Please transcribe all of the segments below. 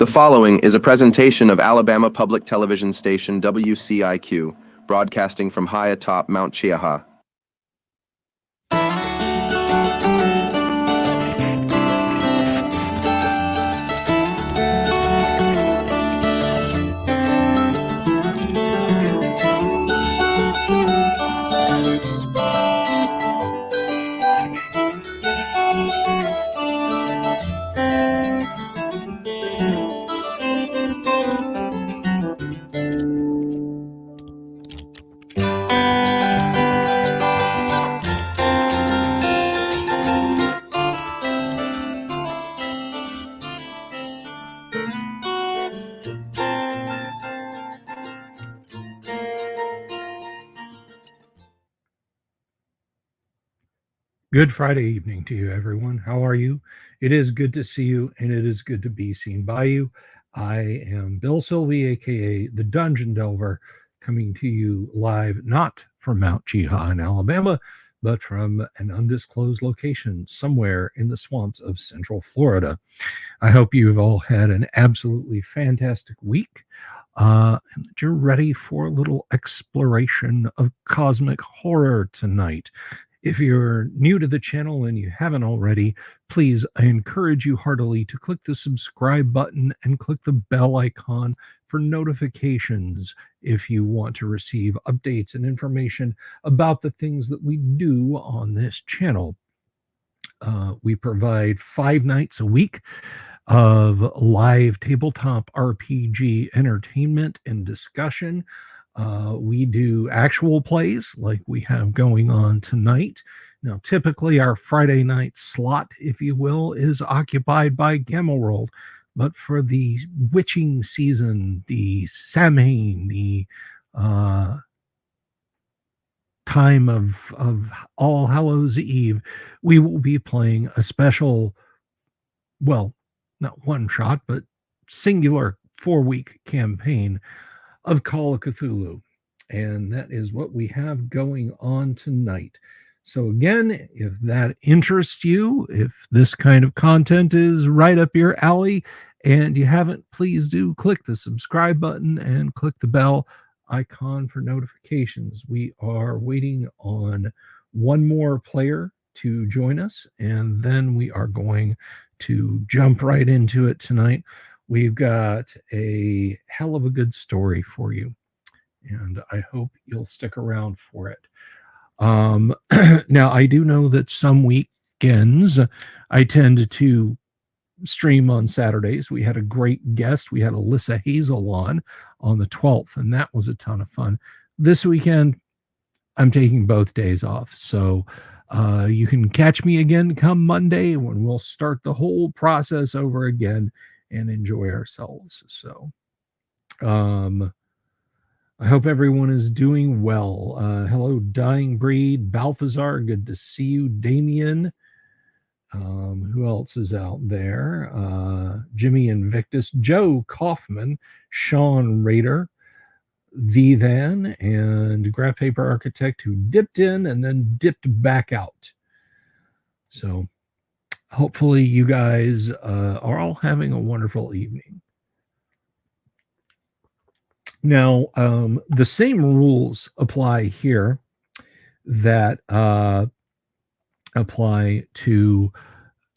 The following is a presentation of Alabama Public Television Station WCIQ, broadcasting from high atop Mount Chiaha. Good Friday evening to you, everyone. How are you? It is good to see you, and it is good to be seen by you. I am Bill Sylvie, aka the Dungeon Delver, coming to you live, not from Mount Chiaha in Alabama, but from an undisclosed location somewhere in the swamps of Central Florida. I hope you've all had an absolutely fantastic week, and that you're ready for a little exploration of cosmic horror tonight. If you're new to the channel and you haven't already, please, I encourage you heartily to click the subscribe button and click the bell icon for notifications if you want to receive updates and information about the things that we do on this channel. We provide 5 nights a week of live tabletop RPG entertainment and discussion. We do actual plays like we have going on tonight. Now, typically our Friday night slot, if you will, is occupied by Gamma World. But for the witching season, the Samhain, the time of All Hallows Eve, we will be playing a special, well, not one shot, but singular 4-week campaign of Call of Cthulhu, and that is what we have going on tonight. So again, if that interests you, if this kind of content is right up your alley and you haven't, please do click the subscribe button and click the bell icon for notifications. We are waiting on one more player to join us, and then we are going to jump right into it tonight. We've got a hell of a good story for you, and I hope you'll stick around for it. Now, I do know that some weekends I tend to stream on Saturdays. We had a great guest. We had Alyssa Hazel on the 12th, and that was a ton of fun. This weekend, I'm taking both days off, so you can catch me again come Monday when we'll start the whole process over again and enjoy ourselves. So I hope everyone is doing well. Hello, Dying Breed, Balthazar, good to see you. Damien, who else is out there? Jimmy Invictus, Joe Kaufman, Sean Rader, Vivan, and Graph Paper Architect, who dipped in and then dipped back out. So hopefully you guys are all having a wonderful evening. Now, the same rules apply here that apply to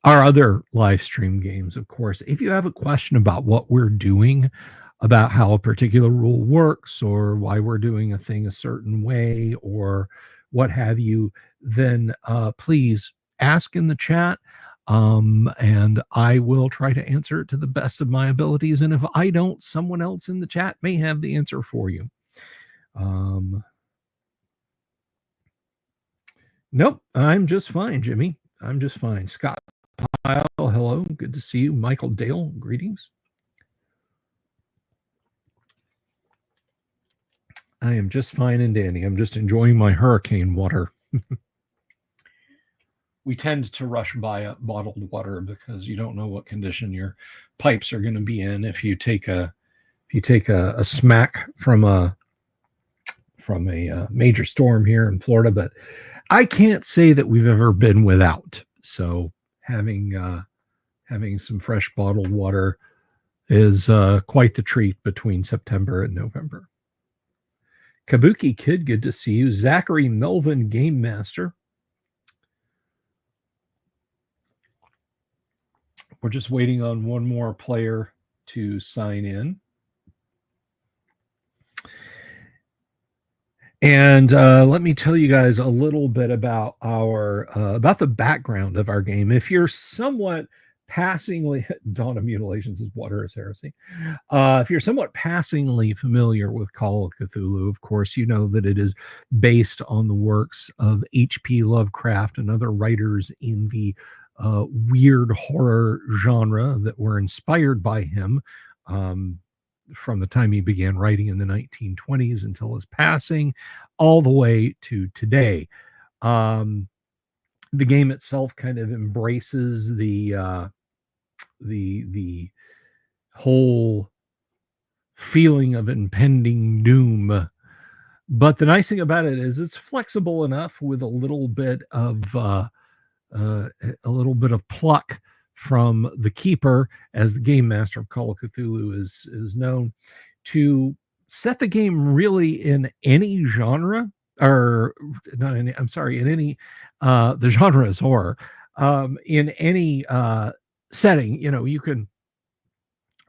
our other live stream games, of course. If you have a question about what we're doing, about how a particular rule works, or why we're doing a thing a certain way, or what have you, then please ask in the chat. And I will try to answer it to the best of my abilities. And if I don't, someone else in the chat may have the answer for you. Nope, I'm just fine, Jimmy. I'm just fine. Scott Pyle, hello. Good to see you. Michael Dale, greetings. I am just fine and dandy. I'm just enjoying my hurricane water. We tend to rush by bottled water because you don't know what condition your pipes are going to be in if you take a smack from a major storm here in Florida. But I can't say that we've ever been without. So having some fresh bottled water is quite the treat between September and November. Kabuki Kid, good to see you. Zachary Melvin, Game Master. We're just waiting on one more player to sign in. And let me tell you guys a little bit about about the background of our game. If you're somewhat passingly Dawn of Mutilations is Water is Heresy. If you're somewhat passingly familiar with Call of Cthulhu, of course, you know that it is based on the works of H.P. Lovecraft and other writers in the weird horror genre that were inspired by him from the time he began writing in the 1920s until his passing, all the way to today. The game itself kind of embraces the whole feeling of impending doom. But the nice thing about it is it's flexible enough with a little bit of pluck from the keeper, as the game master of Call of Cthulhu is known, to set the game really in any genre, or not any, I'm sorry, in any, the genre is horror, in any setting. You know, you can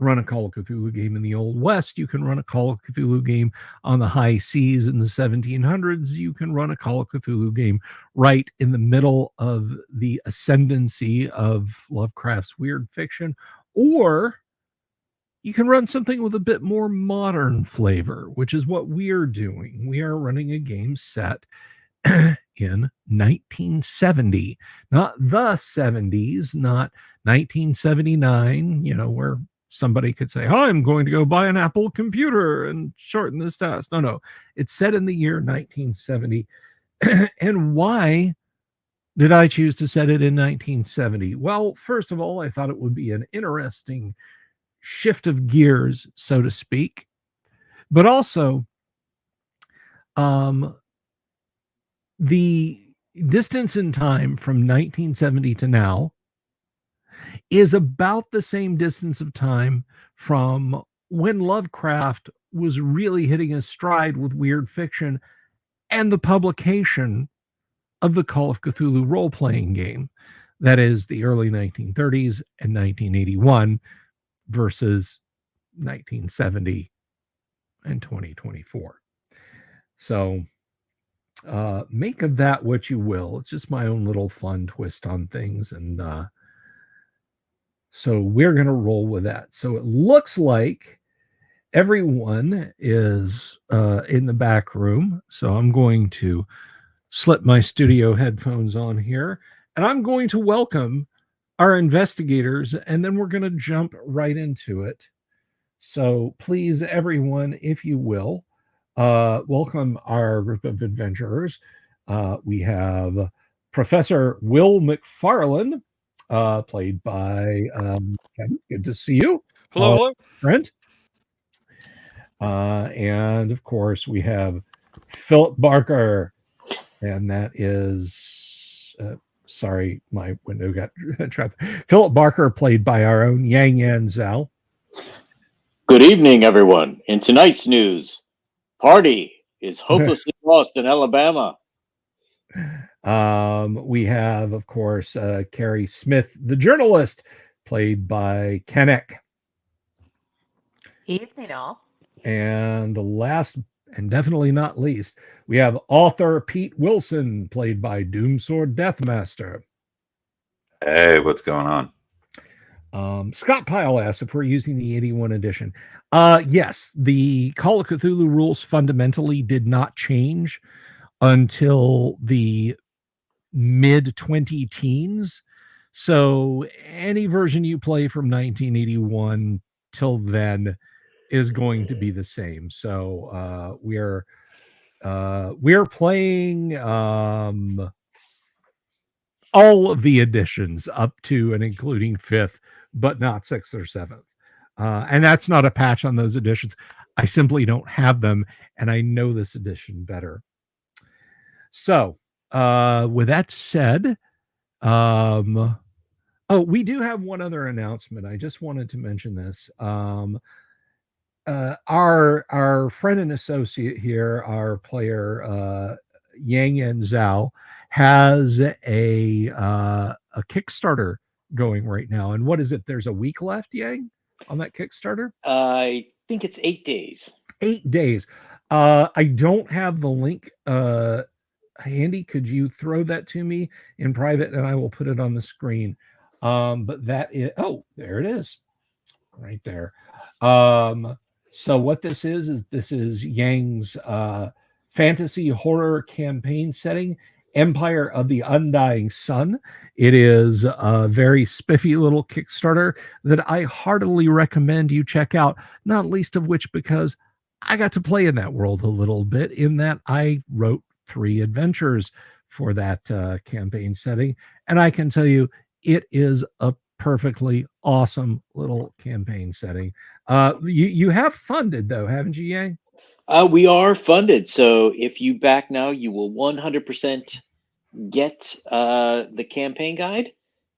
run a Call of Cthulhu game in the Old West. You can run a Call of Cthulhu game on the high seas in the 1700s. You can run a Call of Cthulhu game right in the middle of the ascendancy of Lovecraft's weird fiction. Or you can run something with a bit more modern flavor, which is what we're doing. We are running a game set in 1970, not the 70s, not 1979, you know, where somebody could say, oh, I'm going to go buy an Apple computer and shorten this task. No, it's set in the year 1970. And why did I choose to set it in 1970? Well, first of all, I thought it would be an interesting shift of gears, so to speak. But also, the distance in time from 1970 to now is about the same distance of time from when Lovecraft was really hitting his stride with weird fiction and the publication of the Call of Cthulhu role-playing game. That is the early 1930s and 1981 versus 1970 and 2024. So make of that what you will. It's just my own little fun twist on things. And so we're going to roll with that. So it looks like everyone is in the back room. So I'm going to slip my studio headphones on here, and I'm going to welcome our investigators, and then we're going to jump right into it. So please, everyone, if you will, welcome our group of adventurers. We have Professor Will McFarlane, played by Ken. Good to see you. Hello. Brent. And of course, we have Philip Barker, and that is, sorry, my window got trapped. Philip Barker, played by our own Yang Yan Zhao. Good evening, everyone. In tonight's news, party is hopelessly lost in Alabama. We have, of course, Carrie Smith, the journalist, played by Kennick. Evening, all. And the last and definitely not least, we have author Pete Wilson, played by Doomsword Deathmaster. Hey, what's going on? Scott Pyle asks if we're using the 81 edition. Yes, the Call of Cthulhu rules fundamentally did not change until the mid-2010s. So any version you play from 1981 till then is going to be the same. So we're playing all of the editions up to and including 5th, but not 6th or 7th. And that's not a patch on those editions. I simply don't have them, and I know this edition better. So with that said, Oh, we do have one other announcement. I just wanted to mention this. Our friend and associate here, our player Yang Yan Zhao, has a Kickstarter going right now. And what is it? There's a week left, Yang, on that Kickstarter. I think it's 8 days. 8 days. I don't have the link handy. Could you throw that to me in private, and I will put it on the screen. But that is, oh, there it is, right there. So what this is this is Yang's fantasy horror campaign setting, Empire of the Undying Sun. It is a very spiffy little Kickstarter that I heartily recommend you check out, not least of which because I got to play in that world a little bit, in that I wrote 3 adventures for that campaign setting. And I can tell you, it is a perfectly awesome little campaign setting. You have funded, though, haven't you, Yang? We are funded. So if you back now, you will 100% get the campaign guide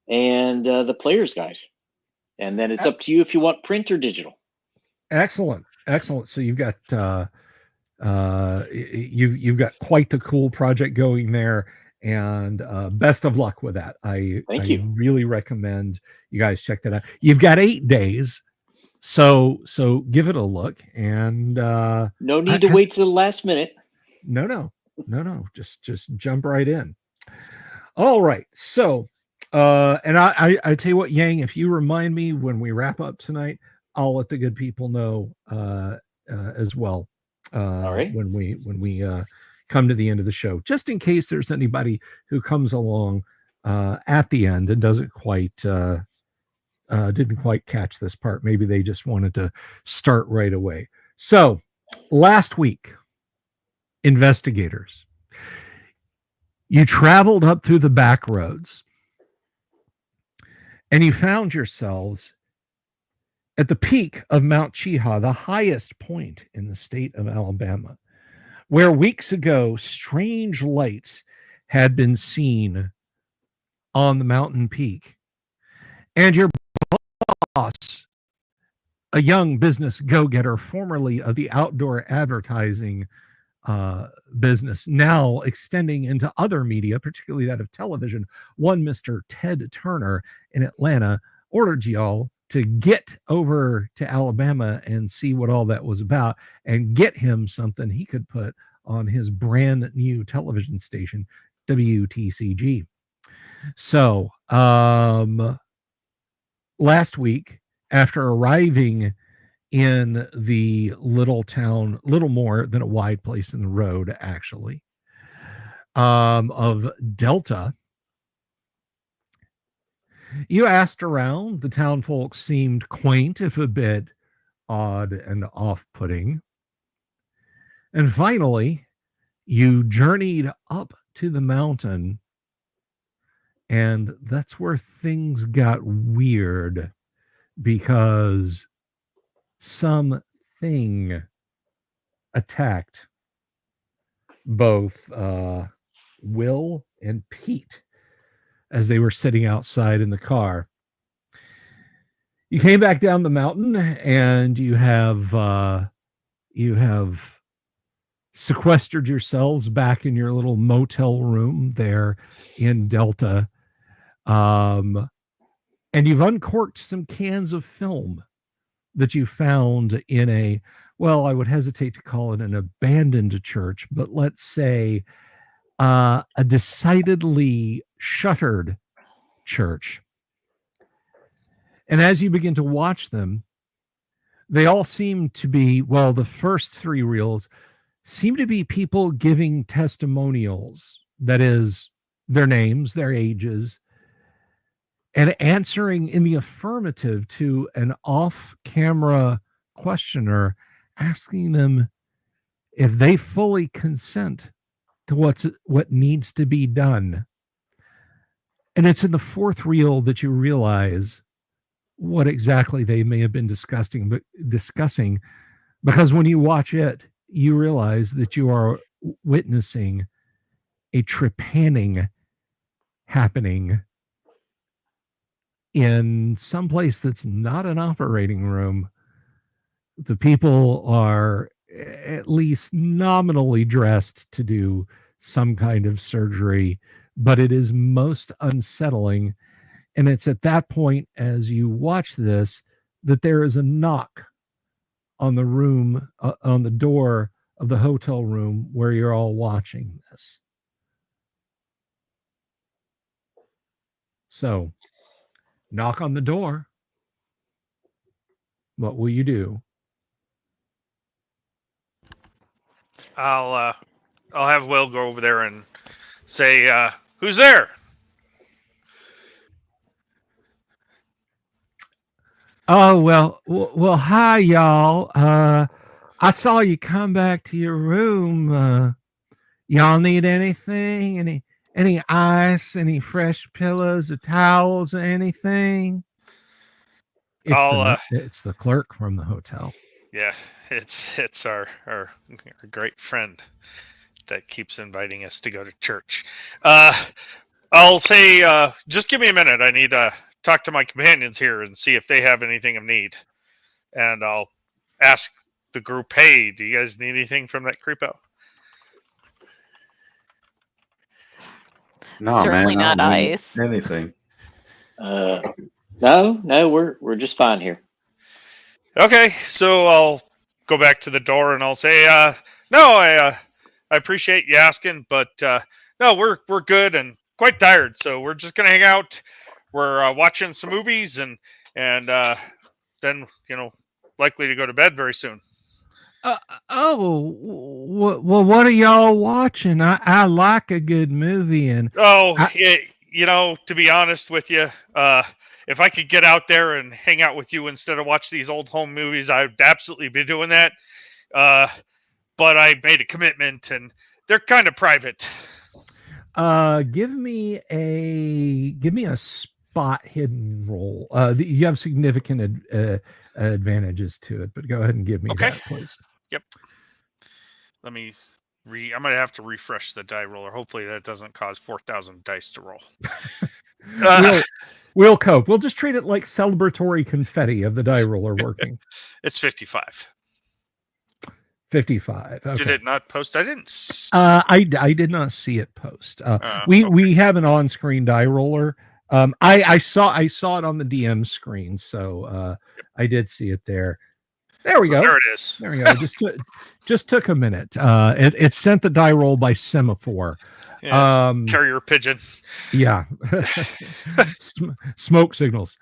and the player's guide. And then it's up to you if you want print or digital. Excellent. So you've got you've got quite the cool project going there, and best of luck with that. Thank you. Really recommend you guys check that out. You've got 8 days, so give it a look, and no need to wait till the last minute. No, just jump right in. All right, so and I tell you what, Yang, if you remind me when we wrap up tonight, I'll let the good people know as well. All right. When we come to the end of the show, just in case there's anybody who comes along at the end and didn't quite catch this part. Maybe they just wanted to start right away. So last week, investigators, you traveled up through the back roads and you found yourselves at the peak of Mount Cheaha, the highest point in the state of Alabama, where weeks ago strange lights had been seen on the mountain peak. And your boss, a young business go-getter, formerly of the outdoor advertising business, now extending into other media, particularly that of television, one Mr. Ted Turner in Atlanta, ordered y'all to get over to Alabama and see what all that was about, and get him something he could put on his brand new television station, WTCG. So last week, after arriving in the little town, little more than a wide place in the road, actually, of Delta, you asked around. The town folks seemed quaint, if a bit odd and off-putting. And finally, you journeyed up to the mountain, and that's where things got weird, because something attacked both Will and Pete as they were sitting outside in the car. You came back down the mountain, and you have sequestered yourselves back in your little motel room there in Delta, and you've uncorked some cans of film that you found in a, well, I would hesitate to call it an abandoned church, but let's say a decidedly shuttered church. And as you begin to watch them, they all seem to be, well, the first 3 reels seem to be people giving testimonials, that is, their names, their ages, and answering in the affirmative to an off-camera questioner, asking them if they fully consent to what needs to be done. And it's in the 4th reel that you realize what exactly they may have been discussing, because when you watch it, you realize that you are witnessing a trepanning happening in some place that's not an operating room, the people are at least nominally dressed to do some kind of surgery, but it is most unsettling. And it's at that point, as you watch this, that there is a knock on the room, on the door of the hotel room where you're all watching this. So, knock on the door. What will you do? I'll have Will go over there and say, "Who's there?" Oh, well, hi, y'all. I saw you come back to your room. Y'all need anything? Any ice, any fresh pillows or towels or anything? It's the clerk from the hotel. Yeah, it's our great friend that keeps inviting us to go to church. I'll say, just give me a minute. I need to talk to my companions here and see if they have anything of need. And I'll ask the group, hey, do you guys need anything from that creepo? No, Certainly man, I not don't need ice. anything. No, we're just fine here. Okay, so I'll go back to the door and I'll say, no, I appreciate you asking, but no, we're good and quite tired, so we're just gonna hang out. We're watching some movies and then likely to go to bed very soon. Well, what are y'all watching? I like a good movie, and to be honest with you, if I could get out there and hang out with you instead of watch these old home movies, I'd absolutely be doing that. But I made a commitment, and they're kind of private. Give me a spot hidden roll. You have significant advantages to it, but go ahead and give me that, please. Yep. Let me I'm gonna have to refresh the die roller. Hopefully that doesn't cause 4,000 dice to roll. We'll cope. We'll just treat it like celebratory confetti of the die roller working. It's 55. 55. Okay. Did it not post? I didn't. I did not see it post. We have an on-screen die roller. I saw it on the DM screen, so I did see it there. There we go. There it is. There we go. Just took a minute. It sent the die roll by semaphore. Yeah, carrier pigeon. Yeah. Smoke signals.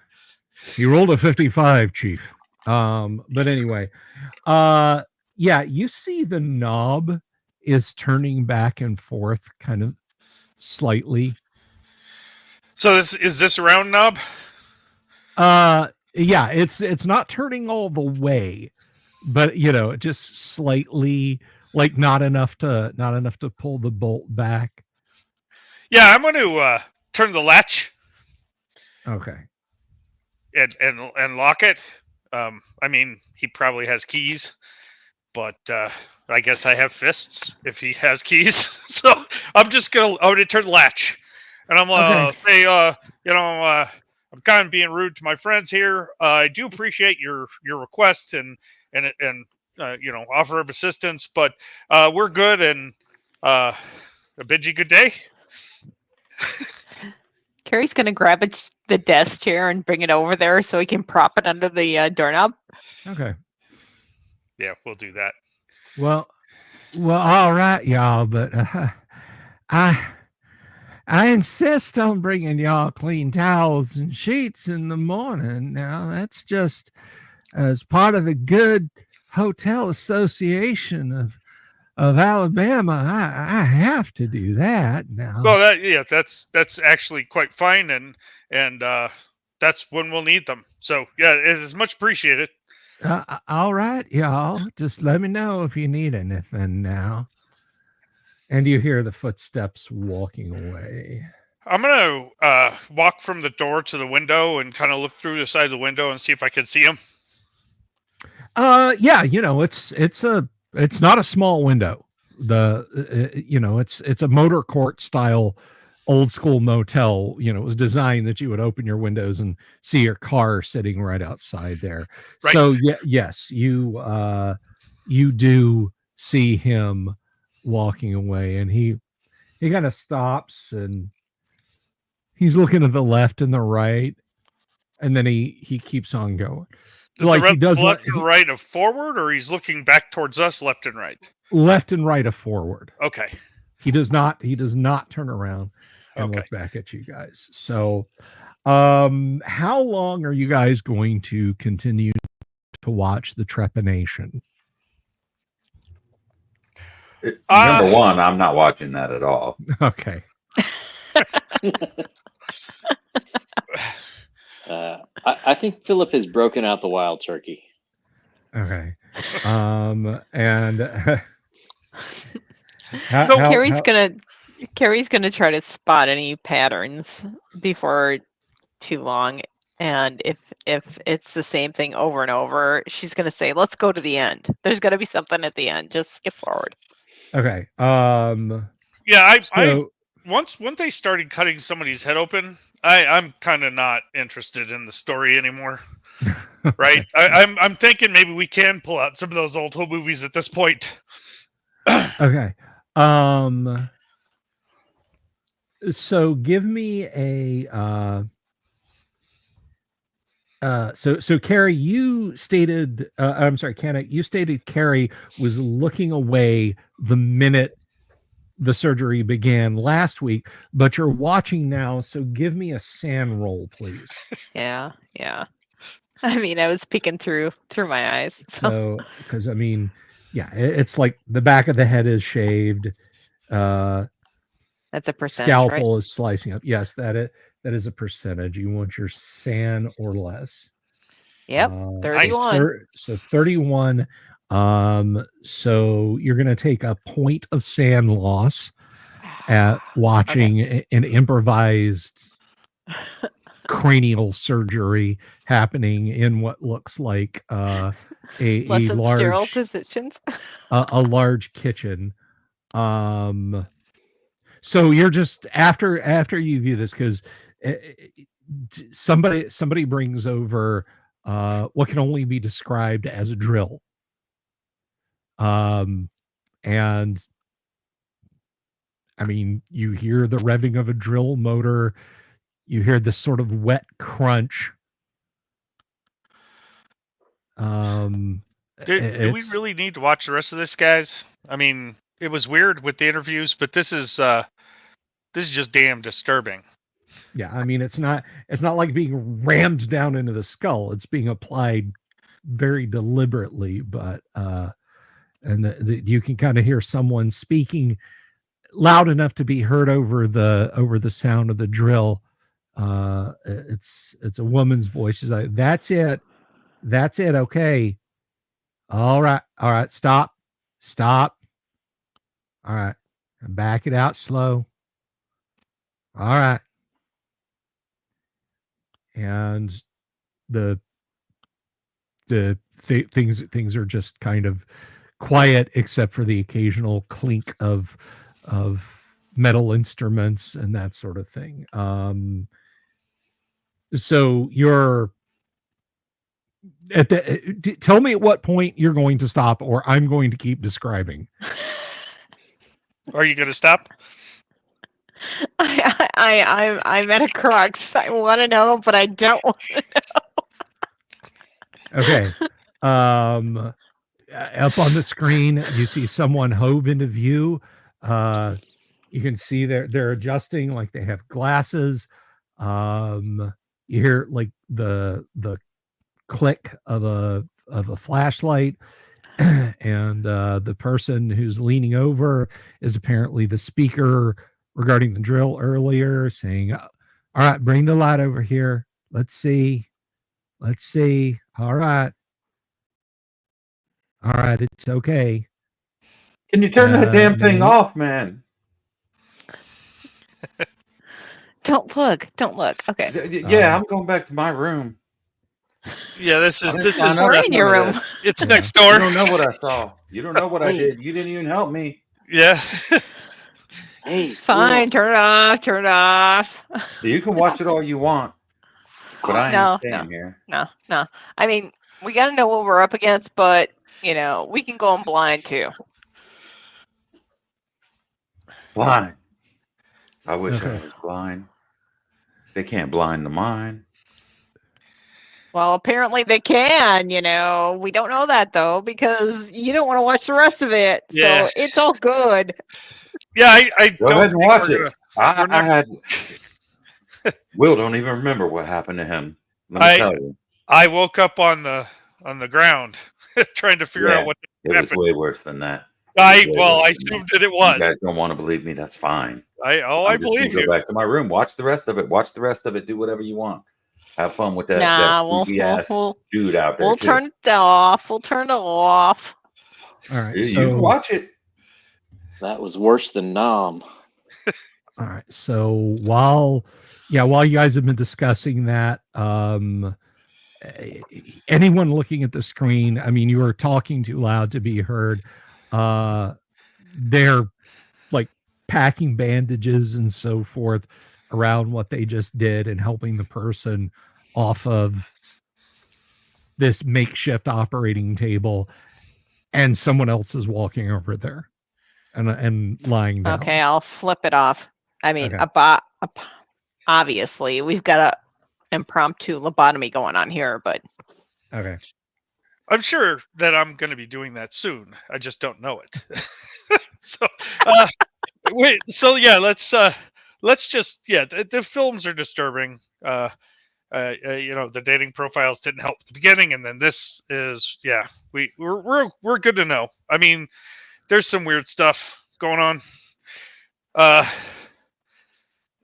He rolled a 55, Chief. But anyway, yeah, you see the knob is turning back and forth kind of slightly. So is this a round knob? Yeah, it's not turning all the way, but just slightly, like not enough to pull the bolt back. Yeah, I'm going to turn the latch. Okay. And lock it. I mean, he probably has keys, but I guess I have fists if he has keys. So I'm going to turn the latch, and I'm going to say, I'm kind of being rude to my friends here. I do appreciate your request and offer of assistance, but we're good, and I bid you good day. Carrie's going to grab the desk chair and bring it over there so he can prop it under the doorknob. Okay. Yeah, we'll do that. Well, all right, y'all, but I insist on bringing y'all clean towels and sheets in the morning. Now, that's just as part of the Good Hotel Association of Alabama. I have to do that now. Well, that's actually quite fine, and that's when we'll need them. So yeah, it is much appreciated. All right, y'all. Just let me know if you need anything now. And you hear the footsteps walking away. I'm going to walk from the door to the window and kind of look through the side of the window and see if I can see him. Yeah, it's not a small window. It's a motor court style old school motel. You know, it was designed that you would open your windows and see your car sitting right outside there. Right. So yes, you do see him walking away, and he kind of stops and he's looking to the left and the right, and then he keeps on going. He does left and right of forward, or he's looking back towards us, left and right. Left and right of forward. Okay. He does not turn around and look back at you guys. So, how long are you guys going to continue to watch the trepanation? Number one, I'm not watching that at all. Okay. I think Philip has broken out the wild turkey. Okay. And Carrie's gonna try to spot any patterns before too long, and if it's the same thing over and over, she's gonna say, "Let's go to the end. There's got to be something at the end. Just skip forward." Okay. Yeah, once they started cutting somebody's head open, I'm kind of not interested in the story anymore. Right? I'm thinking maybe we can pull out some of those old home movies at this point. Okay. So give me a so Carrie, you stated I'm sorry, Kenna, you stated Carrie was looking away the minute the surgery began last week, but you're watching now, so give me a sand roll, please. Yeah. I mean, I was peeking through my eyes. So because I mean, yeah, it's like the back of the head is shaved. That's a percentage. Scalpel right? is slicing up. Yes, that is a percentage. You want your SAN or less. Yep, 31. So 31. So you're going to take a point of SAN loss at watching an improvised cranial surgery happening in what looks like a large sterile positions. a large kitchen. So you're just after you view this, because somebody brings over what can only be described as a drill, and I mean, you hear the revving of a drill motor, you hear this sort of wet crunch. Do we really need to watch the rest of this, guys? I mean, it was weird with the interviews, but this is just damn disturbing. Yeah, I mean, it's not like being rammed down into the skull. It's being applied very deliberately, but and you can kind of hear someone speaking loud enough to be heard over the sound of the drill. It's a woman's voice. She's like, "That's it. Okay. All right. Stop. All right. Back it out slow. All right." And things are just kind of quiet, except for the occasional clink of metal instruments and that sort of thing. So you're tell me at what point you're going to stop, or I'm going to keep describing. Are you going to stop? I'm at a crux. I want to know, but I don't want to know. Okay. Up on the screen, you see someone hove into view. You can see they're adjusting, like they have glasses. You hear like the click of a flashlight, and the person who's leaning over is apparently the speaker regarding the drill earlier, saying, "All right, bring the light over here. Let's see. All right, it's okay. Can you turn that damn thing off, man? Don't look. Okay. Yeah, I'm going back to my room. Yeah, this is We're in your room. It's next door. You don't know what I saw. You don't know what I did. You didn't even help me. Yeah. Hey, Fine, Will. turn it off. Turn it off. You can watch it all you want, but I ain't No, staying here. no. I mean, we got to know what we're up against, but we can go in blind too. Blind. I wish Okay. I was blind. They can't blind the mind. Well, apparently they can. We don't know that though because you don't want to watch the rest of it. Yeah. So it's all good. Yeah, I Go don't ahead and think watch we're it. we're I not- had Will don't even remember what happened to him. Let me tell you. I woke up on the ground trying to figure out Yeah, what it was happened. way worse than that. I Way worse than assumed that. that it You was. guys don't want to believe me. That's fine. I I'm just gonna believe go you. back to my room. Watch the rest of it. Watch the rest of it. Do whatever you want. Have fun with that Nah, creepy ass dude out there we'll too. turn it off. We'll turn it off. All right. You can watch it. That was worse than Nom. All right. So while you guys have been discussing that, anyone looking at the screen, I mean, you are talking too loud to be heard. They're like packing bandages and so forth around what they just did and helping the person off of this makeshift operating table, and someone else is walking over there and lying down. Okay, I'll flip it off. I mean, Okay. obviously, we've got a impromptu lobotomy going on here, but Okay. I'm sure that I'm going to be doing that soon. I just don't know it. So, wait. So yeah, let's just the films are disturbing. The dating profiles didn't help at the beginning, and then this is we're good to know. I mean, there's some weird stuff going on.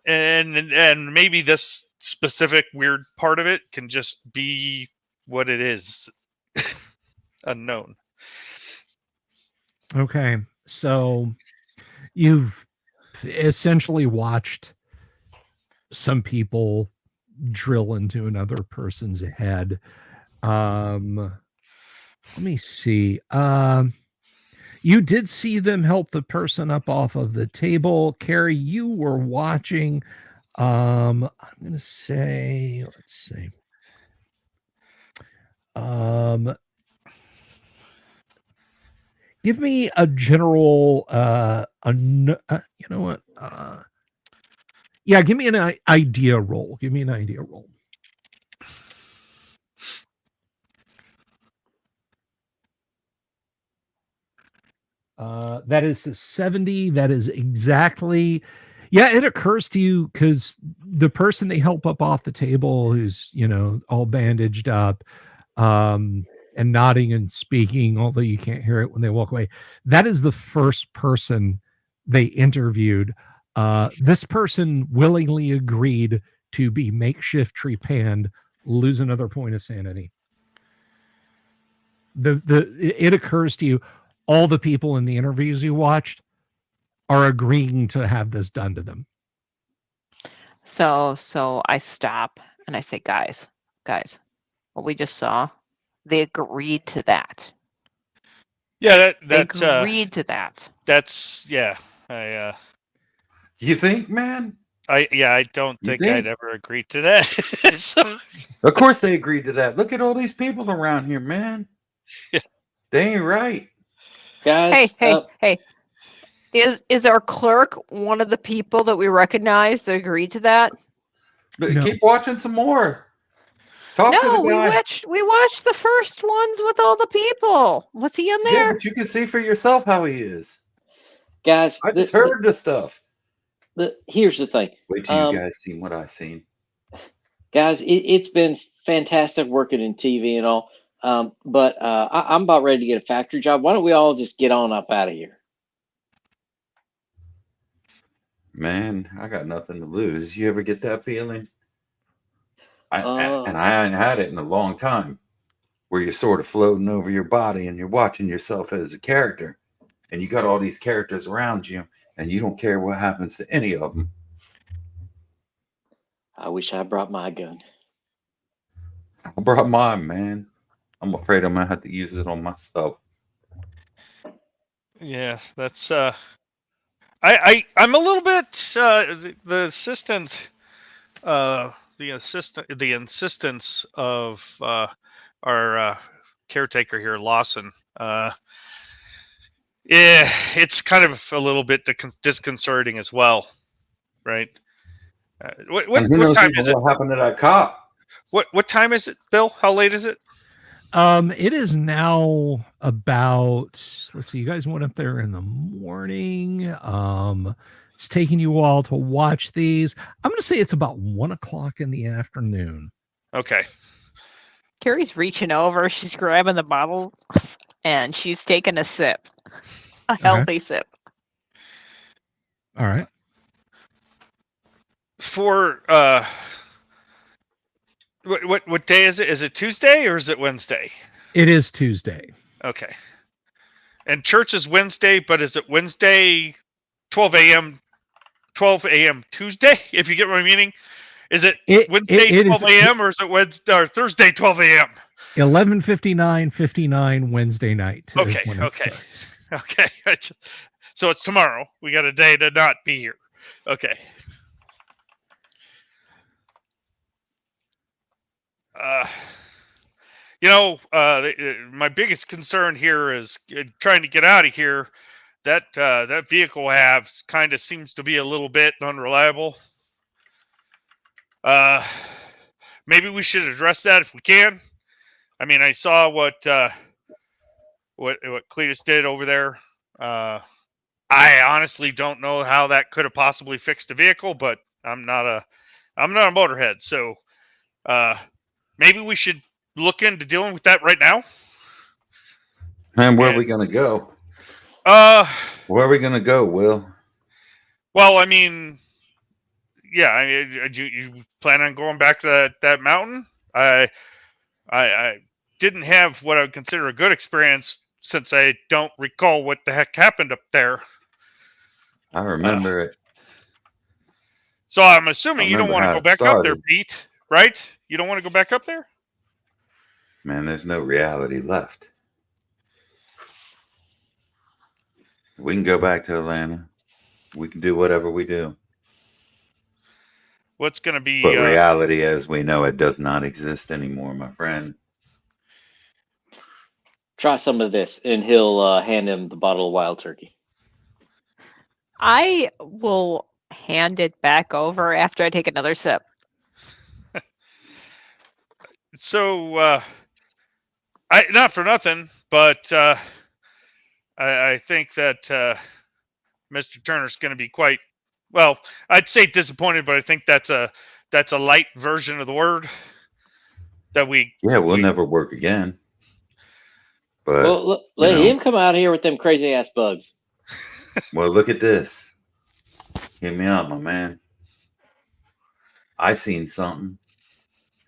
And maybe this specific weird part of it can just be what it is. Unknown. Okay. So you've essentially watched some people drill into another person's head. Let me see. You did see them help the person up off of the table. Carrie, you were watching. I'm gonna say, let's see. Give me a general you know what? Yeah, give me an idea roll. Give me an idea roll. That is a 70. That is exactly. Yeah, it occurs to you because the person they help up off the table, who's all bandaged up, and nodding and speaking, although you can't hear it when they walk away. That is the first person they interviewed. This person willingly agreed to be makeshift trepanned, lose another point of sanity. It occurs to you, all the people in the interviews you watched are agreeing to have this done to them. So I stop and I say, guys, what we just saw, they agreed to that. Yeah, they agreed to that. That's You think, man? I don't think I'd ever agree to that. So, of course they agreed to that. Look at all these people around here, man. Yeah. They ain't right. Guys, hey. Is our clerk one of the people that we recognize that agreed to that? But keep watching some more. Talk to the guy. we watched the first ones with all the people. Was he in there? Yeah, but you can see for yourself how he is. Guys, I just heard the stuff. Here's the thing. Wait till you guys see what I've seen. Guys, it's been fantastic working in TV and all. But I'm about ready to get a factory job. Why don't we all just get on up out of here? Man, I got nothing to lose. You ever get that feeling? And I ain't had it in a long time, where you're sort of floating over your body and you're watching yourself as a character, and you got all these characters around you, and you don't care what happens to any of them. I wish I brought my gun. I brought mine, man. I'm afraid I'm gonna have to use it on myself. Yeah, that's I'm a little bit the insistence of our caretaker here, Lawson. Yeah, it's kind of a little bit disconcerting as well, right? And who What knows time is it? what happened to that cop? What time is it, Bill? How late is it? It is now about, let's see, you guys went up there in the morning. It's taking you all to watch these. I'm going to say it's about 1 o'clock in the afternoon. Okay. Carrie's reaching over. She's grabbing the bottle and she's taking a sip, a healthy sip. All right. For what day is it? Is it Tuesday or is it Wednesday? It is Tuesday. Okay. And church is Wednesday, but is it Wednesday 12 a.m. Tuesday? If you get my meaning, is it Wednesday 12 a.m. or is it Wednesday or Thursday 12 a.m.? 11:59 Wednesday night. Okay. Okay. So it's tomorrow. We got a day to not be here. Okay. My biggest concern here is trying to get out of here. That vehicle kind of seems to be a little bit unreliable. Maybe we should address that if we can. I mean, I saw what Cletus did over there. I honestly don't know how that could have possibly fixed the vehicle, but I'm not a motorhead, so maybe we should look into dealing with that right now. And where are we going to go? Where are we going to go, Will? Well, I mean, yeah, you plan on going back to that mountain? I didn't have what I would consider a good experience since I don't recall what the heck happened up there. I remember it. So I'm assuming you don't want to go back up there, Pete, right? You don't want to go back up there? Man, there's no reality left. We can go back to Atlanta. We can do whatever we do. What's going to be... But reality as we know it does not exist anymore, my friend. Try some of this, and he'll hand him the bottle of wild turkey. I will hand it back over after I take another sip. So, not for nothing, but I think that Mr. Turner's going to be quite, well, I'd say disappointed, but I think that's a light version of the word that we... Yeah, we'll never work again. But well, let him come out here with them crazy ass bugs. Well, look at this. Hear me out, my man. I seen something,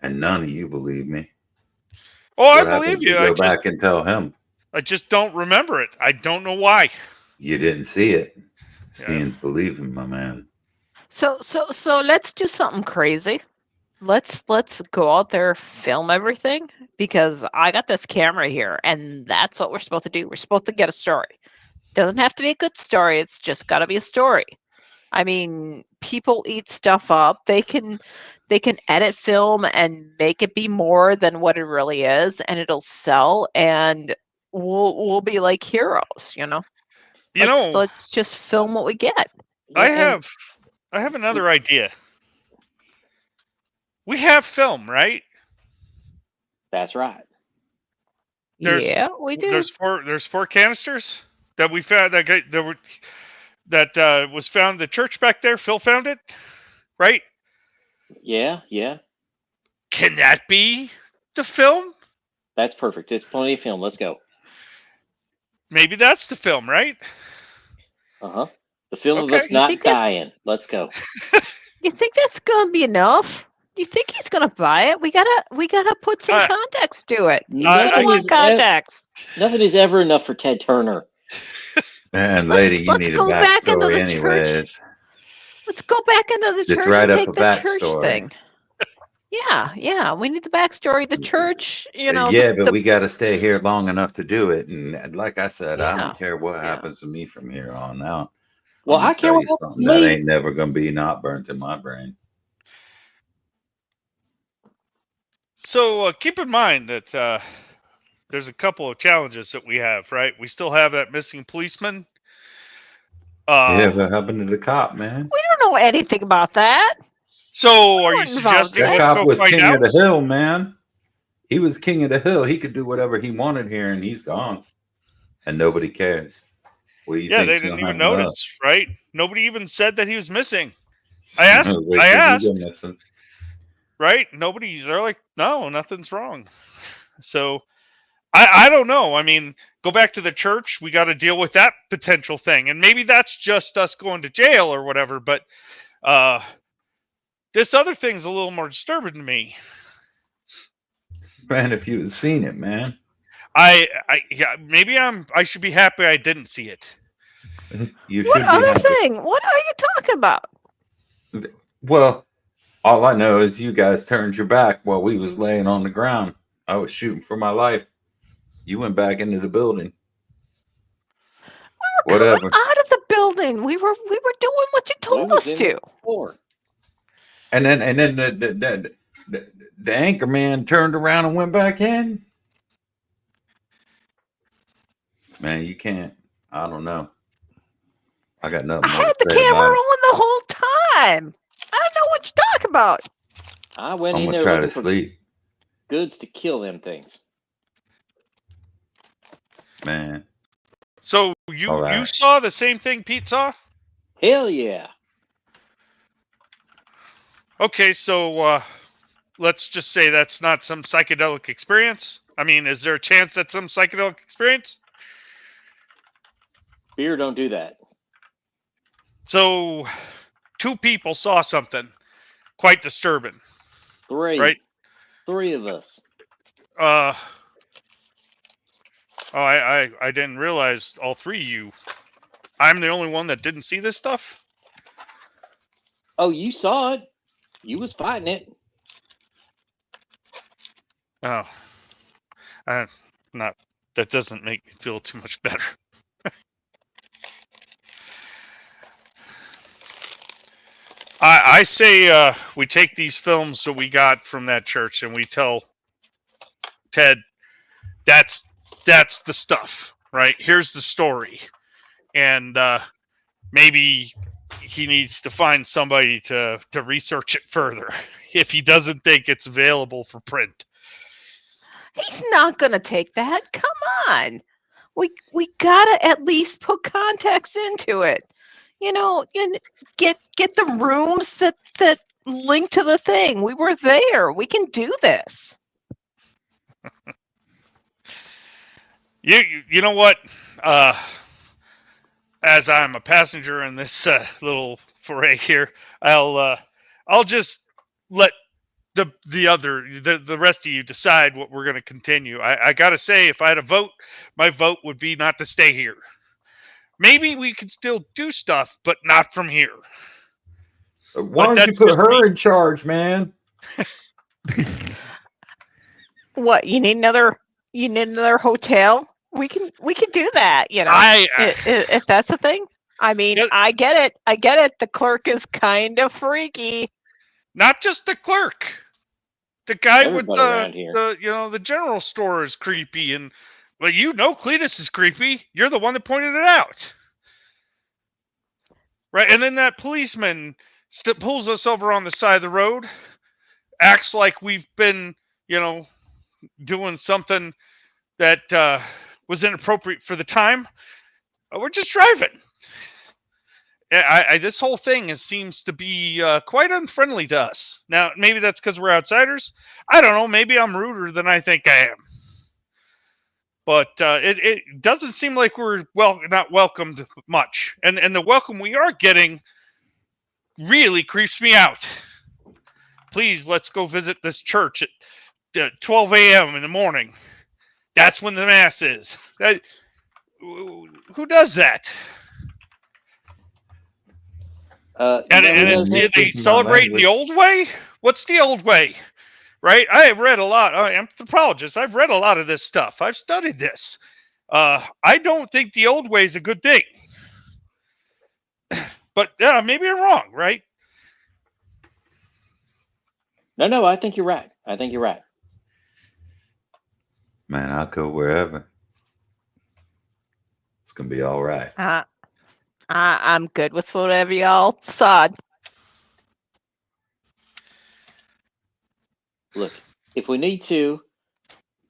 and none of you believe me. Oh, I believe you. Go back and tell him. I just don't remember it. I don't know why. You didn't see it. Seeing's believing, my man. So let's do something crazy. Let's go out there, film everything, because I got this camera here, and that's what we're supposed to do. We're supposed to get a story. Doesn't have to be a good story. It's just got to be a story. I mean, people eat stuff up. They can edit film and make it be more than what it really is, and it'll sell, and we'll be like heroes, you know. Let's just film what we get. I have another idea. We have film, right? That's right. Yeah, we do. There's four canisters that we found that was found in the church back there. Phil found it, right? Yeah. Can that be the film? That's perfect. It's plenty of film. Let's go. Maybe that's the film, right? The film of us not dying. Let's go. You think that's gonna be enough? You think he's gonna buy it? We gotta put some context to it. He's gonna want context. Nothing is ever enough for Ted Turner. Man, lady, you need a backstory anyways. Let's go back into the Just church write and up take a the backstory. church thing. Yeah. We need the backstory. The church, Yeah, but we got to stay here long enough to do it. And like I said, Yeah, I don't care what happens to me from here on out. Well, I'm gonna I can't tell you remember. something that ain't never gonna be not burnt in my brain. So keep in mind that there's a couple of challenges that we have, right? We still have that missing policeman. Yeah, what happened to the cop, man? We don't know anything about that. So are you weren't involved suggesting in That it. let's cop go was find king out? of the hill, man. He was king of the hill. He could do whatever he wanted here, and he's gone, and nobody cares. What do you Yeah, they think's didn't gonna even happen to us? notice, right? Nobody even said that he was missing. Wait I till we asked, go missing. right? They're like, no, nothing's wrong. So I don't know. I mean, go back to the church. We got to deal with that potential thing. And maybe that's just us going to jail or whatever. But this other thing's a little more disturbing to me. Man, if you had seen it, man. Yeah, maybe I should be happy I didn't see it. You What should be other happy. thing? What are you talking about? Well, all I know is you guys turned your back while we was laying on the ground. I was shooting for my life. You went back into the building. We were Whatever. coming out of the building. We were doing what you told was us in to. the floor. And then the anchor man turned around and went back in. Man, you can't. I don't know. I got nothing I more had to the say camera about it. on the whole time. I don't know what you're talking about. I went I'm in gonna there try looking to for sleep, goods to kill them things. man. So All you right. saw the same thing Pete saw? Hell yeah. Okay, so let's just say that's not some psychedelic experience. I mean, is there a chance that's some psychedelic experience? Beer don't do that. So 2 people saw something quite disturbing. Three. Right. 3 of us. I didn't realize all 3 of you. I'm the only one that didn't see this stuff? Oh, you saw it. You was fighting it. Oh. Not that doesn't make me feel too much better. I say we take these films that we got from that church and we tell Ted, that's the stuff, right? Here's the story. And maybe he needs to find somebody to research it further if he doesn't think it's available for print. He's not gonna take that. Come on. We gotta at least put context into it. You know, and get the rooms that link to the thing. We were there. We can do this. You know what? As I'm a passenger in this little foray here, I'll just let the rest of you decide what we're going to continue. I gotta say, if I had a vote, my vote would be not to stay here. Maybe we could still do stuff, but not from here. Why don't you put her in charge, man? What, you need another hotel? We can do that, you know. If that's a thing. I mean, I get it. The clerk is kind of freaky. Not just the clerk. The guy Everybody with around here. the general store is creepy, and well, Cletus is creepy. You're the one that pointed it out, right? And then that policeman pulls us over on the side of the road, acts like we've been, doing something that was inappropriate for the time. We're just driving. This whole thing seems to be quite unfriendly to us. Now, maybe that's because we're outsiders. I don't know. Maybe I'm ruder than I think I am. But it doesn't seem like we're not welcomed much. And the welcome we are getting really creeps me out. Please, let's go visit this church at 12 a.m. in the morning. That's when the mass is. Who does that? And they celebrate in the old way? What's the old way? Right? I have read a lot. I'm an anthropologist. I've read a lot of this stuff. I've studied this. I don't think the old way is a good thing. But yeah, maybe I'm wrong, right? No, I think you're right. Man, I'll go wherever. It's gonna be all right. I'm good with whatever y'all decide. Look, if we need to,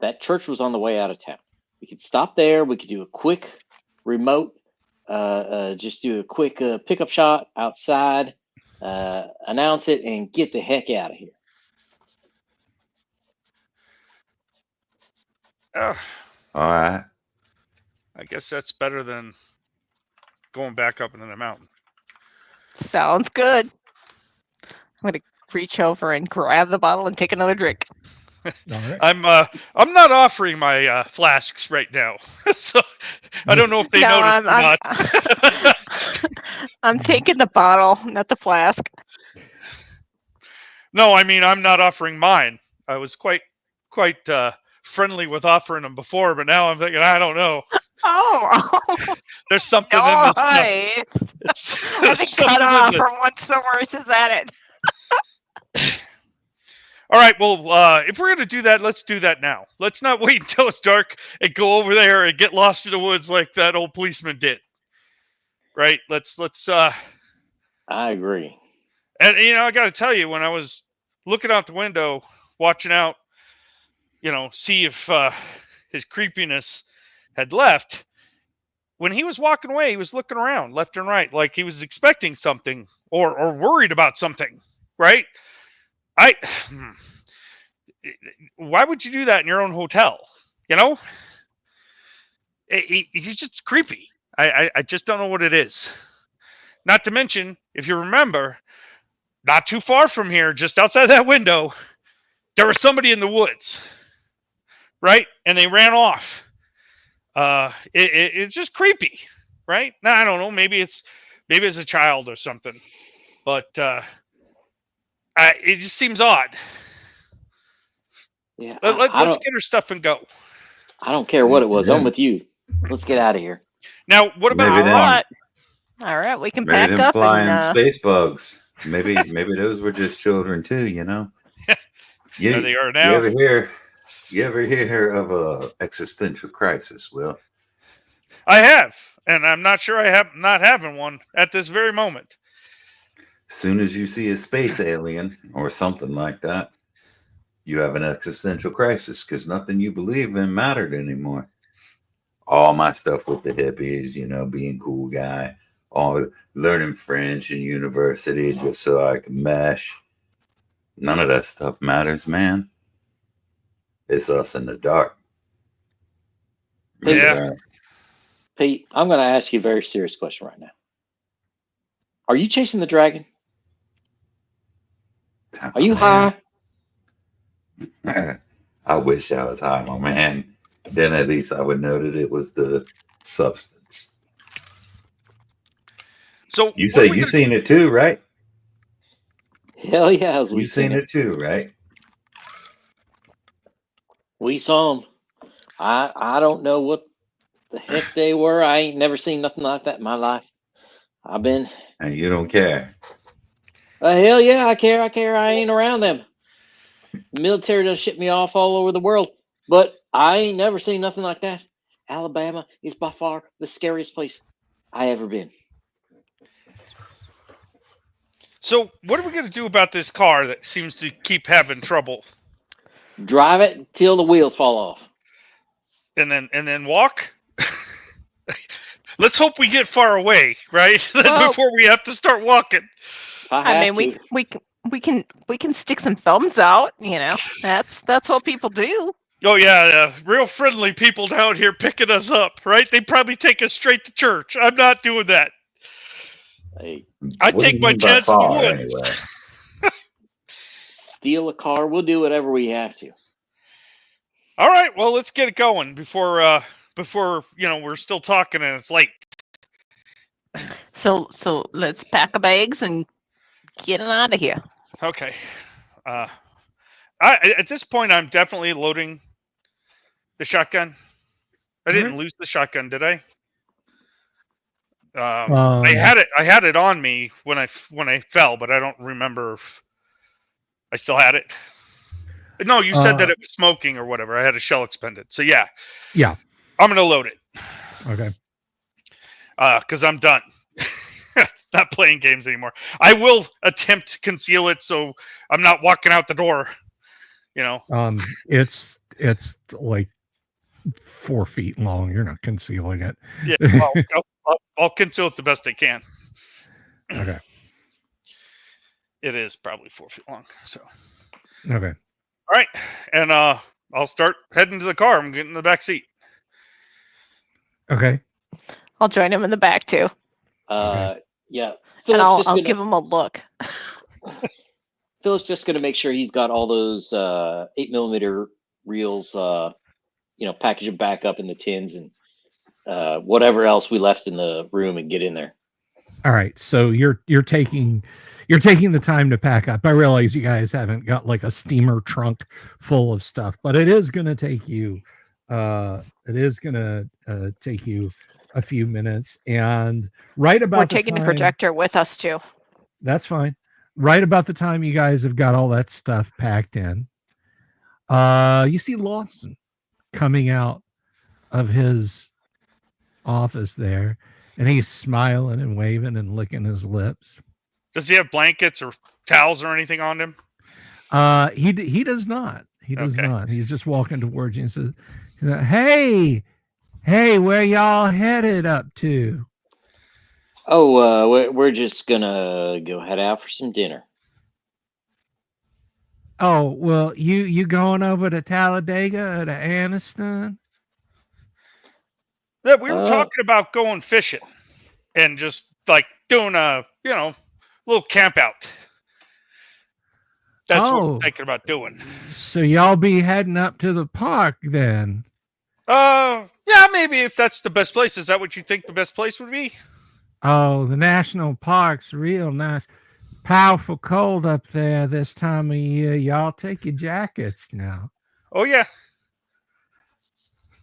that church was on the way out of town. We could stop there. We could do a quick remote, just do a quick pickup shot outside, announce it, and get the heck out of here. All right. I guess that's better than going back up into the mountain. Sounds good. I'm gonna reach over and grab the bottle and take another drink. All right. I'm not offering my flasks right now, so I don't know if they noticed or not. I'm taking the bottle, not the flask. No, I mean I'm not offering mine. I was quite friendly with offering them before, but now I'm thinking I don't know. Oh, There's something in this stuff. I've been cut off from one source. Is that it? All right, well, if we're gonna do that, let's do that now. Let's not wait until it's dark and go over there and get lost in the woods like that old policeman did. Right? Let's. I agree. And I got to tell you, when I was looking out the window, watching out, see if his creepiness had left. When he was walking away, he was looking around left and right, like he was expecting something or worried about something. Right? Why would you do that in your own hotel? He's just creepy. I just don't know what it is. Not to mention, if you remember, not too far from here, just outside that window, there was somebody in the woods, right? And they ran off. It's just creepy, right? Now, I don't know. Maybe it's a child or something, but it just seems odd. Yeah, let's get her stuff and go. I don't care what it was. I'm with you. Let's get out of here. Now, what about Maybe all right, we can maybe pack them up flying and space bugs. Maybe those were just children too. There they are now. You ever hear of a existential crisis, Will? I have, and I'm not sure I have not having one at this very moment. As soon as you see a space alien or something like that, you have an existential crisis because nothing you believe in mattered anymore. All my stuff with the hippies, being cool guy, all learning French in university just so I can mesh. None of that stuff matters, man. It's us in the dark. Yeah. Pete, I'm going to ask you a very serious question right now. Are you chasing the dragon? Are you high? I wish I was high, my man. Then at least I would know that it was the substance. So you say you seen it too, right? Hell yeah, you seen it too, right? We saw them. I don't know what the heck they were. I ain't never seen nothing like that in my life. And you don't care. Hell yeah, I care. I ain't around them. The military does ship me off all over the world, but I ain't never seen nothing like that. Alabama is by far the scariest place I ever been. So what are we going to do about this car that seems to keep having trouble? Drive it till the wheels fall off. And then walk? Let's hope we get far away, right? Before we have to start walking. I mean, we can stick some thumbs out, That's what people do. Oh yeah, real friendly people down here picking us up, right? They probably take us straight to church. I'm not doing that. Hey, I take my chance in the woods. Anyway? Steal a car. We'll do whatever we have to. All right, well, let's get it going before we're still talking and it's late. So let's pack our bags and get it out of here. Okay. At this point, I'm definitely loading the shotgun. I didn't lose the shotgun, did I? I had it on me when I fell, but I don't remember if I still had it. No, you said that it was smoking or whatever. I had a shell expended. So yeah. I'm gonna load it. Okay. Because I'm done. Not playing games anymore. I will attempt to conceal it so I'm not walking out the door. It's like 4 feet long. You're not concealing it. Yeah, I'll conceal it the best I can. Okay. It is probably 4 feet long. So. Okay. All right, and I'll start heading to the car. I'm getting in the back seat. Okay. I'll join him in the back too. Yeah. And I'll give him a look. Philip's just going to make sure he's got all those 8mm reels, package them back up in the tins and whatever else we left in the room and get in there. All right. So you're taking the time to pack up. I realize you guys haven't got like a steamer trunk full of stuff, but it is going to take you a few minutes. And right about we're taking the projector with us too. That's fine. Right about the time you guys have got all that stuff packed in, you see Lawson coming out of his office there, and he's smiling and waving and licking his lips. Does he have blankets or towels or anything on him? He does not. He does not. He's just walking towards you and says, "Hey, where y'all headed up to?" Oh, we're just gonna go head out for some dinner. Oh, well, you going over to Talladega or to Anniston? Yeah, we were talking about going fishing and just like doing a little camp out. That's what we're thinking about doing. So y'all be heading up to the park then? Yeah, maybe if that's the best place. Is that what you think the best place would be? Oh, the national park's real nice. Powerful cold up there this time of year. Y'all take your jackets now. Oh, yeah.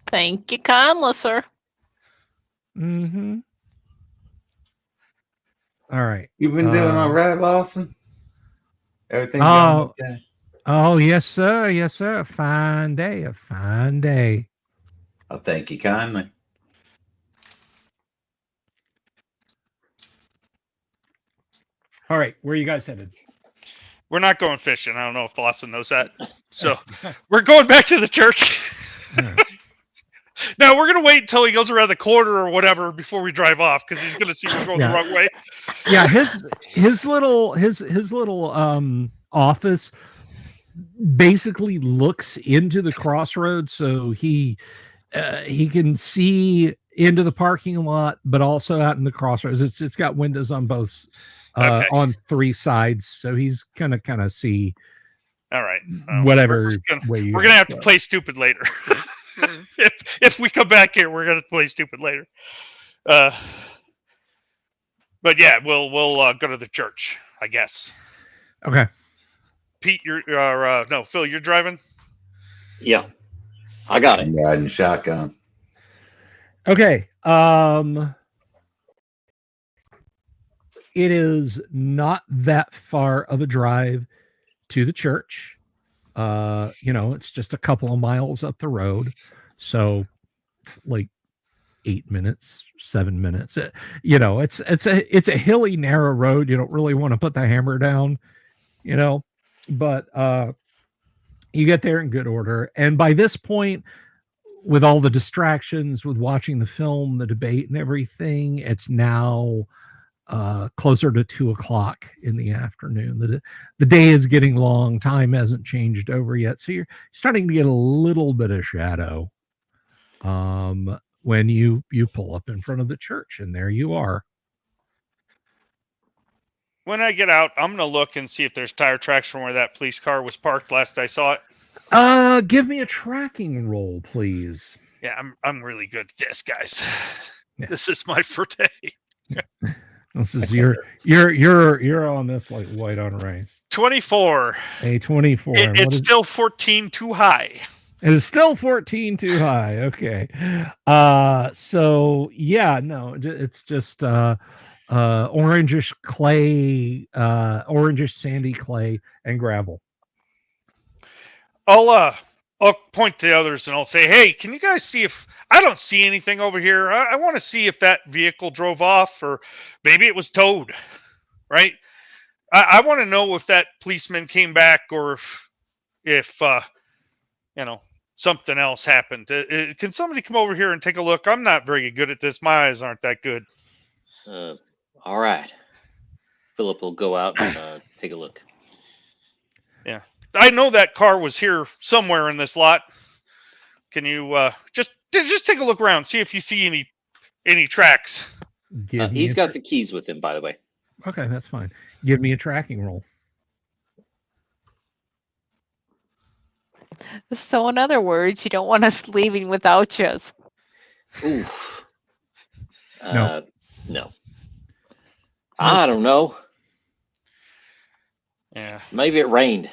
Thank you kindly, sir. Mm-hmm. All right. You been doing all right, Lawson? Everything going okay? Oh, yes, sir. Yes, sir. A fine day. I'll thank you kindly. All right. Where are you guys headed? We're not going fishing. I don't know if Lawson knows that. So we're going back to the church. Right. Now we're gonna wait until he goes around the corner or whatever before we drive off because he's gonna see we're going the wrong way. Yeah, his little office basically looks into the crossroads, so he can see into the parking lot, but also out in the crossroads. It's got windows on both on 3 sides, so he's gonna kind of see. All right, whatever way we're gonna have to play stupid later. if we come back here, we're gonna play stupid later. But yeah, we'll go to the church, I guess. Okay. Pete, Phil, you're driving. Yeah, I got it. I'm riding shotgun. Okay. It is not that far of a drive to the church. It's just a couple of miles up the road. So like 8 minutes, 7 minutes. It's a hilly, narrow road. You don't really want to put the hammer down, but you get there in good order. And by this point, with all the distractions, with watching the film, the debate and everything, it's now closer to 2:00 in the afternoon. The day is getting long. Time hasn't changed over yet. So you're starting to get a little bit of shadow when you pull up in front of the church, and there you are. When I get out, I'm going to look and see if there's tire tracks from where that police car was parked last I saw it. Give me a tracking roll, please. Yeah, I'm really good at this, guys. Yeah. This is my forte. This is you're on this like white on rice. 24. A 24. It's still 14 too high. It is still 14 too high. Okay. So yeah, no, it's just orangish clay, orangish sandy clay and gravel. I'll point to the others and I'll say, hey, can you guys see if I don't see anything over here? I want to see if that vehicle drove off or maybe it was towed, right? I want to know if that policeman came back or if something else happened. Can somebody come over here and take a look? I'm not very good at this. My eyes aren't that good. All right. Philip will go out and take a look. Yeah. I know that car was here somewhere in this lot. Can you just take a look around, see if you see any tracks? He's got the keys with him, by the way. Okay, that's fine. Give me a tracking roll. So, in other words, you don't want us leaving without you. Oof. No. No. I don't know. Yeah. Maybe it rained.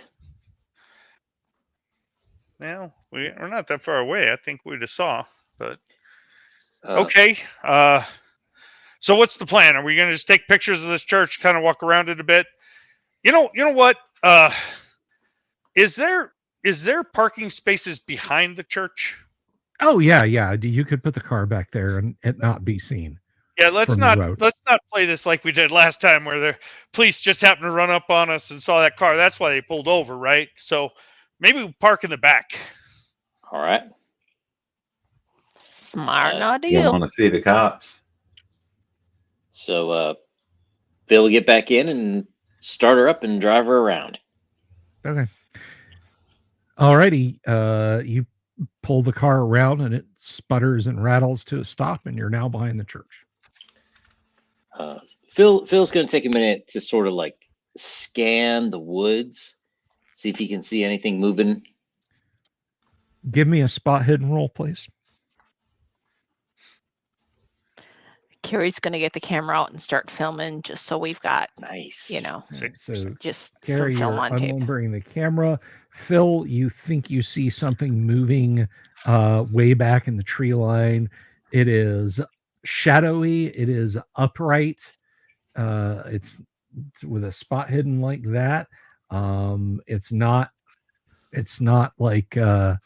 Well, we're not that far away. I think we just saw, but Okay. okay. So what's the plan? Are we going to just take pictures of this church, kind of walk around it a bit? You know what? Is there parking spaces behind the church? Oh yeah. You could put the car back there and it not be seen. Yeah, let's not play this like we did last time, where the police just happened to run up on us and saw that car. That's why they pulled over, right? So maybe we park in the back. All right. Smart You idea. want to see the cops? So Phil will get back in and start her up and drive her around. Okay. Alrighty. You pull the car around and it sputters and rattles to a stop, and you're now behind the church. Phil's going to take a minute to sort of like scan the woods, see if he can see anything moving. Give me a spot hidden roll, please. Carrie's going to get the camera out and start filming, just so we've got, Nice. So just Carrie, some film you're on tape. unlimbering the camera. Phil, you think you see something moving way back in the tree line. It is shadowy. It is upright. It's with a spot hidden like that. It's not like a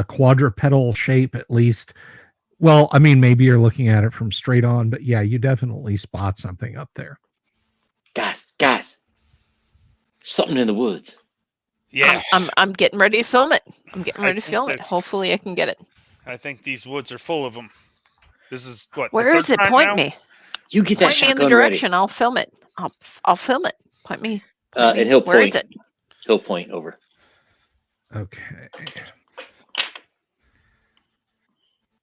quadrupedal shape, at least. Well, I mean, maybe you're looking at it from straight on, but yeah, you definitely spot something up there. Guys, something in the woods. Yeah, I'm getting ready to film it. I'm getting ready to think film it. there's- Hopefully, I can get it. I think these woods are full of them. This is what. Where the is third it? time Point now? me. You get that Point me in the shotgun direction. I'll film it. I'll film it. Point me. ready. And he'll Where point. is it? He'll point over. Okay.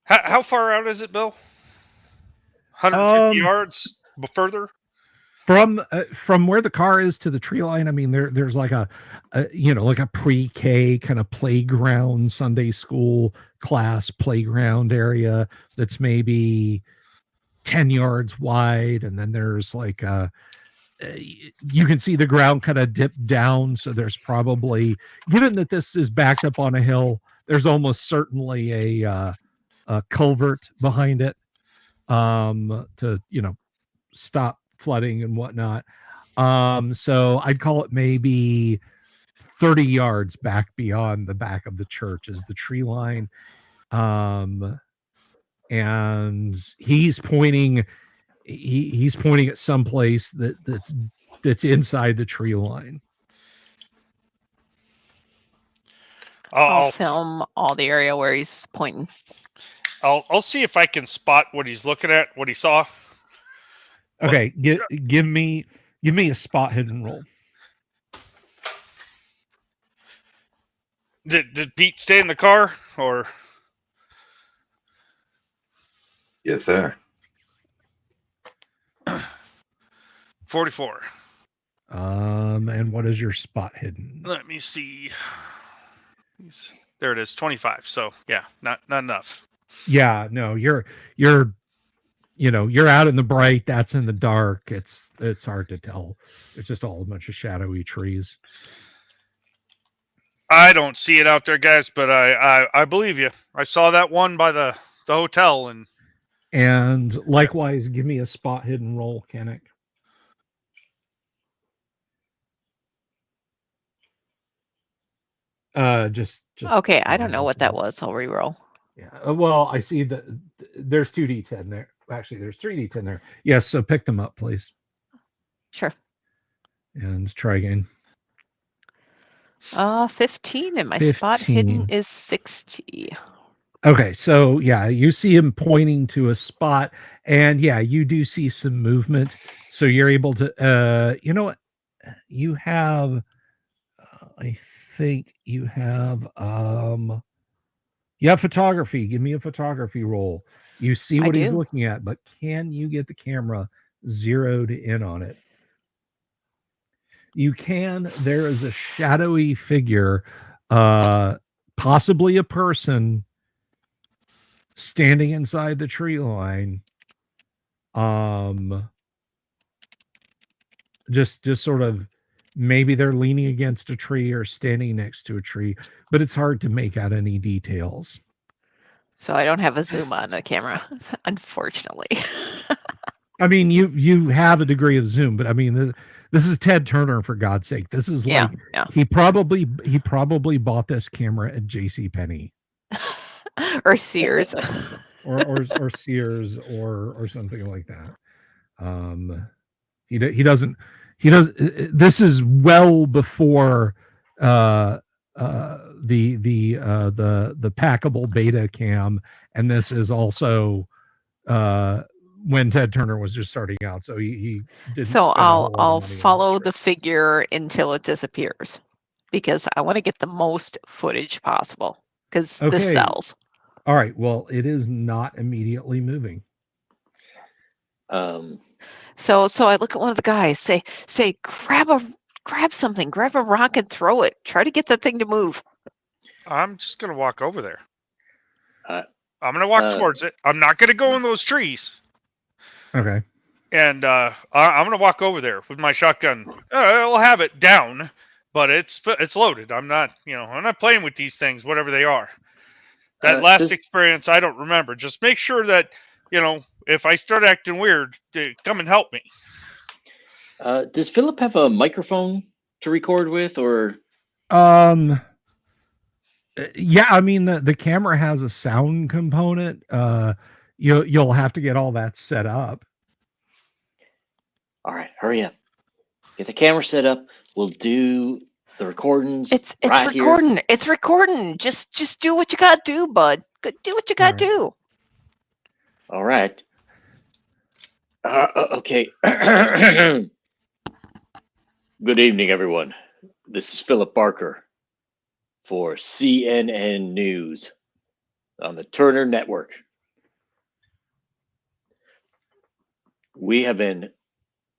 How far out is it, Bill? 150 Um, yards further? From where the car is to the tree line, I mean, there's like a pre-K kind of playground, Sunday school class playground area that's maybe 10 yards wide, and then there's like you can see the ground kind of dip down, so there's probably, given that this is backed up on a hill, there's almost certainly a culvert behind it to stop flooding and whatnot. So I'd call it maybe 30 yards back beyond the back of the church is the tree line. And he's pointing at some place that's inside the tree line. I'll film all the area where he's pointing. I'll see if I can spot what he's looking at, what he saw. Okay, give me a spot hidden roll. Did Pete stay in the car or? Yes, sir. 44. And what is your spot hidden? Let me see. There it is, 25. So yeah, not enough. Yeah, no, you're out in the bright, that's in the dark. It's hard to tell. It's just all a bunch of shadowy trees. I don't see it out there, guys, but I believe you. I saw that one by the hotel, And likewise, give me a spot hidden roll, Kennick. Just Okay, I don't know what that was. I'll re-roll. Yeah. Well, I see that there's 2d10 there. Actually, there's 3d10 there. Yes. So pick them up, please, Sure. and try again. 15, and my spot 15. hidden is 60. Okay. So yeah, you see him pointing to a spot, and yeah, you do see some movement. So you're able to. You know what? You have. I think you have. You have photography. Give me a photography roll. You see what he's looking at, but can you get the camera zeroed in on it? You can. There is a shadowy figure, possibly a person, standing inside the tree line. Just sort of, maybe they're leaning against a tree or standing next to a tree, but it's hard to make out any details. So I don't have a zoom on the camera, unfortunately. I mean, you have a degree of zoom, but I mean, this is Ted Turner, for God's sake. This is like he probably bought this camera at JCPenney or Sears, or Sears or something like that. He doesn't. This is well before the packable beta cam, and this is also when Ted Turner was just starting out, so he didn't. So I'll follow the figure until it disappears, because I want to get the most footage possible, because this sells. All right. Well, it is not immediately moving. So I look at one of the guys, say, grab something, grab a rock and throw it. Try to get that thing to move. I'm just gonna walk over there. I'm gonna walk towards it. I'm not gonna go in those trees. Okay. And I'm gonna walk over there with my shotgun. I'll have it down, but it's loaded. I'm not playing with these things, whatever they are. That last experience, I don't remember. Just make sure that if I start acting weird, come and help me. Does Philip have a microphone to record with, or? Yeah, I mean the camera has a sound component. You'll have to get all that set up. All right, hurry up. Get the camera set up. We'll do the recordings. It's right recording. Here. It's recording. Just do what you gotta do, bud. Do what you gotta do. All right. Okay. Good evening, everyone. This is Philip Barker for CNN News on the Turner Network. We have been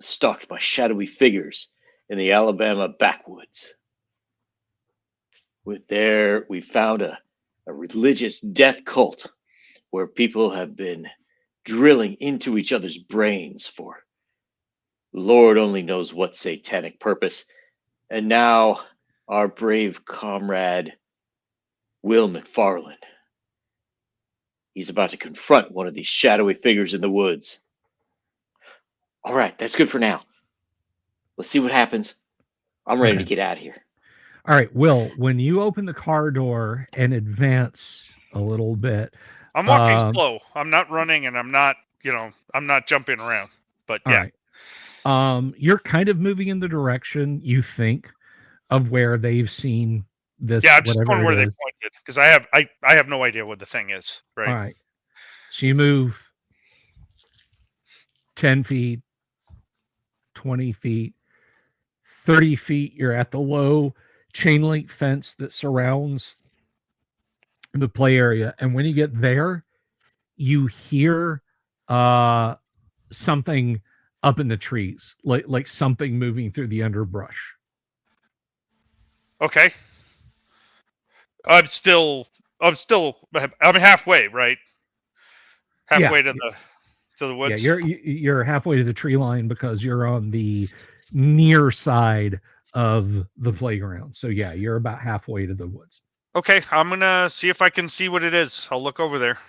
stalked by shadowy figures in the Alabama backwoods. We found a religious death cult where people have been drilling into each other's brains for Lord only knows what satanic purpose. And now our brave comrade, Will McFarland, he's about to confront one of these shadowy figures in the woods. All right, that's good for now. Let's see what happens. I'm ready to get out of here. All right, Will, when you open the car door and advance a little bit. I'm walking slow. I'm not running, and I'm not jumping around. But yeah. All right. You're kind of moving in the direction you think of where they've seen this. Yeah, I'm just going where they pointed, because I have no idea what the thing is. Right. All right. So you move 10 feet, 20 feet, 30 feet. You're at the low chain link fence that surrounds the play area. And when you get there, you hear something up in the trees, like something moving through the underbrush. Okay. I'm halfway, right? Halfway to the woods. Yeah, you're halfway to the tree line because you're on the near side of the playground. So yeah, you're about halfway to the woods. Okay, I'm gonna see if I can see what it is. I'll look over there.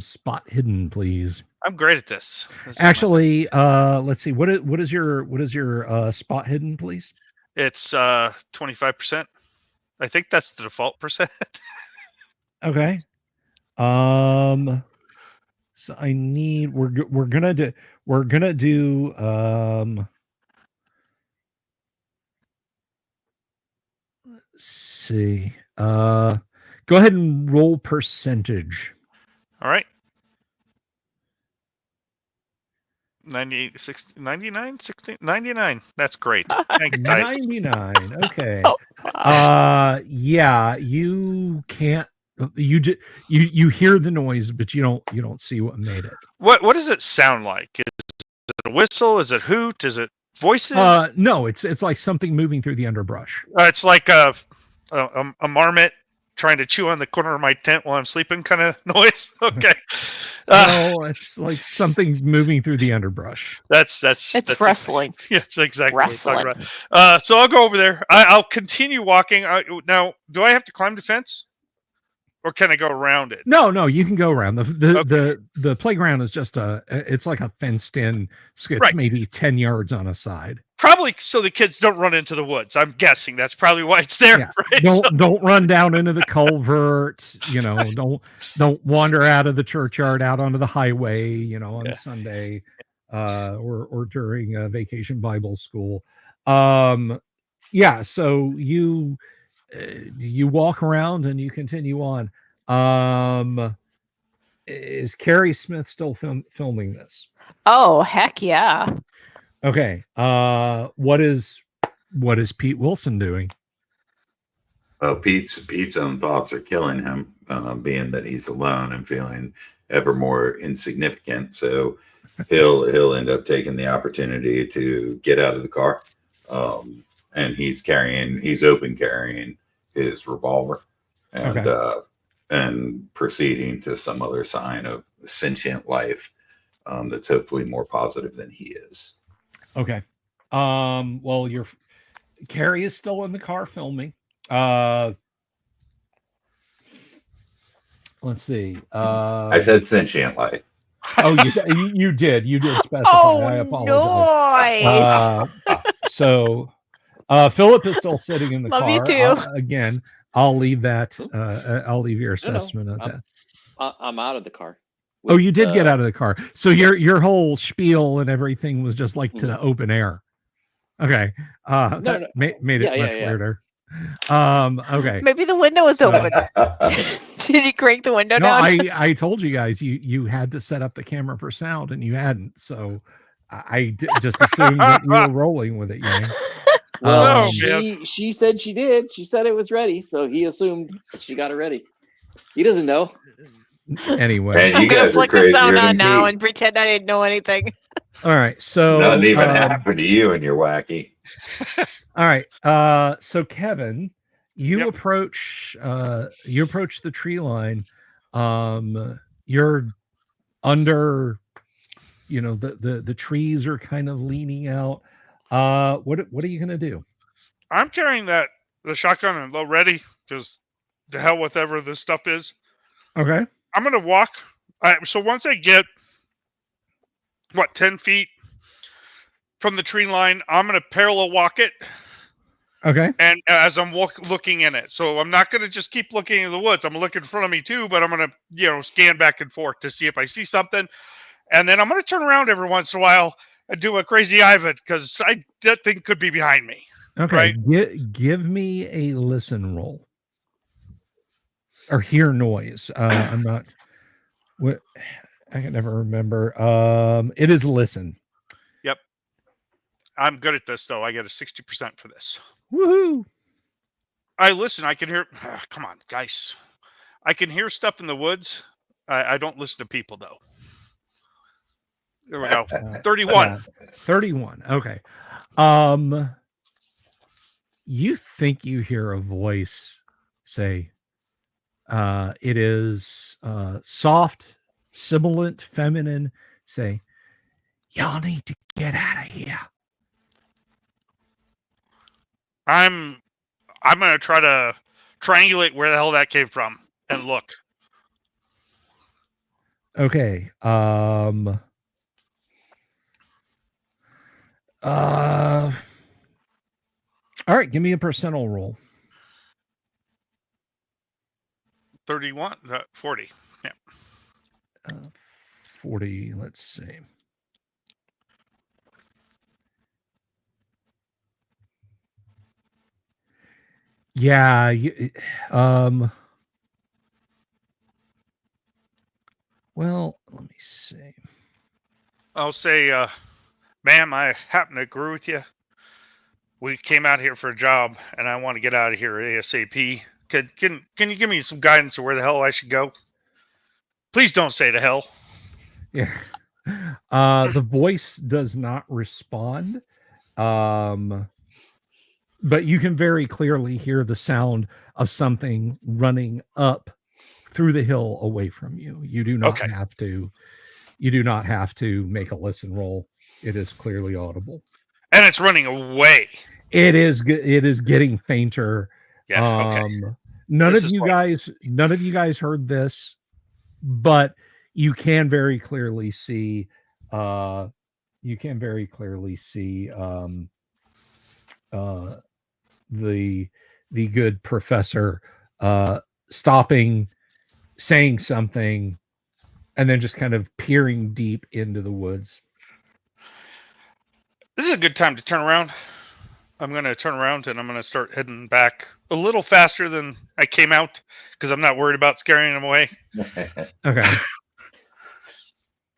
Spot hidden, please. I'm great at this. Actually, let's see. What is your spot hidden, please? It's 25%. I think that's the default percent. Okay. So I need we're gonna do let's see. Go ahead and roll percentage. All right. 98, 60, 99, 60, 99. That's great. Thanks, guys. 99. Okay. Oh, wow. Yeah, you can't. You hear the noise, but you don't see what made it. What does it sound like? Is it a whistle? Is it hoot? Is it voices? No, it's like something moving through the underbrush. It's like a marmot trying to chew on the corner of my tent while I'm sleeping kind of noise. Okay. No, it's like something moving through the underbrush. That's wrestling. Yeah, it's exactly Wrestling. what I'm talking about. So I'll go over there. I'll continue walking. Now, do I have to climb the fence? Or can I go around it? No, you can go around. The playground is just it's like a fenced in. It's Right. maybe 10 yards on a side. Probably so the kids don't run into the woods. I'm guessing that's probably why it's there. Yeah. Right? Don't run down into the culvert. Don't wander out of the churchyard out onto the highway. On Sunday, or during vacation Bible school. Yeah. So you walk around and you continue on. Is Carrie Smith still filming this? Oh, heck yeah. Okay. What is Pete Wilson doing? Well, Pete's own thoughts are killing him, being that he's alone and feeling ever more insignificant. So he'll end up taking the opportunity to get out of the car, and he's open carrying his revolver, and proceeding to some other sign of sentient life that's hopefully more positive than he is. Okay. Well, Carrie is still in the car filming. Let's see. I said sentient life. Oh, you did specify. Oh, I apologize. nice. So Philip is still sitting in the Love car. you too. Again, I'll leave that. I'll leave your assessment of that. I'm out of the car. Oh, you did get out of the car. So your whole spiel and everything was just like to the open air. Okay. That made it much weirder. Okay. Maybe the window was open. Did you crank the window No, down? I told you guys you had to set up the camera for sound and you hadn't. So I just assumed that you were rolling with it, Yang. Well, she said she did. She said it was ready, so he assumed she got it ready. He doesn't know. Anyway, and you guys are flick the crazier sound than on now Pete. and pretend I didn't know anything. All right, so Nothing even happened to you, and you're wacky. All right, so Kevin, you approach the tree line. You're under, the trees are kind of leaning out. What are you gonna do? I'm carrying the shotgun and low ready because the hell whatever this stuff is. Okay. I'm gonna walk. So once I get 10 feet from the tree line, I'm gonna parallel walk it. Okay. And as I'm looking in it, so I'm not gonna just keep looking in the woods. I'm gonna look in front of me too, but I'm gonna scan back and forth to see if I see something, and then I'm gonna turn around every once in a while and do a crazy Ivan because that thing could be behind me. Okay. Right? Give me a listen roll. Or hear noise. I'm not. What I can never remember. It is listen. Yep. I'm good at this though. I get a 60% for this. Woohoo! I listen. I can hear. Come on, guys. I can hear stuff in the woods. I don't listen to people though. There we go. 31. 31. Okay. You think you hear a voice say, it is soft, sibilant, feminine, say, y'all need to get out of here. I'm gonna try to triangulate where the hell that came from and look. Okay. All right, give me a percentile roll. 31, 40. Yeah. 40, let's see. Yeah, well, let me see. I'll say, ma'am, I happen to agree with you. We came out here for a job, and I want to get out of here ASAP. Can you give me some guidance of where the hell I should go? Please don't say to hell. Yeah. The voice does not respond. But you can very clearly hear the sound of something running up through the hill away from you. You do not have to make a listen roll. It is clearly audible. And it's running away. It is getting fainter. Yeah. Okay. None of you guys heard this, but you can very clearly see the good professor stopping, saying something, and then just kind of peering deep into the woods. This is a good time to turn around. I'm going to turn around and I'm going to start heading back a little faster than I came out because I'm not worried about scaring them away. Okay.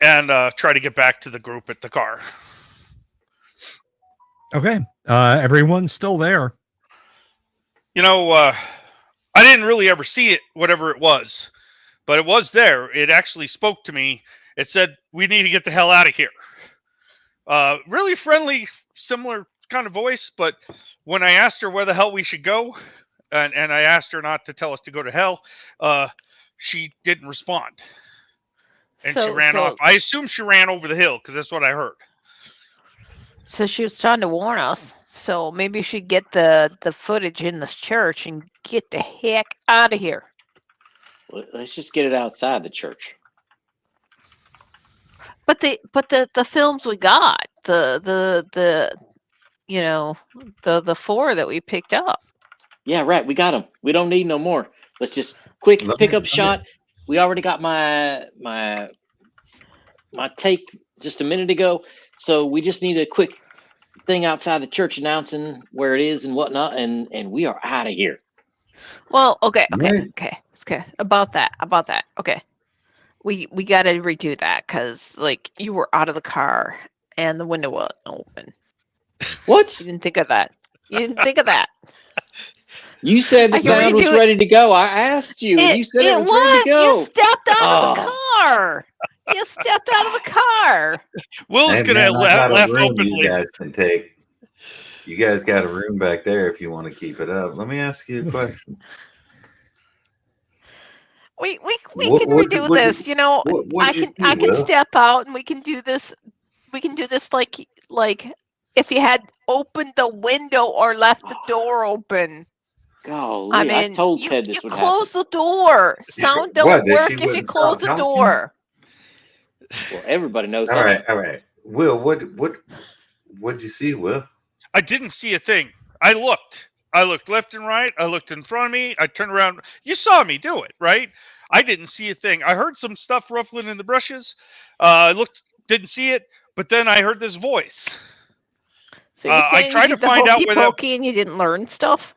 And try to get back to the group at the car. Okay. Everyone's still there. You know, I didn't really ever see it, whatever it was, but it was there. It actually spoke to me. It said, we need to get the hell out of here. Really friendly, similar kind of voice, but when I asked her where the hell we should go, and I asked her not to tell us to go to hell, she didn't respond. And she ran off. I assume she ran over the hill, because that's what I heard. So she was trying to warn us. So maybe she should get the footage in this church and get the heck out of here. Let's just get it outside the church. But the films we got, the four that we picked up. Yeah, right. We got them. We don't need no more. Let's just quick pickup shot. We already got my take just a minute ago, so we just need a quick thing outside the church announcing where it is and whatnot, and we are out of here. Well, okay. About that. Okay, we got to redo that because like you were out of the car and the window wasn't open. What? You didn't think of that. You said the sound was ready to go. I asked you. You said it was ready to go. You stepped out of the car. You stepped out of the car. Will's going to laugh openly. You guys can take. You guys got a room back there if you want to keep it up. Let me ask you a question. We can redo this. I can step out and we can do this. We can do this like if you had opened the window or left the door open. Golly, I told Ted this would happen. You close the door. Sound don't work if you close the door. Well, everybody knows all that. All right. Will, what'd you see, Will? I didn't see a thing. I looked left and right. I looked in front of me. I turned around. You saw me do it, right? I didn't see a thing. I heard some stuff ruffling in the brushes. I didn't see it, but then I heard this voice. So you're saying I tried to find out where and you didn't learn stuff?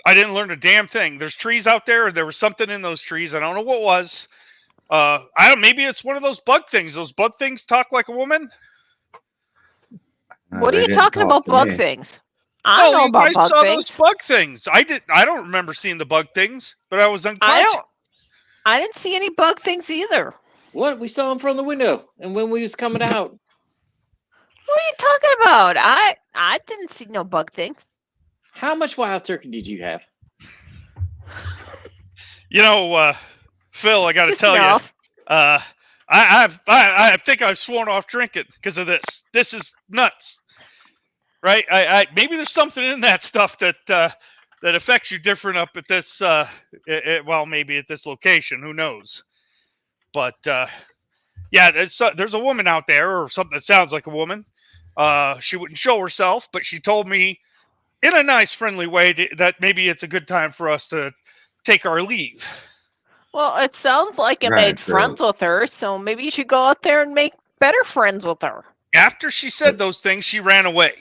I didn't learn a damn thing. There's trees out there. There was something in those trees. I don't know what it was. Maybe it's one of those bug things. Those bug things talk like a woman. What are you talking about, bug things? I know about bug things. Those bug things. I don't remember seeing the bug things, but I was unconscious. I didn't see any bug things either. What? We saw them from the window, and when we was coming out. What are you talking about? I didn't see no bug things. How much wild turkey did you have? Phil, I got to tell you, I think I've sworn off drinking because of this. This is nuts. right? I maybe there's something in that stuff that that affects you different up at this. Well, maybe at this location. Who knows? But yeah, there's a woman out there, or something that sounds like a woman. She wouldn't show herself, but she told me in a nice, friendly way that maybe it's a good time for us to take our leave. Well, it sounds like you Right, made friends with her, so maybe you should go out there and make better friends with her. After she said those things, she ran away.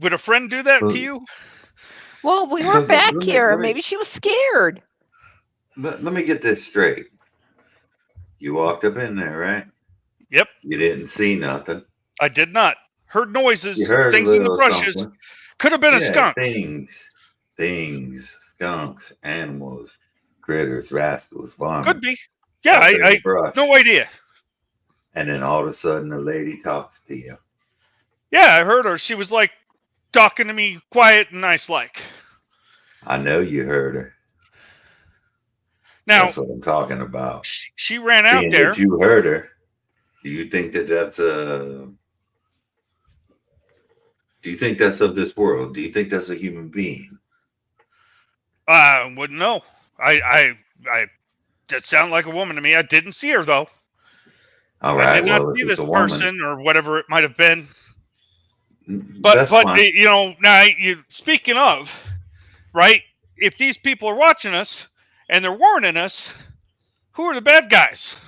Would a friend do that to you? Well, we So were back let me- here. let me- Maybe she was scared. Let me get this straight. You walked up in there, right? Yep. You didn't see nothing. I did not. Heard noises, You heard things a in the little brushes. something. Could have been a skunk. Things, skunks, animals, critters, rascals, varmints. Could be. Yeah, Out in the I brush. no idea. And then all of a sudden, the lady talks to you. Yeah, I heard her. She was like talking to me quiet and nice like. I know you heard her. Now, That's what I'm talking about. she ran out Being there. that you heard her, do you think that that's a... Do you think that's of this world? Do you think that's a human being? I wouldn't know. I that sounded like a woman to me. I didn't see her though. All I right, did not well, see if this it's a woman, person or whatever it might have been. But that's fine. you know, now you speaking of, right? If these people are watching us and they're warning us, who are the bad guys?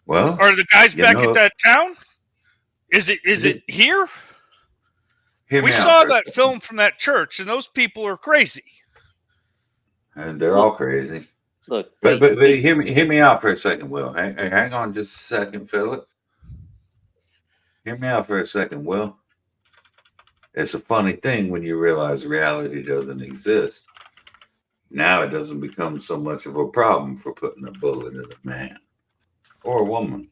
Well, Are the guys you back know- at that town? Is it here? hear We me out saw for a that second. film from that church, and those people are crazy. And they're all crazy. Look, But hey, hear me out for a second, Will. Hang on just a second, Philip. Hear me out for a second, Will. It's a funny thing when you realize reality doesn't exist. Now it doesn't become so much of a problem for putting a bullet in a man or a woman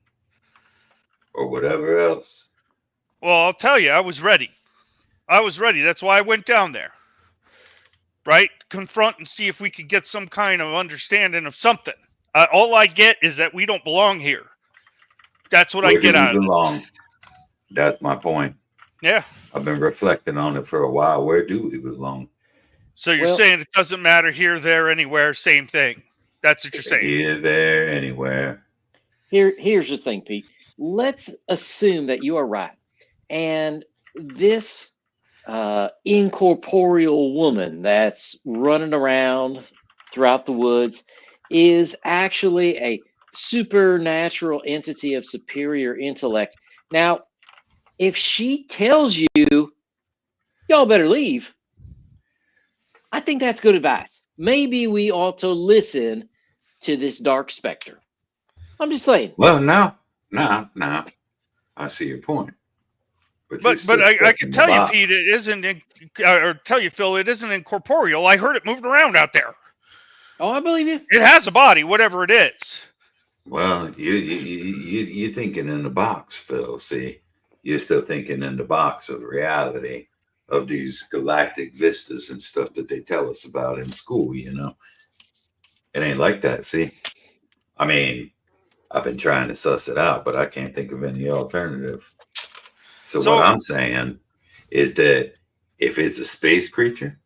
or whatever else. Well, I'll tell you, I was ready. That's why I went down there. Right? Confront and see if we could get some kind of understanding of something. All I get is that we don't belong here. That's what I Where get do we out of belong? it. That's my point. Yeah. I've been reflecting on it for a while. Where do we belong? So you're Well- saying it doesn't matter here, there, anywhere, same thing. That's what you're saying. Here, there, anywhere. here's the thing, Pete. Let's assume that you are right, and this incorporeal woman that's running around throughout the woods is actually a supernatural entity of superior intellect. Now, if she tells you, y'all better leave, I think that's good advice. Maybe we ought to listen to this dark specter. I'm just saying. Well, no. I see your point. But I can tell you, Pete, it isn't, or tell you, Phil, it isn't incorporeal. I heard it moving around out there. Oh, I believe you. It has a body, whatever it is. Well, you're thinking in the box, Phil. See, you're still thinking in the box of reality of these galactic vistas and stuff that they tell us about in school. You know, it ain't like that. See, I mean, I've been trying to suss it out, but I can't think of any alternative. So what I'm saying is that if it's a space creature,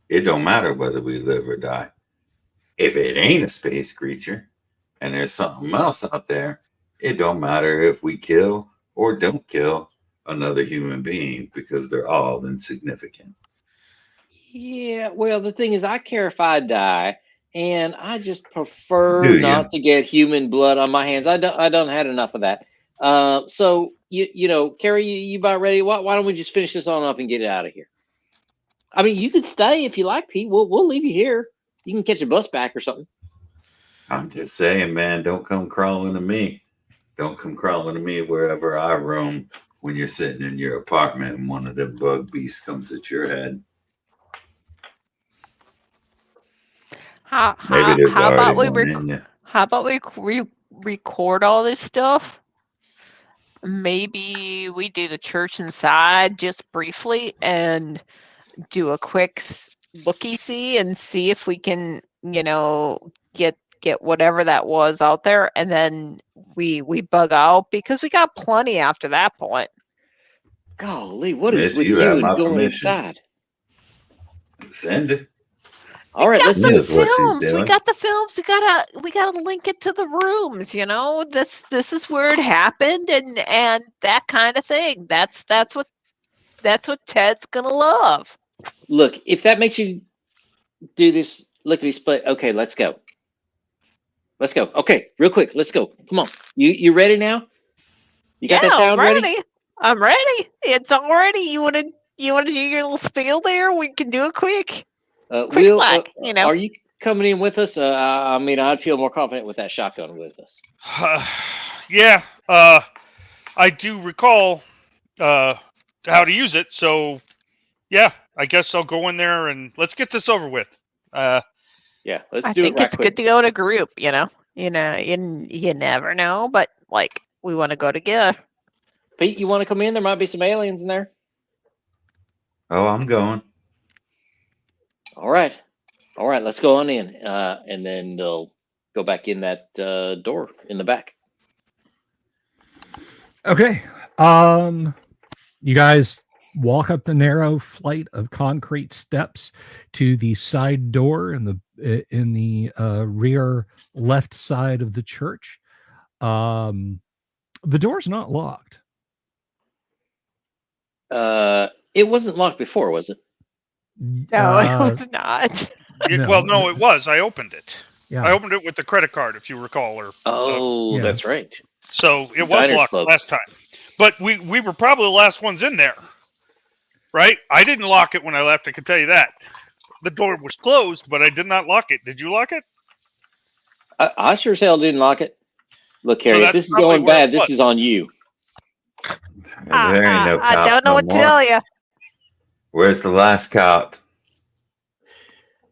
it don't matter whether we live or die. If it ain't a space creature and there's something else out there, it don't matter if we kill or don't kill another human being because they're all insignificant. Yeah, well, the thing is, I care if I die, and I just prefer Do you? not to get human blood on my hands. I don't had enough of that. So you know, Carrie, you about ready? Why don't we just finish this on up and get it out of here? I mean, you could stay if you like, Pete. We'll leave you here. You can catch a bus back or something. I'm just saying, man, don't come crawling to me. Don't come crawling to me wherever I roam when you're sitting in your apartment and one of them bug beasts comes at your head. How Maybe there's about already we one in you. how about we record all this stuff? Maybe we do the church inside just briefly and do a quick looky-see and see if we can, you know, get whatever that was out there, and then we bug out because we got plenty after that point. Golly, what is Miss, with you you have and my going permission. inside? Send it. All right, let's She do knows it. what she's films. We doing. got the films. We gotta link it to the rooms. You know, this is where it happened, and that kind of thing. That's what Ted's gonna love. Look, if that makes you do this lickety split, okay, let's go. Let's go. Okay, real quick, let's go. Come on. You ready now? You got that sound I'm ready? ready. I'm ready. It's already. You wanna do your little spiel there? We can do it quick. Quick Will, luck. You know. are you coming in with us? I mean, I'd feel more confident with that shotgun with us. Yeah. I do recall how to use it. So, yeah, I guess I'll go in there and let's get this over with. Yeah, let's I do it think right it's quick. good to go in a group. You never know, but like we want to go together. Pete, you want to come in? There might be some aliens in there. Oh, I'm going. All right, let's go on in, and then they'll go back in that door in the back. Okay. You guys walk up the narrow flight of concrete steps to the side door in the rear left side of the church. The door's not locked. It wasn't locked before, was it? No, it was not. Well, no, it was. I opened it. Yeah. I opened it with the credit card, if you recall. Oh, Yes. that's right. So it was Diners locked Club. last time. But we were probably the last ones in there. Right? I didn't lock it when I left, I can tell you that. The door was closed, but I did not lock it. Did you lock it? I sure as hell didn't lock it. Look, Harry, if that's this is probably going where it bad, this was. is on you. There ain't no I cop don't know no what to more. tell you. Where's the last cop?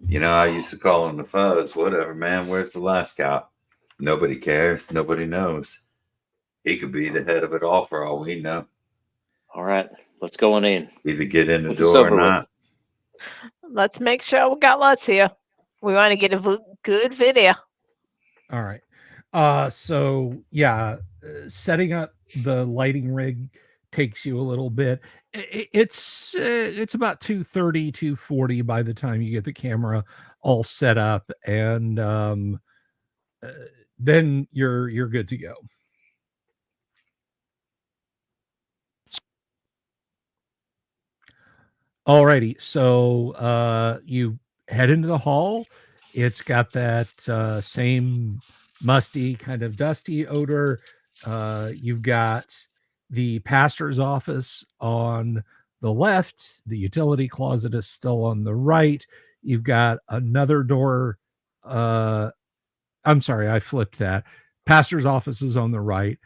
You know, I used to call him the fuzz. Whatever, man. Where's the last cop? Nobody cares. Nobody knows. He could be the head of it all for all we know. All right, let's go on in. Either get in the Get this door or over with. not. Let's make sure we got lots here. We want to get a good video. All right. So yeah, setting up the lighting rig takes you a little bit. It's about 2:30, 2:40 by the time you get the camera all set up, and then you're good to go. Alrighty, so you head into the hall. It's got that same musty, kind of dusty odor. You've got the pastor's office on the left. The utility closet is still on the right. You've got another door. I'm sorry, I flipped that. Pastor's office is on the right.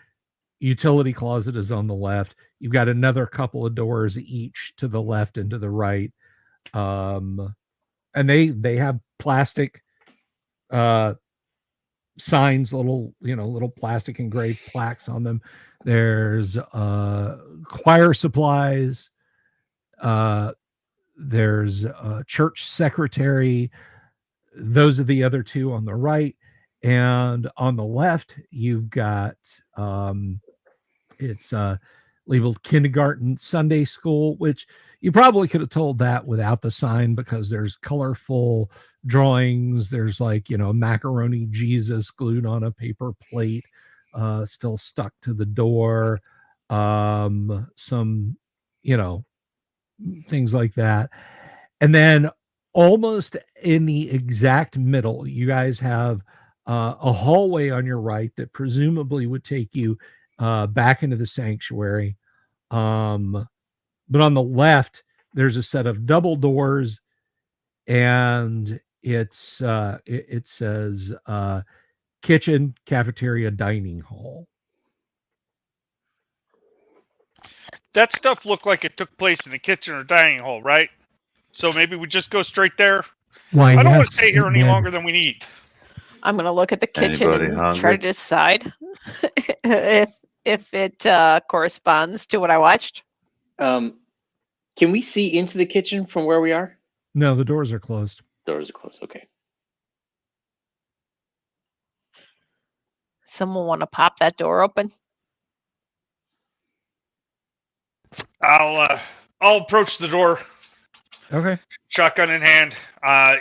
Utility closet is on the left. You've got another couple of doors each to the left and to the right. And they have plastic signs, little plastic engraved plaques on them. There's choir supplies. There's a church secretary. Those are the other two on the right. And on the left, you've got it's labeled kindergarten Sunday school, which you probably could have told that without the sign, because there's colorful drawings. There's macaroni Jesus glued on a paper plate, still stuck to the door. Some, things like that. And then almost in the exact middle, you guys have a hallway on your right that presumably would take you back into the sanctuary. But on the left, there's a set of double doors, and it says kitchen, cafeteria, dining hall. That stuff looked like it took place in the kitchen or dining hall, right? So maybe we just go straight there. Why, I don't want yes, to stay here any Ned. longer than we need. I'm gonna look at the kitchen Anybody and hungry? try to decide if it corresponds to what I watched. Can we see into the kitchen from where we are? No, the doors are closed. Doors are closed. Okay. Someone want to pop that door open? I'll approach the door, Okay. shotgun in hand.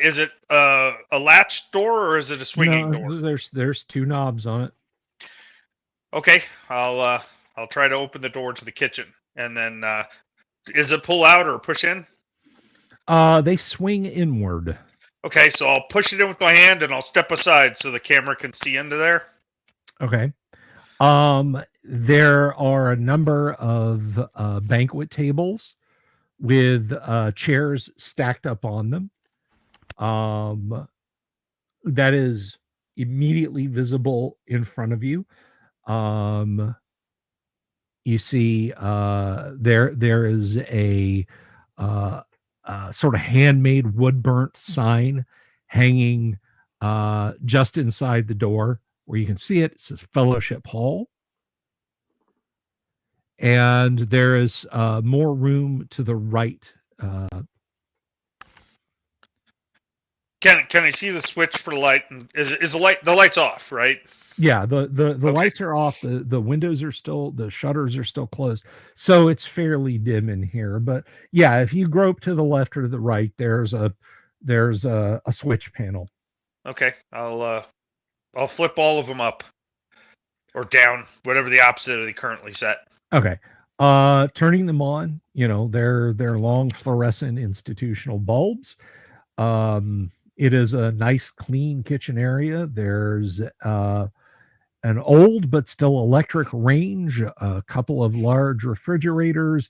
Is it a latch door or is it a swinging door? There's 2 knobs on it. Okay, I'll try to open the door to the kitchen, and then is it pull out or push in? They swing inward. Okay, so I'll push it in with my hand, and I'll step aside so the camera can see into there. Okay. There are a number of banquet tables with chairs stacked up on them. That is immediately visible in front of you. You see there is a sort of handmade wood burnt sign hanging just inside the door where you can see it. It says Fellowship Hall. And there is more room to the right. Can I see the switch for the light? Is the light's off, right? Yeah, the lights are off. The windows are still, the shutters are still closed, so it's fairly dim in here. But yeah, if you grope to the left or the right, there's a switch panel. Okay, I'll flip all of them up or down, whatever the opposite of the currently set. Okay, turning them on. You know, they're long fluorescent institutional bulbs. It is a nice, clean kitchen area. There's an old but still electric range, a couple of large refrigerators,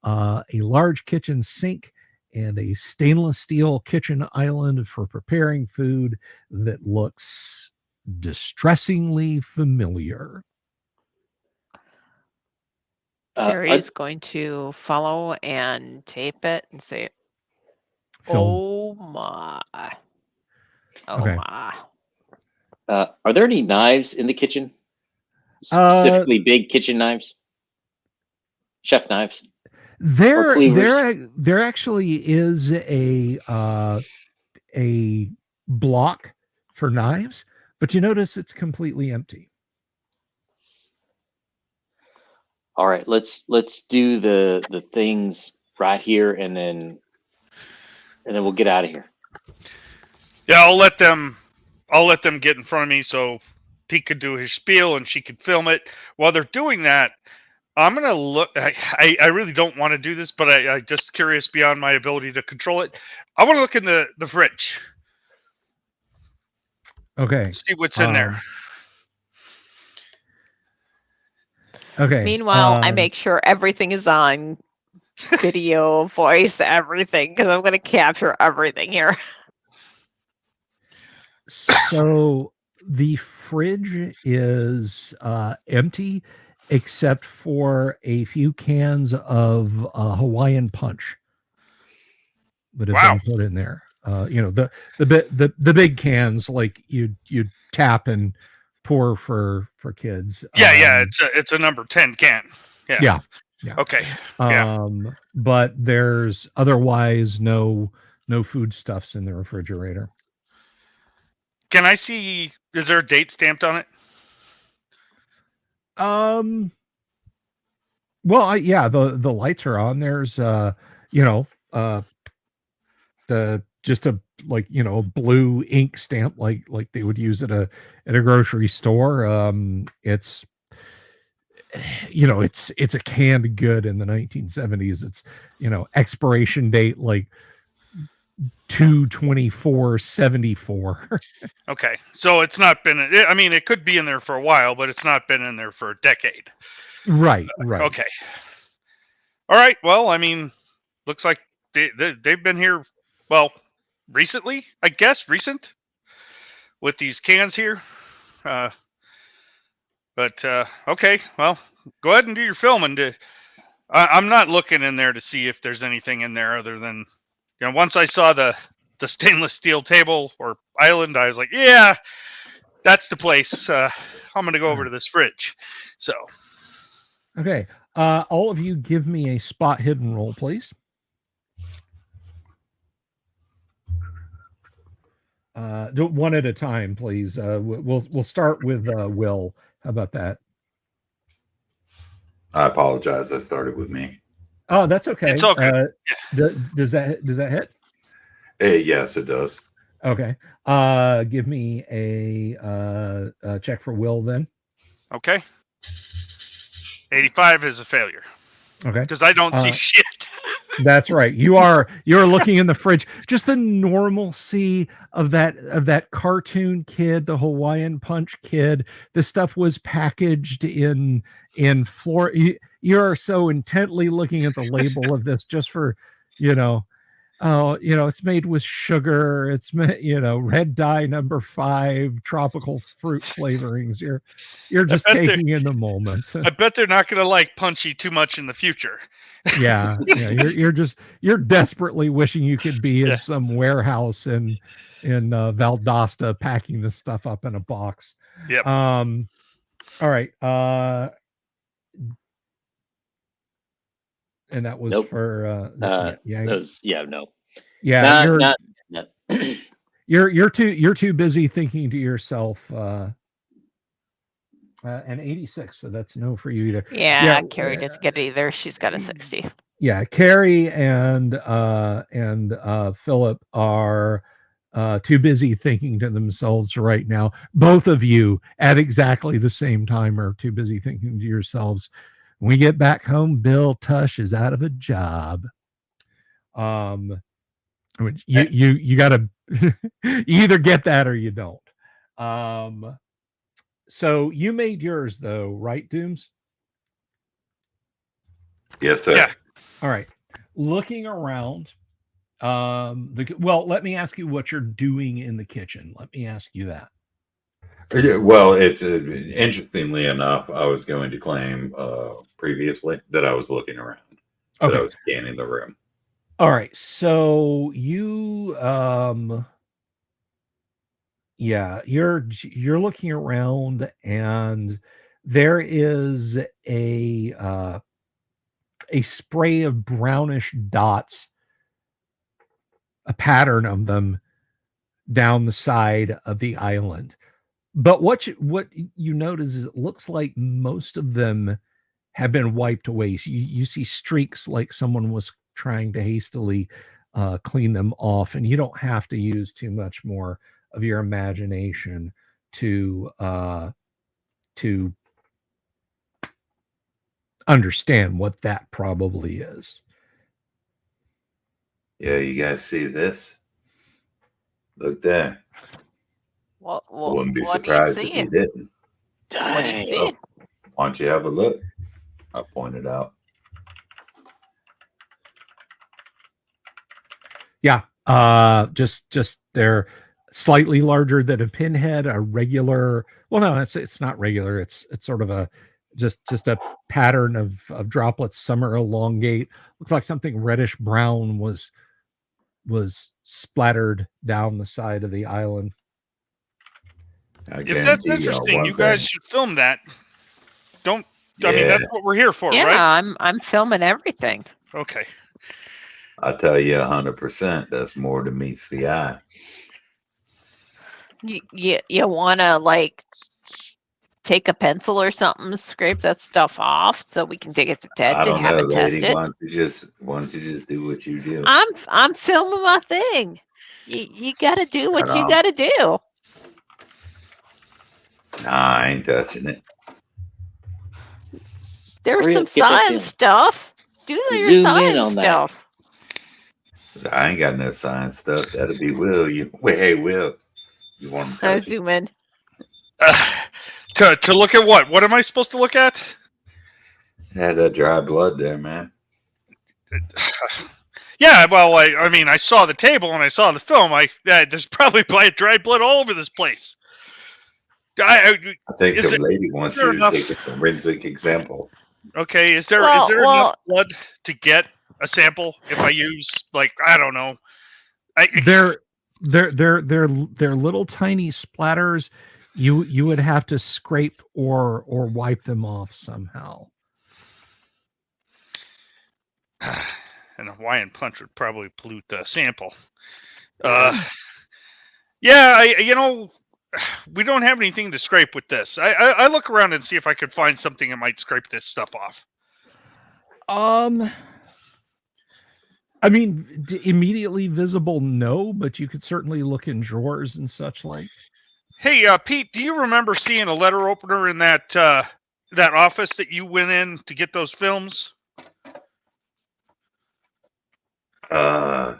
a large kitchen sink, and a stainless steel kitchen island for preparing food that looks distressingly familiar. Carrie's going to follow and tape it and say, "Oh my. Oh okay. my." Are there any knives in the kitchen? Specifically big kitchen knives? Chef knives? There actually is a block for knives, but you notice it's completely empty. All right, let's do the things right here, and then we'll get out of here. Yeah, I'll let them get in front of me so Pete could do his spiel and she could film it. While they're doing that, I'm gonna look. I really don't want to do this, but I just curious beyond my ability to control it. I want to look in the fridge. Okay. See what's in there. Okay. Meanwhile, I make sure everything is on video, voice, everything, because I'm going to capture everything here. So the fridge is empty except for a few cans of Hawaiian punch that have been put in there. You know, the big cans like you tap and pour for kids. Yeah, it's a number 10 can. Yeah. Okay. But there's otherwise no foodstuffs in the refrigerator. Can I see? Is there a date stamped on it? Well, yeah, the lights are on. There's just a blue ink stamp like they would use at a grocery store. It's a canned good in the 1970s. It's expiration date like 2/24/74. Okay, so it's not been. I mean, it could be in there for a while, but it's not been in there for a decade. Right. Okay. All right. Well, I mean, looks like they've been here. Well, recently, I guess, recent with these cans here. But okay. Well, go ahead and do your filming. I'm not looking in there to see if there's anything in there other than. Once I saw the stainless steel table or island, I was like, yeah, that's the place. I'm going to go over to this fridge. So. Okay. All of you give me a spot hidden roll, please. Do one at a time, please. We'll start with Will. How about that? I apologize. I started with me. Oh, that's okay. It's all good. Does that hit? Yes, it does. Okay. Give me a check for will then. Okay. 85 is a failure. Okay. Because I don't see shit. That's right. You're looking in the fridge. Just the normalcy of that cartoon kid, the Hawaiian Punch kid. This stuff was packaged in Florida. You're so intently looking at the label of this just for, it's made with sugar. It's red dye number 5, tropical fruit flavorings. You're just taking in the moment. I bet they're not going to like Punchy too much in the future. Yeah. You're desperately wishing you could be in some warehouse in Valdosta packing this stuff up in a box. Yep. All right. And that was Nope. for no. Yeah, not. you're too busy thinking to yourself. An 86, so that's no for you either. Yeah, Carrie doesn't get it either. She's got a 60. Yeah, Carrie and Philip are too busy thinking to themselves right now. Both of you at exactly the same time are too busy thinking to yourselves, when we get back home, Bill Tush is out of a job. You gotta you either get that or you don't. So you made yours though, right, Dooms? Yes, sir. Yeah. All right. Looking around, let me ask you what you're doing in the kitchen. Let me ask you that. Well, it's interestingly enough, I was going to claim previously that I was looking around, that I was scanning the room. All right. So you, you're looking around, and there is a spray of brownish dots, a pattern of them down the side of the island. But what you notice is it looks like most of them have been wiped away. So you see streaks like someone was trying to hastily clean them off, and you don't have to use too much more of your imagination to understand what that probably is. Yeah, you guys see this? Look there. Well, I wouldn't be surprised if you didn't. What do you see? Why don't you have a look? I pointed out. Yeah, just they're slightly larger than a pinhead. A regular, well, no, it's not regular. It's sort of a just a pattern of droplets. Some are elongate. Looks like something reddish brown was splattered down the side of the island. If that's interesting, you guys should film that. I mean, that's what we're here for, right? Yeah, I'm filming everything. Okay. I tell you 100%, that's more than meets the eye. You want to like take a pencil or something, scrape that stuff off so we can take it to Ted to have it tested? Why don't you just do what you do? I'm filming my thing. You got to do what you got to do. Nah, I ain't touching it. There's some science stuff. Do your science stuff. I ain't got no science stuff. That'll be Will. Hey, Will. You want to zoom in? To look at what? What am I supposed to look at? Had that dry blood there, man. Yeah, well, I mean, I saw the table and I saw the film. There's probably dry blood all over this place. I think the lady wants you to take a forensic example. Okay, is there enough blood to get a sample if I use, like, I don't know? They're little tiny splatters. You would have to scrape or wipe them off somehow. And a Hawaiian Punch would probably pollute the sample. Yeah, we don't have anything to scrape with this. I look around and see if I could find something that might scrape this stuff off. I mean, immediately visible, no, but you could certainly look in drawers and such like. Hey, Pete, do you remember seeing a letter opener in that that office that you went in to get those films? Uh,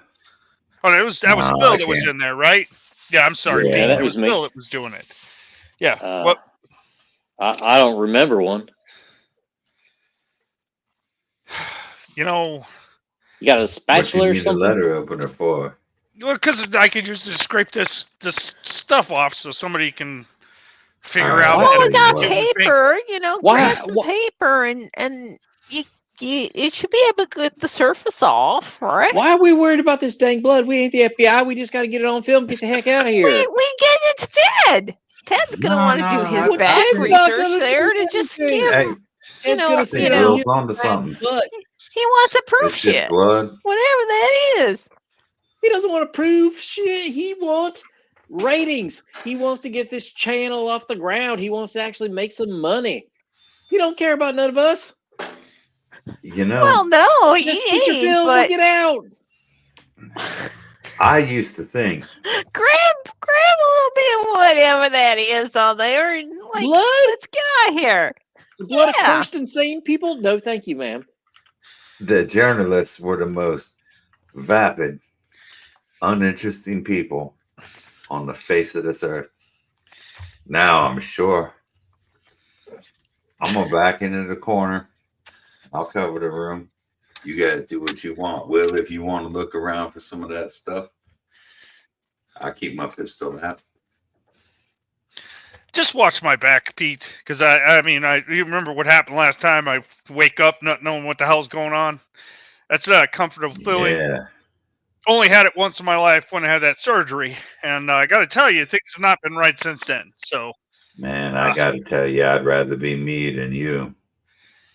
Oh, that was no, Phil I that was can't. in there, right? Yeah, I'm sorry, Yeah, Pete. that It was was me. Phil that was doing it. Yeah. I don't remember one. You know, You got a What you spatula or need a something? letter opener for? well, because I could use it to scrape this stuff off so somebody can figure All right, out. Why- Well, that we it's got well, legitimate paint. paper, you know, Why- grab some paper and you it should be able to get the surface off, right? Why are we worried about this dang blood? We ain't the FBI. We just got to get it on film. Get the heck out of here. We get it to Ted. Ted's gonna No, want to no, do his Well, back Ted's not research gonna there do to just anything. give hey, him, Ted's know, gonna I sit think you down know, Bill's here onto and grab something. blood. he wants a proof It's just shit, blood. whatever that is. He doesn't want to prove shit. He wants ratings. He wants to get this channel off the ground. He wants to actually make some money. He don't care about none of us. You know, Well, no, he Just get your ain't. film. We'll But get out. I used to think grab a little bit of whatever that is on there, and like, Blood? let's get out of here. The blood of Yeah. cursed insane people? No, thank you, ma'am. the journalists were the most vapid, uninteresting people on the face of this earth. Now I'm sure. I'm gonna back into the corner. I'll cover the room. You guys do what you want. Will, if you want to look around for some of that stuff, I keep my pistol out. Just watch my back, Pete, because I mean, you remember what happened last time. I wake up not knowing what the hell's going on. That's not a comfortable feeling. Yeah. Only had it once in my life when I had that surgery, and I got to tell you, things have not been right since then. So, Man, I got to tell you, I'd rather be me than you.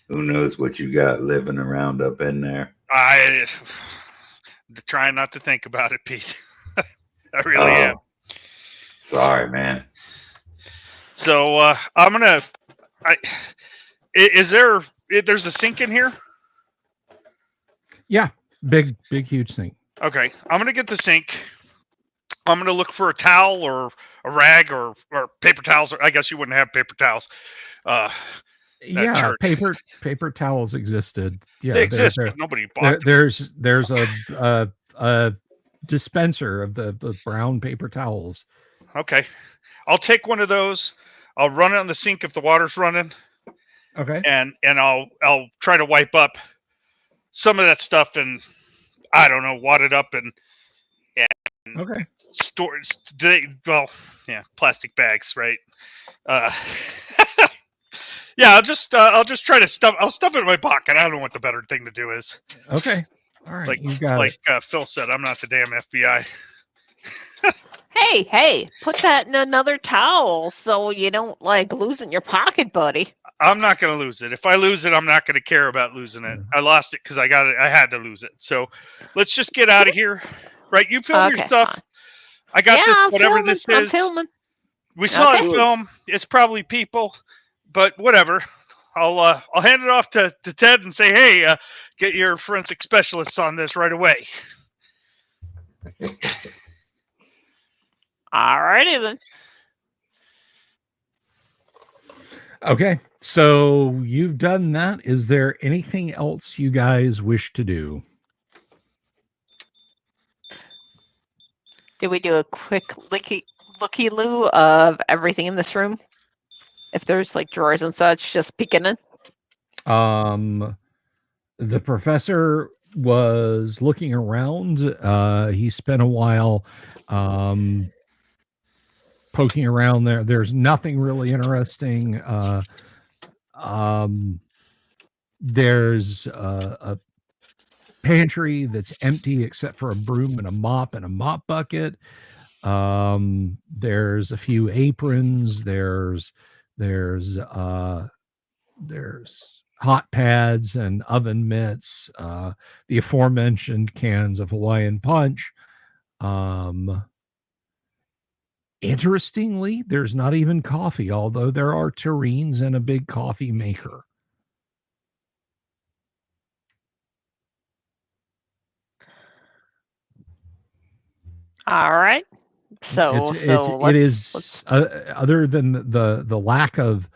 Who knows what you got living around up in there? I trying not to think about it, Pete. I really am. Sorry, man. So I'm gonna. There's a sink in here. Yeah, big, huge thing. Okay, I'm gonna get the sink. I'm gonna look for a towel or a rag or paper towels. I guess you wouldn't have paper towels. Yeah, church. paper towels existed. Yeah, They exist, but nobody bought them. There's a dispenser of the brown paper towels. Okay, I'll take one of those. I'll run it on the sink if the water's running. Okay. And I'll try to wipe up some of that stuff and I don't know, wad it up and Okay. store. Plastic bags, right? Yeah, I'll just try to stuff. I'll stuff it in my pocket. I don't know what the better thing to do is. Okay. All right. Like you got it. Phil said, I'm not the damn FBI. Hey, put that in another towel so you don't like lose it in your pocket, buddy. I'm not going to lose it. If I lose it, I'm not going to care about losing it. I lost it because I got it. I had to lose it. So let's just get out of here. Right? You film your stuff. Fine. I got this. I'm Whatever filming, this I'm is. filming. We saw Okay. it film. It's probably people, but whatever. I'll hand it off to Ted and say, hey, get your forensic specialists on this right away. Alrighty then. Okay. So you've done that. Is there anything else you guys wish to do? Did we do a quick looky-loo of everything in this room? If there's like drawers and such, just peeking in. The professor was looking around. He spent a while poking around there. There's nothing really interesting. There's a pantry that's empty except for a broom and a mop bucket. There's a few aprons. There's hot pads and oven mitts, the aforementioned cans of Hawaiian Punch. Interestingly, there's not even coffee, although there are tureens and a big coffee maker. All right. So It is other than the lack of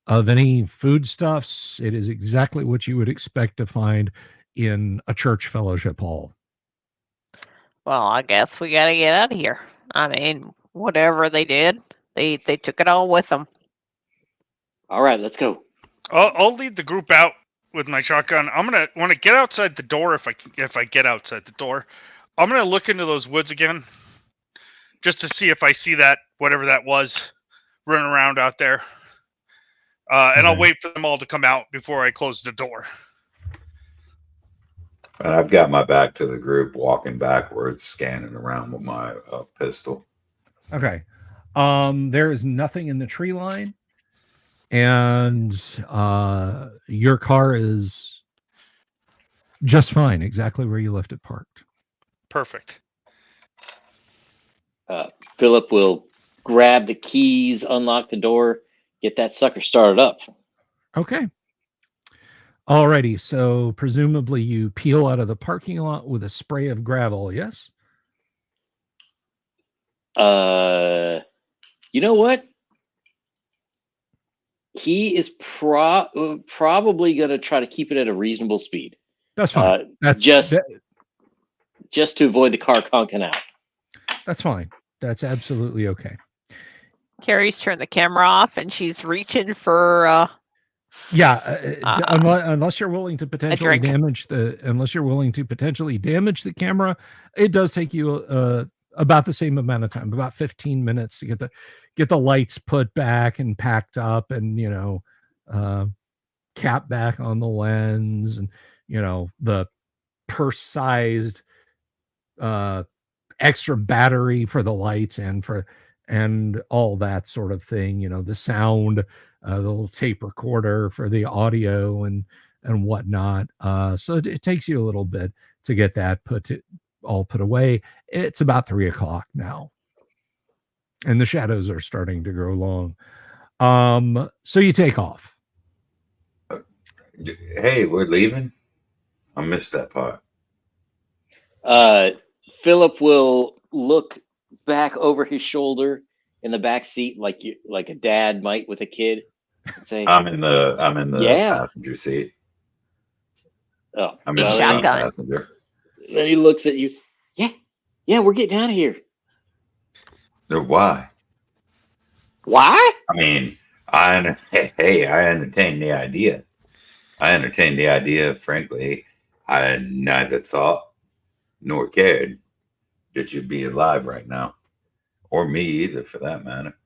any foodstuffs, it is exactly what you would expect to find in a church fellowship hall. Well, I guess we got to get out of here. I mean, whatever they did, they took it all with them. All right, let's go. I'll lead the group out with my shotgun. I'm gonna want to get outside the door if I get outside the door. I'm gonna look into those woods again, just to see if I see that whatever that was running around out there. And I'll Okay. wait for them all to come out before I close the door. And I've got my back to the group, walking backwards, scanning around with my pistol. Okay. There is nothing in the tree line, and your car is just fine, exactly where you left it parked. Perfect. Philip will grab the keys, unlock the door, get that sucker started up. Okay. Alrighty, so presumably you peel out of the parking lot with a spray of gravel, yes? You know what? He is probably going to try to keep it at a reasonable speed. That's fine. Just to avoid the car conking out. That's fine. That's absolutely okay. Carrie's turned the camera off, and she's reaching for unless you're willing to potentially drink. damage the camera, it does take you about the same amount of time, about 15 minutes to get the lights put back and packed up, and cap back on the lens, and the purse-sized extra battery for the lights and all that sort of thing, the sound, the little tape recorder for the audio and whatnot. So it takes you a little bit to get that put away. It's about 3:00 now, and the shadows are starting to grow long. So you take off. Hey, we're leaving? I missed that part. Philip will look back over his shoulder in the back seat, like a dad might with a kid, and say, I'm in the Yeah. passenger seat. "Oh, I'm The in the shotgun. passenger. Then he looks at you. Yeah, we're getting out of here. Why? Why? I mean, I entertain the idea. Frankly, I neither thought nor cared that you'd be alive right now, or me either, for that matter.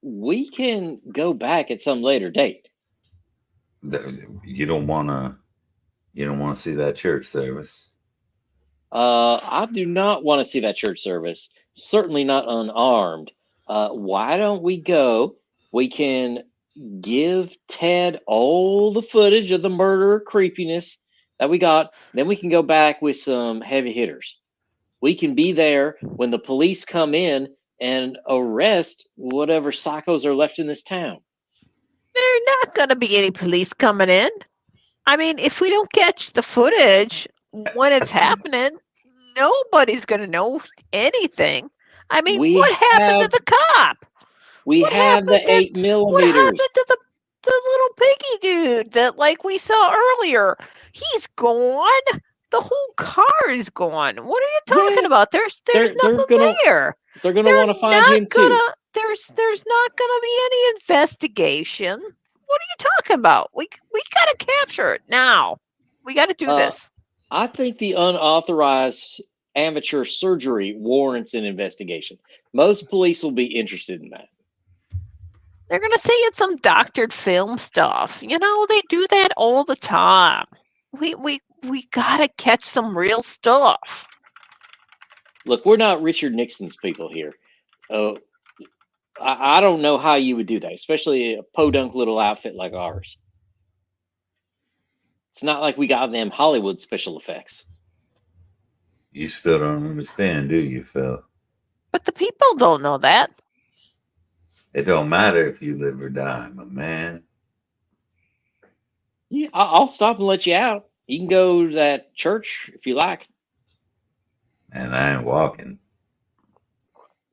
We can go back at some later date. You don't want to see that church service. I do not want to see that church service. Certainly not unarmed. Why don't we go? We can give Ted all the footage of the murder creepiness that we got. Then we can go back with some heavy hitters. We can be there when the police come in and arrest whatever psychos are left in this town. There are not going to be any police coming in. I mean, if we don't catch the footage when it's happening, nobody's going to know anything. I mean, what happened to the cop? We have the 8mm. What happened to the little piggy dude that we saw earlier? He's gone. The whole car is gone. What are you talking about? There's nothing there. They're gonna want to find him too. There's not gonna be any investigation. What are you talking about? We gotta capture it now. We gotta do this. I think the unauthorized amateur surgery warrants an investigation. Most police will be interested in that. They're gonna say it's some doctored film stuff. They do that all the time. We gotta catch some real stuff. Look, we're not Richard Nixon's people here. I don't know how you would do that, especially a podunk little outfit like ours. It's not like we got them Hollywood special effects. You still don't understand, do you, Phil? But the people don't know that. It don't matter if you live or die, my man. Yeah, I'll stop and let you out. You can go to that church if you like. And I ain't walking.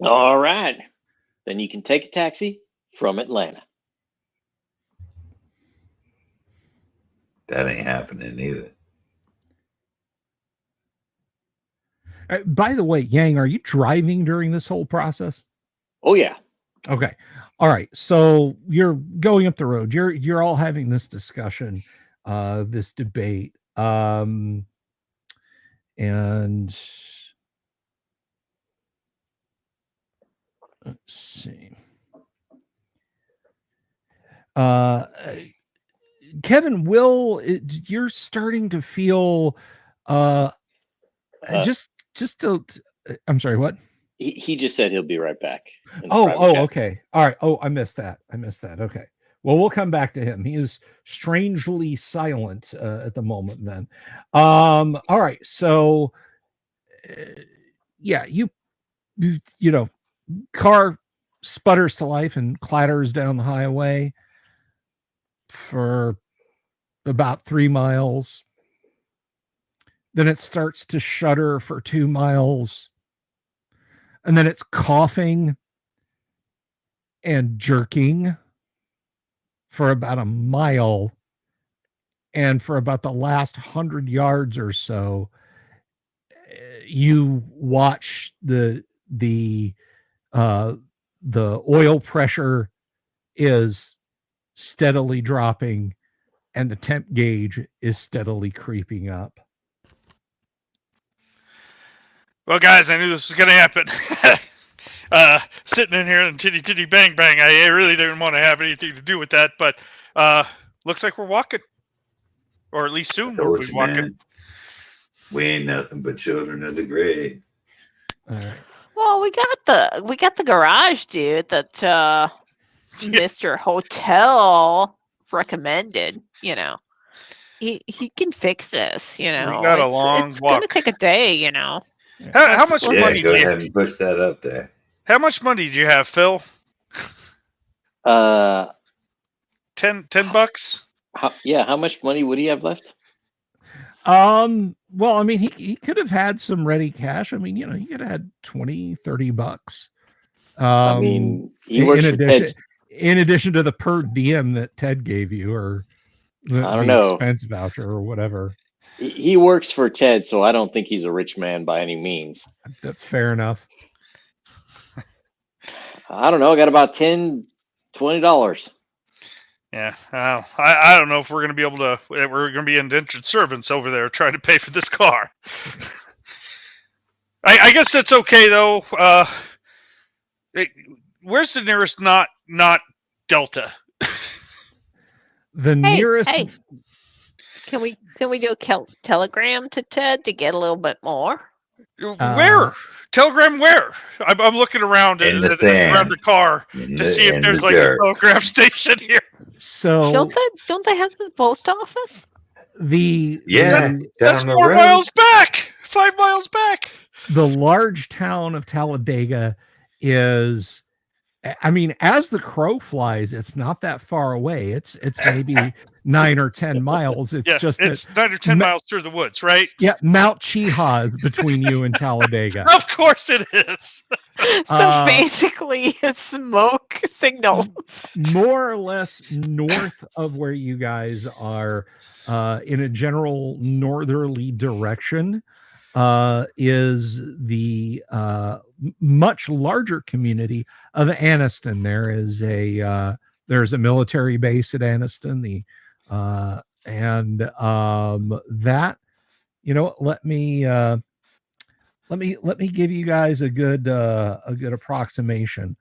All right. Then you can take a taxi from Atlanta. That ain't happening either. By the way, Yang, are you driving during this whole process? Oh yeah. Okay. All right. So you're going up the road. You're all having this discussion, this debate. And let's see. Kevin, you're starting to feel just to I'm sorry, what? He just said he'll be right back. Okay. All right. Oh, I missed that. Okay. Well, we'll come back to him. He is strangely silent at the moment then. All right. So yeah, you know, car sputters to life and clatters down the highway for about 3 miles. Then it starts to shudder for 2 miles. And then it's coughing and jerking for about a mile. And for about the last 100 yards or so, you watch the oil pressure is steadily dropping and the temp gauge is steadily creeping up. Well, guys, I knew this was going to happen. Sitting in here and titty bang bang, I really didn't want to have anything to do with that, but looks like we're walking. Or at least soon we'll be walking. Man, we ain't nothing but children of the grave. Well, we got the garage, dude, that Mr. Hotel recommended. You know, he can fix this. You know, we got a long it's walk. Gonna take a day. You know. How much money? Go ahead and push that up there. How much money do you have, Phil? $10. How much money would he have left? Well, I mean, he could have had some ready cash. I mean, you know, he could have had $20-$30. I mean, he works for Ted. In addition to the per diem that Ted gave you, or the expense voucher or whatever. He works for Ted, so I don't think he's a rich man by any means. That's fair enough. I don't know. I got about $10-$20. Yeah, I don't know if we're going to be able to. We're going to be indentured servants over there trying to pay for this car. I guess that's okay though. Where's the nearest not Delta? The nearest. Hey. Can we do a telegram to Ted to get a little bit more? Where? Telegram where? I'm looking around around the car to see if there's like a telegraph station here. So don't they have the post office? That's 4 miles back. 5 miles back. The large town of Talladega is, I mean, as the crow flies, it's not that far away. It's maybe 9 or 10 miles. It's 9 or 10 miles through the woods, right? Yeah, Mount Cheeha is between you and Talladega. Of course it is. So basically, smoke signals. More or less north of where you guys are, in a general northerly direction, is the much larger community of Anniston. There's a military base at Anniston. That, you know, let me give you guys a good approximation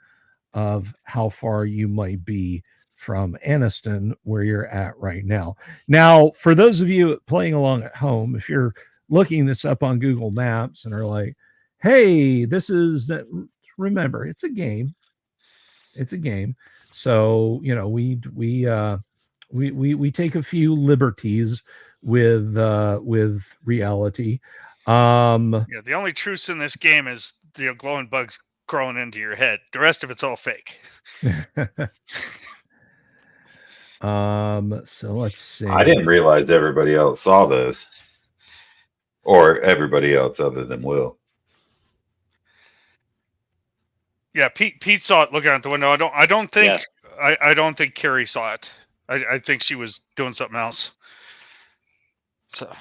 of how far you might be from Anniston, where you're at right now. Now, for those of you playing along at home, if you're looking this up on Google Maps and are like, hey, remember, it's a game. So, you know, we take a few liberties with reality. The only truth in this game is the glowing bugs crawling into your head. The rest of it's all fake. So let's see. I didn't realize everybody else saw those, or everybody else other than Will. Yeah, Pete saw it looking out the window. I don't think I don't think Carrie saw it. I think she was doing something else. So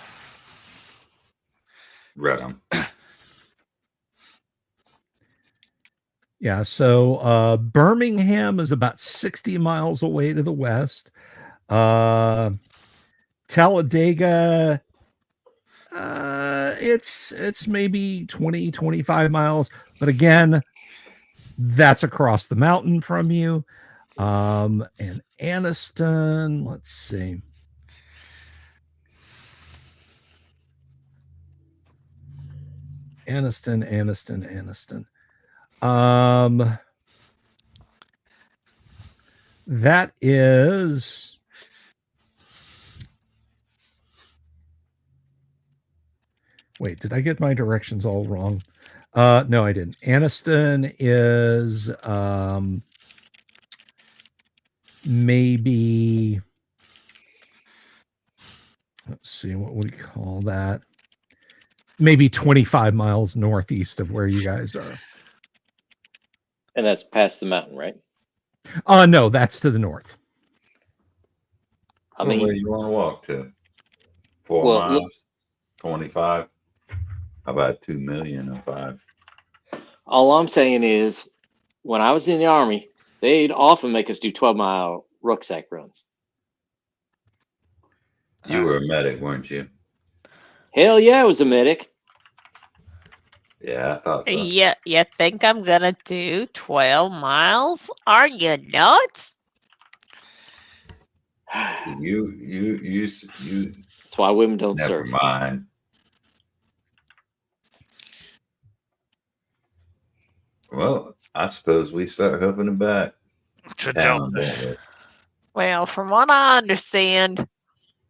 Right on. Yeah, so Birmingham is about 60 miles away to the west. Talladega, it's maybe 20, 25 miles, but again, that's across the mountain from you. And Anniston, let's see. Anniston. That is wait, did I get my directions all wrong? No, I didn't. Anniston is maybe, let's see, what would you call that? Maybe 25 miles northeast of where you guys are. And that's past the mountain, right? No, that's to the north. I Where mean, you want to walk to? 4 well, miles? 25? How about 2 million or 5? all I'm saying is, when I was in the Army, they'd often make us do 12-mile rucksack runs. You were a medic, weren't you? Hell yeah, I was a medic. Yeah, I thought so. Yeah, you think I'm gonna do 12 miles? Are you nuts? You. That's why women don't Never serve. mind. Well, I suppose we start hoping back. to Down, Delta. don't we? Well, from what I understand,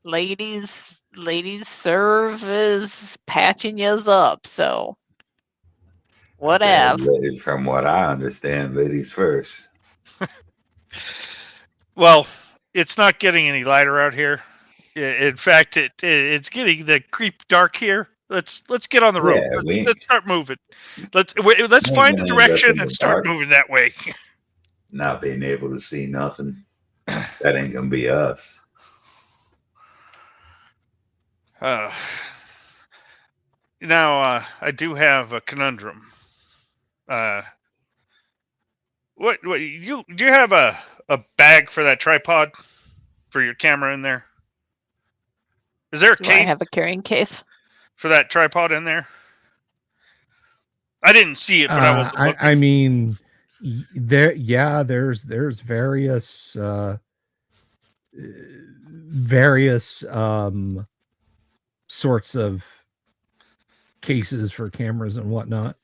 ladies serve is patching yous up, so whatever. Okay, from what I understand, ladies first. Well, it's not getting any lighter out here. In fact, it's getting the creep dark here. Let's get on the road. Yeah, Let's start moving. Let's We find a ain't gonna end up direction in and the start dark. moving that way. Not being able to see nothing. That ain't gonna be us. Now, I do have a conundrum. What do you have a bag for that tripod for your camera in there? Is there a Do I case have a carrying case? for that tripod in there? I didn't see it, but I wasn't looking. I mean, there's various sorts of cases for cameras and whatnot.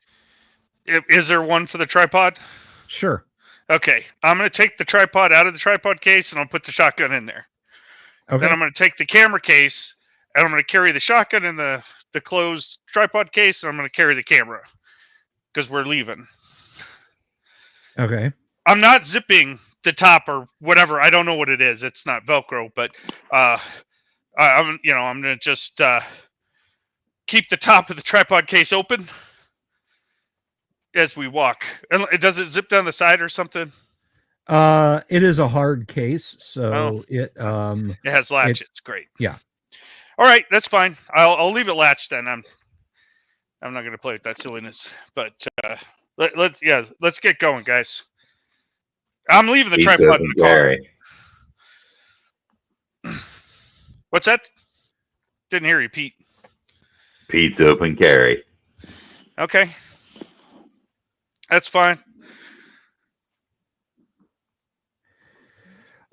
Is there one for the tripod? Sure. Okay, I'm going to take the tripod out of the tripod case and I'll put the shotgun in there. Okay. Then I'm going to take the camera case and I'm going to carry the shotgun in the closed tripod case and I'm going to carry the camera because we're leaving. Okay. I'm not zipping the top or whatever. I don't know what it is. It's not Velcro, but I'm going to just keep the top of the tripod case open as we walk. And does it zip down the side or something? It is a hard case, so it has latchets. Great. Yeah. All right, that's fine. I'll leave it latched then. I'm not going to play with that silliness, but let's get going, guys. I'm leaving the tripod in the car. What's that? Didn't hear you, Pete. Pete's open carry. Okay. That's fine.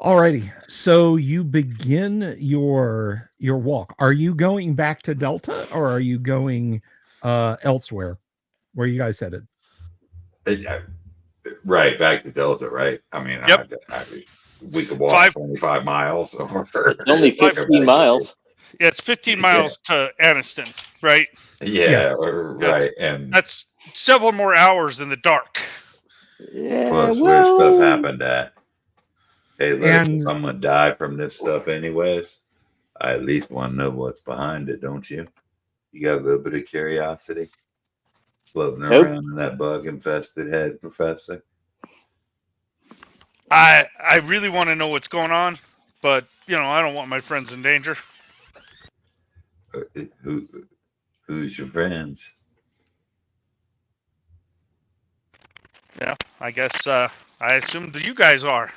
Alrighty. So you begin your walk. Are you going back to Delta or are you going elsewhere? Where are you guys headed? Right, back to Delta, right? I mean, yep. We could walk 25 miles. It's only 15 miles. Yeah, it's 15 miles to Anniston, right? Yeah, right. And that's several more hours in the dark. Yeah, plus where stuff happened at. Hey, look, if I'm gonna die from this stuff anyways, I at least want to know what's behind it, don't you? You got a little bit of curiosity. floating Nope. around in that bug-infested head, Professor? I really want to know what's going on, but I don't want my friends in danger. Who's your friends? Yeah, I guess I assumed you guys are.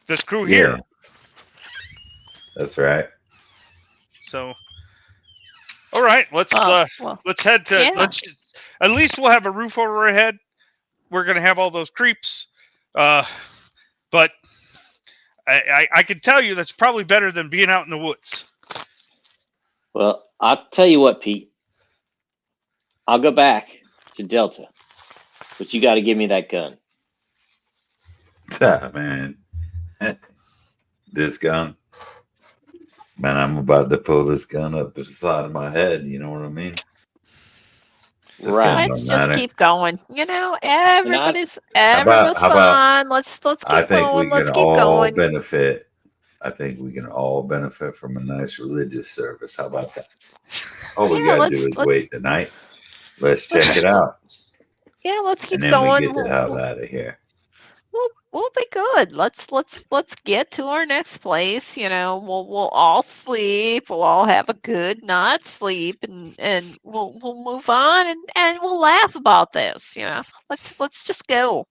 This crew here. That's right. So, all right, let's head to. yeah. Let's at least we'll have a roof over our head. We're gonna have all those creeps, but I can tell you that's probably better than being out in the woods. Well, I'll tell you what, Pete. I'll go back to Delta, but you got to give me that gun. Man. This gun. Man, I'm about to pull this gun up to the side of my head. You know what I mean? This gun Right. Let's don't just matter. keep going. Everybody's how about- fine. Let's keep I think going. we Let's can keep all going. benefit. I think we can all benefit from a nice religious service. How about that? All we Yeah, gotta do is wait tonight. Let's check it out. Yeah, let's keep And then going. we get the hell out of here. We'll be good. Let's get to our next place. We'll all sleep. We'll all have a good night's sleep, and we'll move on, and we'll laugh about this. Let's just go.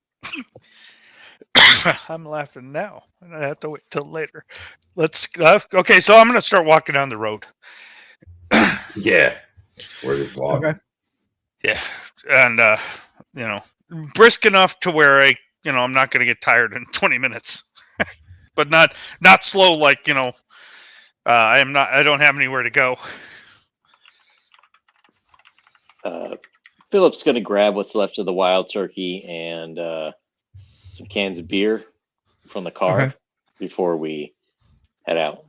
I'm laughing now, and I have to wait till later. Let's. Okay, so I'm gonna start walking down the road. Yeah, we're just walking. Okay. Yeah, and brisk enough to where I'm not gonna get tired in 20 minutes, but not slow like I am not. I don't have anywhere to go. Philip's going to grab what's left of the wild turkey and some cans of beer from the car before we head out.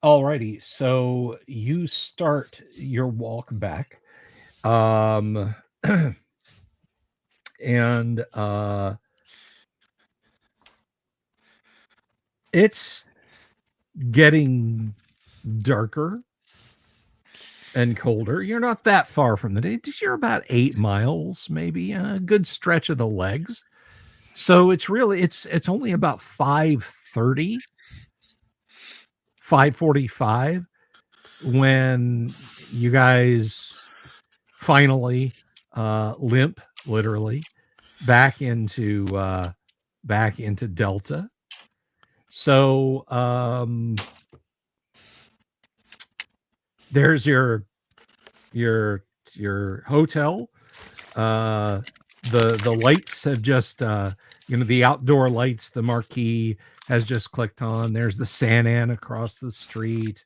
Alrighty, so you start your walk back, and it's getting darker and colder. You're not that far from the day. You're about 8 miles, maybe a good stretch of the legs. So it's only about 5:30. 5:45 when you guys finally limp literally back into Delta. So there's your hotel. The lights have just the outdoor lights, the marquee has just clicked on. There's the San Ann across the street.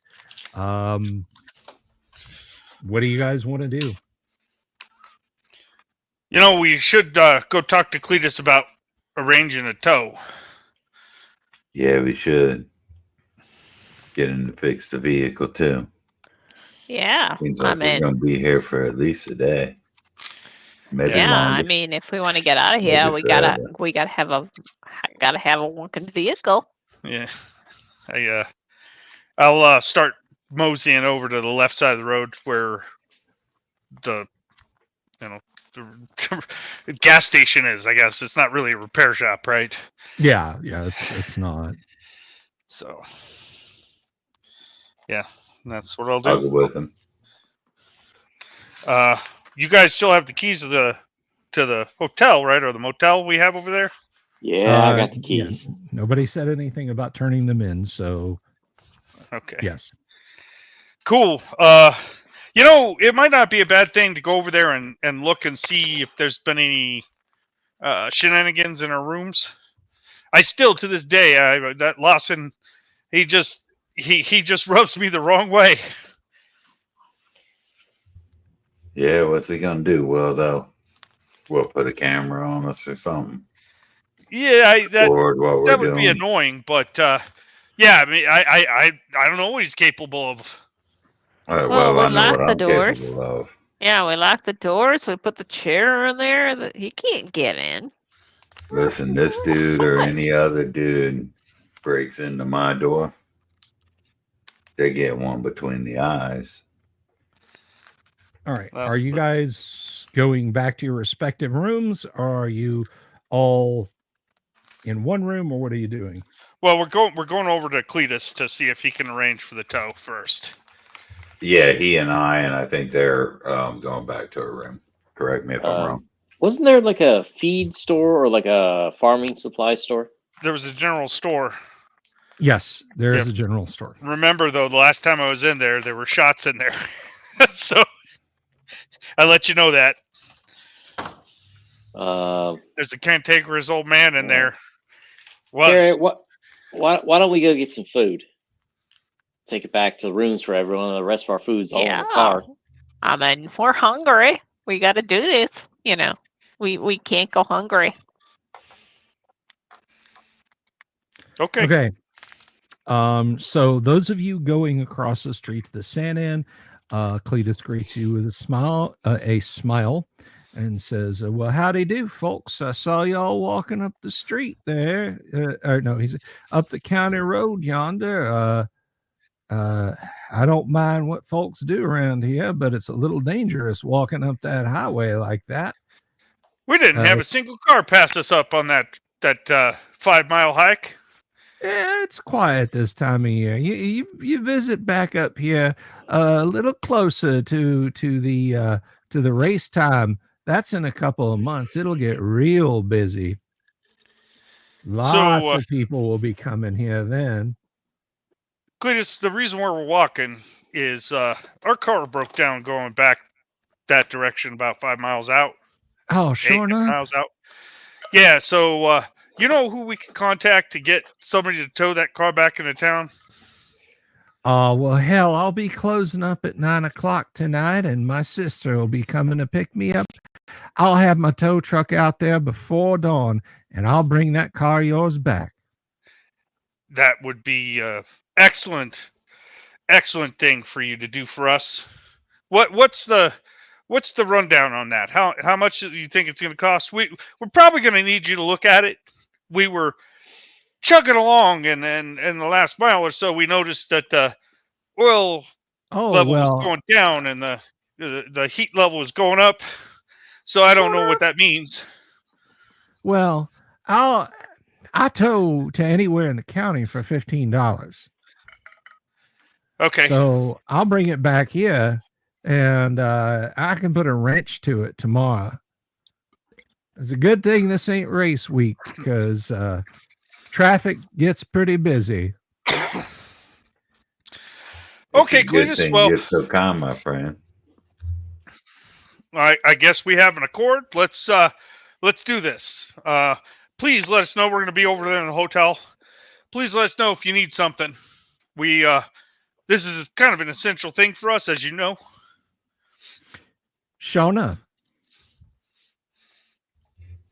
What do you guys want to do? We should go talk to Cletus about arranging a tow. Yeah, we should get him to fix the vehicle too. Yeah, Seems like we're gonna be here for at least a day. Maybe longer. I mean, if we want to get out of here, we gotta have a working vehicle. Yeah, I'll start moseying over to the left side of the road where the gas station is. I guess it's not really a repair shop, right? Yeah, it's not. So, yeah, that's what I'll do. I'll go with him. You guys still have the keys to the hotel, right, or the motel we have over there? Yeah, I got the keys. Yeah. Nobody said anything about turning them in, so okay. Yes. Cool. It might not be a bad thing to go over there and look and see if there's been any shenanigans in our rooms. I still, to this day, that Lawson, he just rubs me the wrong way. Yeah, what's he gonna do? Well, though, we'll put a camera on us or something. Yeah, that would doing. be annoying, but yeah, I mean, I don't know what he's capable of. Well, we I know locked what the I'm doors. capable of. Yeah, we locked the doors. We put the chair in there that he can't get in. Listen, this dude or any other dude breaks into my door, they get one between the eyes. All right. Well, Are you guys going back to your respective rooms, or are you all in one room, or what are you doing? Well, we're going over to Cletus to see if he can arrange for the tow first. Yeah, he and I think they're going back to a room. Correct me if I'm wrong. Wasn't there like a feed store or like a farming supply store? There was a general store. Yes, there is Yeah. a general store. Remember, though, the last time I was in there were shots in there. So I let you know that. There's a cantankerous old man in there. Carrie, why don't we go get some food? Take it back to the rooms for everyone. The rest of our food's all in the car. I mean, we're hungry. We got to do this. You know, we can't go hungry. Okay. So those of you going across the street to the San Ann, Cletus greets you with a smile, and says, "Well, howdy do, folks. I saw y'all walking up the street there. Or no, he's up the county road yonder. I don't mind what folks do around here, but it's a little dangerous walking up that highway like that." We didn't have a single car pass us up on that 5-mile hike. Yeah, it's quiet this time of year. You visit back up here a little closer to the race time. That's in a couple of months. It'll get real busy. Lots of people will be coming here then. Cletus, the reason why we're walking is our car broke down going back that direction about 5 miles out. Oh, sure enough. Miles out. Yeah, so you know who we can contact to get somebody to tow that car back into town? Well, hell, I'll be closing up at 9 o'clock tonight, and my sister will be coming to pick me up. I'll have my tow truck out there before dawn, and I'll bring that car of yours back. That would be excellent thing for you to do for us. What's the rundown on that? How much do you think it's going to cost? We're probably going to need you to look at it. We were chugging along, and in the last mile or so, we noticed that the oil level was going down, and the heat level was going up. So I don't know what that means. Well, I tow to anywhere in the county for $15. Okay. So I'll bring it back here, and I can put a wrench to it tomorrow. It's a good thing this ain't race week, because traffic gets pretty busy. Okay, Cletus. Well, you're so calm, my friend. I guess we have an accord. Let's do this. Please let us know. We're going to be over there in the hotel. Please let us know if you need something. This is kind of an essential thing for us, as you know. Sure enough.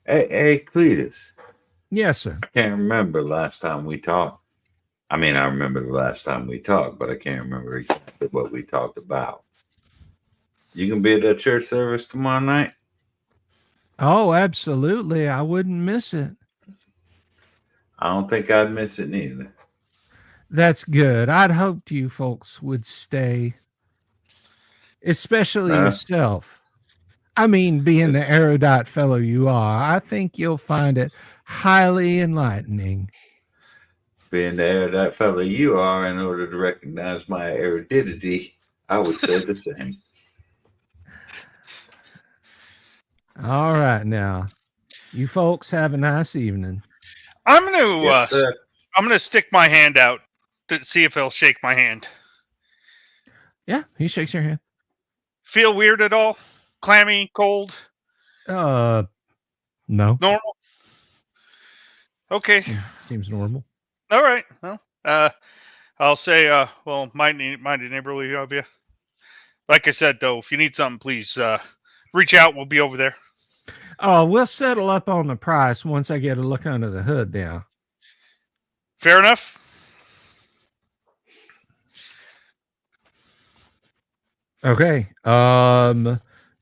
Hey, Cletus. Yes, sir. I can't remember last time we talked. I mean, I remember the last time we talked, but I can't remember exactly what we talked about. You can be at that church service tomorrow night? Oh, absolutely. I wouldn't miss it. I don't think I'd miss it neither. That's good. I'd hoped you folks would stay, especially yourself. I mean, being the erudite fellow you are, I think you'll find it highly enlightening. Being the erudite fellow you are, in order to recognize my erudity, I would say the same. All right, now, you folks have a nice evening. I'm gonna stick my hand out to see if he'll shake my hand. Yeah, he shakes your hand. Feel weird at all? Clammy, cold? No. Normal? Okay. Seems normal. All right. Well, I'll say, well, mighty neighborly of you. Like I said, though, if you need something, please reach out. We'll be over there. Oh, we'll settle up on the price once I get a look under the hood now. Fair enough. Okay.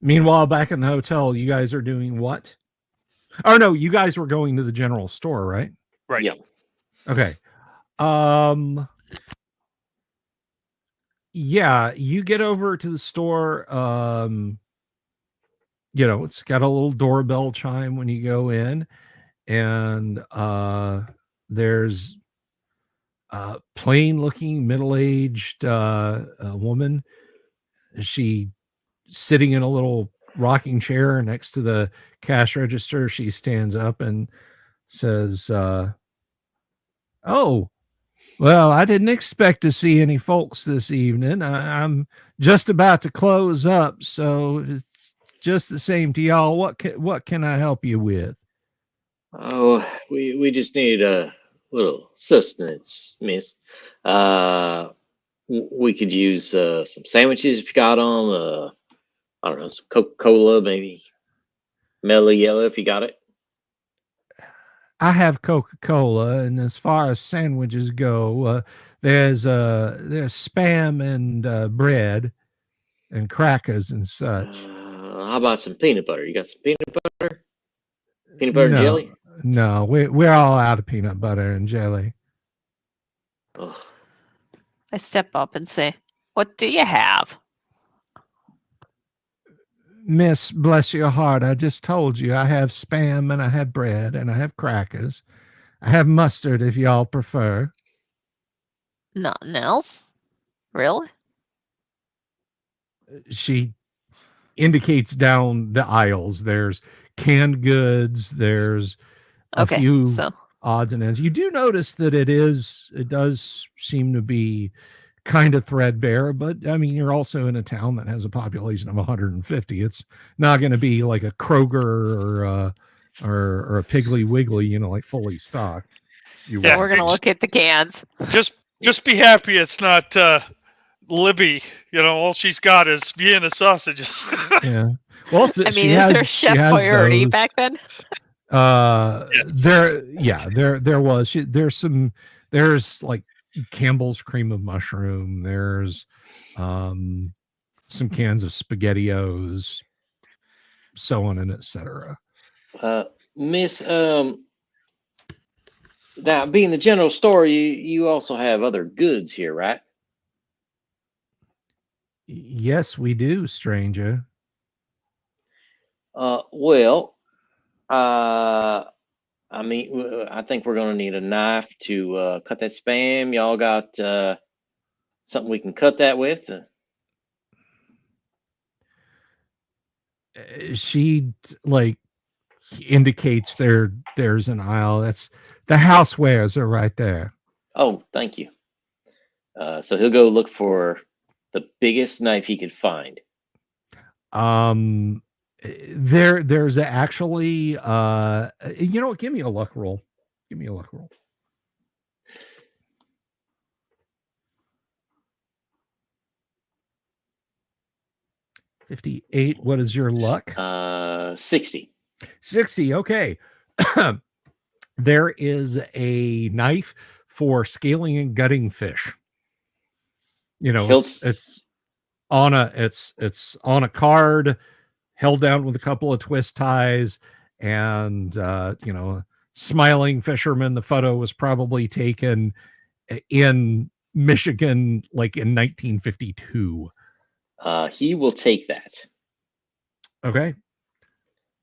Meanwhile, back in the hotel, you guys are doing what? Oh no, you guys were going to the general store, right? Right. Yeah. Okay. Yeah, you get over to the store. It's got a little doorbell chime when you go in, and there's a plain looking middle-aged woman. She sitting in a little rocking chair next to the cash register. She stands up and says, oh, well, I didn't expect to see any folks this evening. I'm just about to close up, so it's just the same to y'all. What can I help you with? Oh, we just need a little sustenance, miss. We could use some sandwiches if you got them. I don't know, some Coca-Cola, maybe Mellow Yellow if you got it. I have Coca-Cola, and as far as sandwiches go, there's Spam and bread and crackers and such. How about some peanut butter? You got some peanut butter? Peanut butter and No, jelly? no, we're all out of peanut butter and jelly. Oh, I step up and say, "What do you have?" Miss, bless your heart, I just told you I have Spam and I have bread and I have crackers. I have mustard if y'all prefer. Nothing else? Really? She indicates down the aisles. There's canned goods. There's a Okay, few so odds and ends. You do notice that it does seem to be kind of threadbare, but I mean, you're also in a town that has a population of 150. It's not going to be like a Kroger or a Piggly Wiggly, like fully stocked. Yeah, we're gonna look at the cans. Just be happy it's not Libby. All she's got is Vienna sausages. Yeah. Well, I mean, is there Chef Boyardee back then? Yes. There's like Campbell's cream of mushroom. There's some cans of SpaghettiOs, so on and etc. Miss, now being the general store, you also have other goods here, right? Yes, we do, stranger. Well, I mean, I think we're gonna need a knife to cut that Spam. Y'all got something we can cut that with? She like indicates there's an aisle. That's the housewares are right there. Oh, thank you. So he'll go look for the biggest knife he could find. There's actually give me a luck roll. Give me a luck roll. 58. What is your luck? 60. 60. Okay. There is a knife for scaling and gutting fish. It's on a card held down with a couple of twist ties, and smiling fisherman. The photo was probably taken in Michigan like in 1952. He will take that. Okay.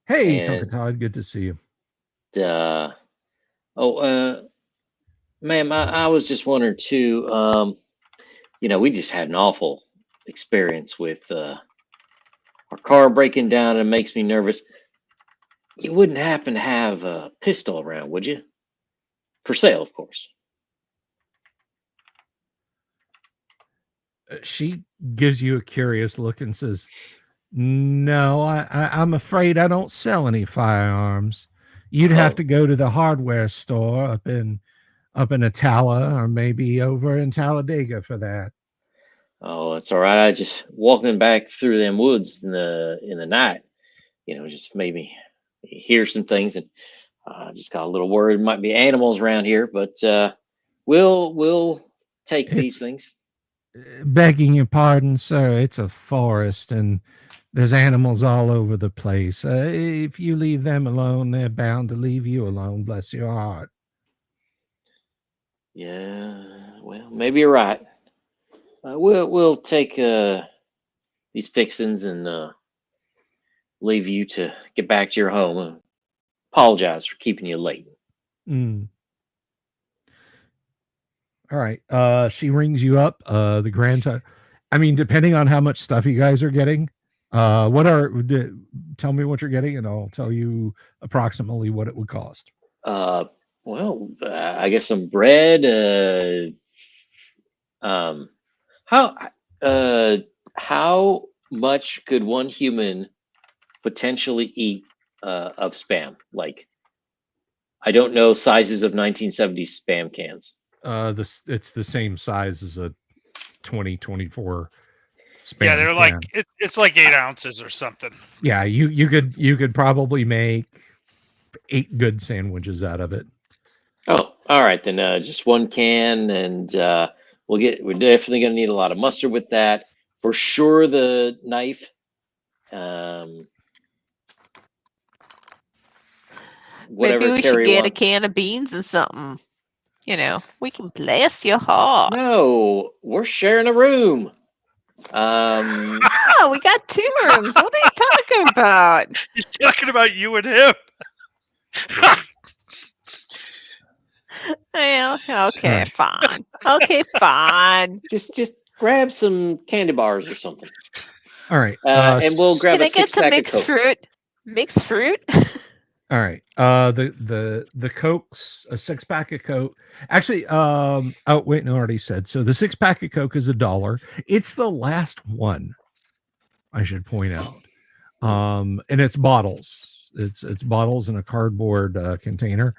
Hey, Tonka Todd, good to see you. Ma'am, I was just wondering too. We just had an awful experience with our car breaking down, and it makes me nervous. You wouldn't happen to have a pistol around, would you? For sale, of course. She gives you a curious look and says, "No, I'm afraid I don't sell any firearms. You'd have to go to the hardware store up in Atala, or maybe over in Talladega for that." Oh, it's all right. I just walking back through them woods in the night, just made me hear some things, and I just got a little worried. Might be animals around here, but we'll take these things. Begging your pardon, sir, it's a forest and there's animals all over the place. If you leave them alone, they're bound to leave you alone, bless your heart. Yeah, well, maybe you're right. We'll take these fixins and leave you to get back to your home. Apologize for keeping you late. Mm. All right. She rings you up. The grand total. I mean, depending on how much stuff you guys are getting, tell me what you're getting, and I'll tell you approximately what it would cost. Well, I guess some bread. How much could one human potentially eat of spam? Like, I don't know sizes of 1970s spam cans. It's the same size as a 2024 spam. Yeah, they're can. like it's like 8 ounces or something. Yeah, you could probably make 8 good sandwiches out of it. Oh, all right then. Just one can, and we're definitely gonna need a lot of mustard with that for sure. The knife. Whatever Maybe we Carrie should get wants. a can of beans and something. You know, we can bless your heart. No, we're sharing a room. Oh, we got 2 rooms. What are you talking about? He's talking about you and him. Well, okay, Right. fine. Okay, fine. Just grab some candy bars or something. All right. And we'll grab Can a I get some 6-pack of mixed Coke. fruit? Mixed fruit? All right. The Cokes, a 6-pack of Coke. Actually, oh wait, no, I already said. So the 6-pack of Coke is $1. It's the last one, I should point out. And it's bottles. It's bottles in a cardboard container.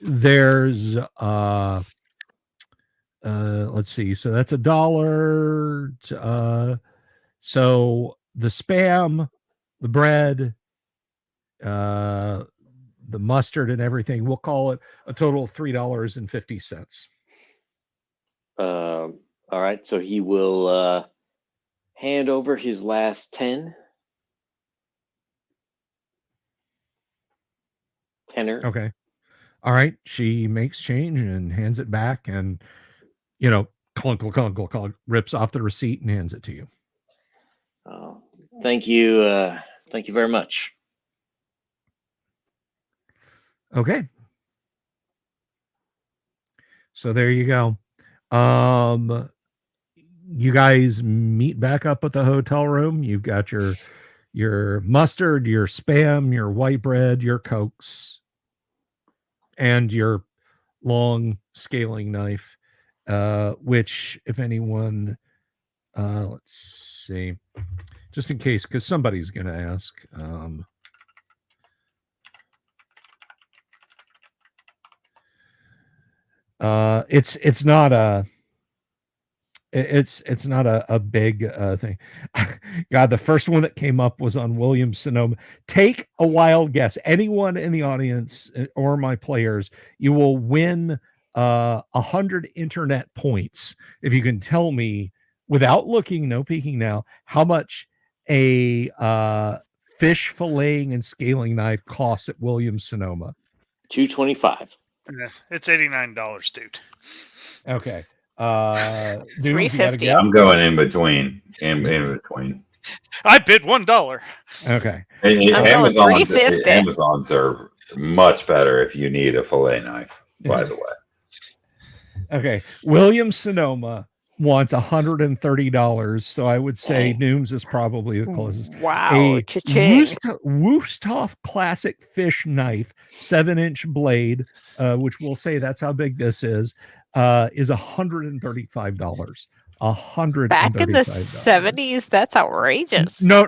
There's let's see. So that's $1. So the spam, the bread, the mustard and everything, we'll call it a total of $3.50. All right, so he will hand over his last 10. Tenner. Okay. All right. She makes change and hands it back, and clunk, rips off the receipt and hands it to you. Oh, thank you. Thank you very much. Okay. So there you go. You guys meet back up at the hotel room. You've got your mustard, your spam, your white bread, your Cokes, and your long scaling knife, which, if anyone, let's see, just in case, because somebody's going to ask. It's not a big thing. God, the first one that came up was on Williams Sonoma. Take a wild guess. Anyone in the audience or my players, you will win 100 internet points if you can tell me, without looking, no peeking now, how much a fish filleting and scaling knife costs at Williams Sonoma. $2.25. It's $89, dude. Okay. Dooms, you got a $3.50. guess? I'm going in between. In between. I bid $1. Okay. Amazon's are much better if you need a fillet knife, by the way. Okay. Williams Sonoma wants $130, so I would say Nooms is probably the closest. Wow. A Cha-ching. Wusthof classic fish knife, 7-inch blade, which we'll say that's how big this is $135. $135. Back in the 70s, that's outrageous. No.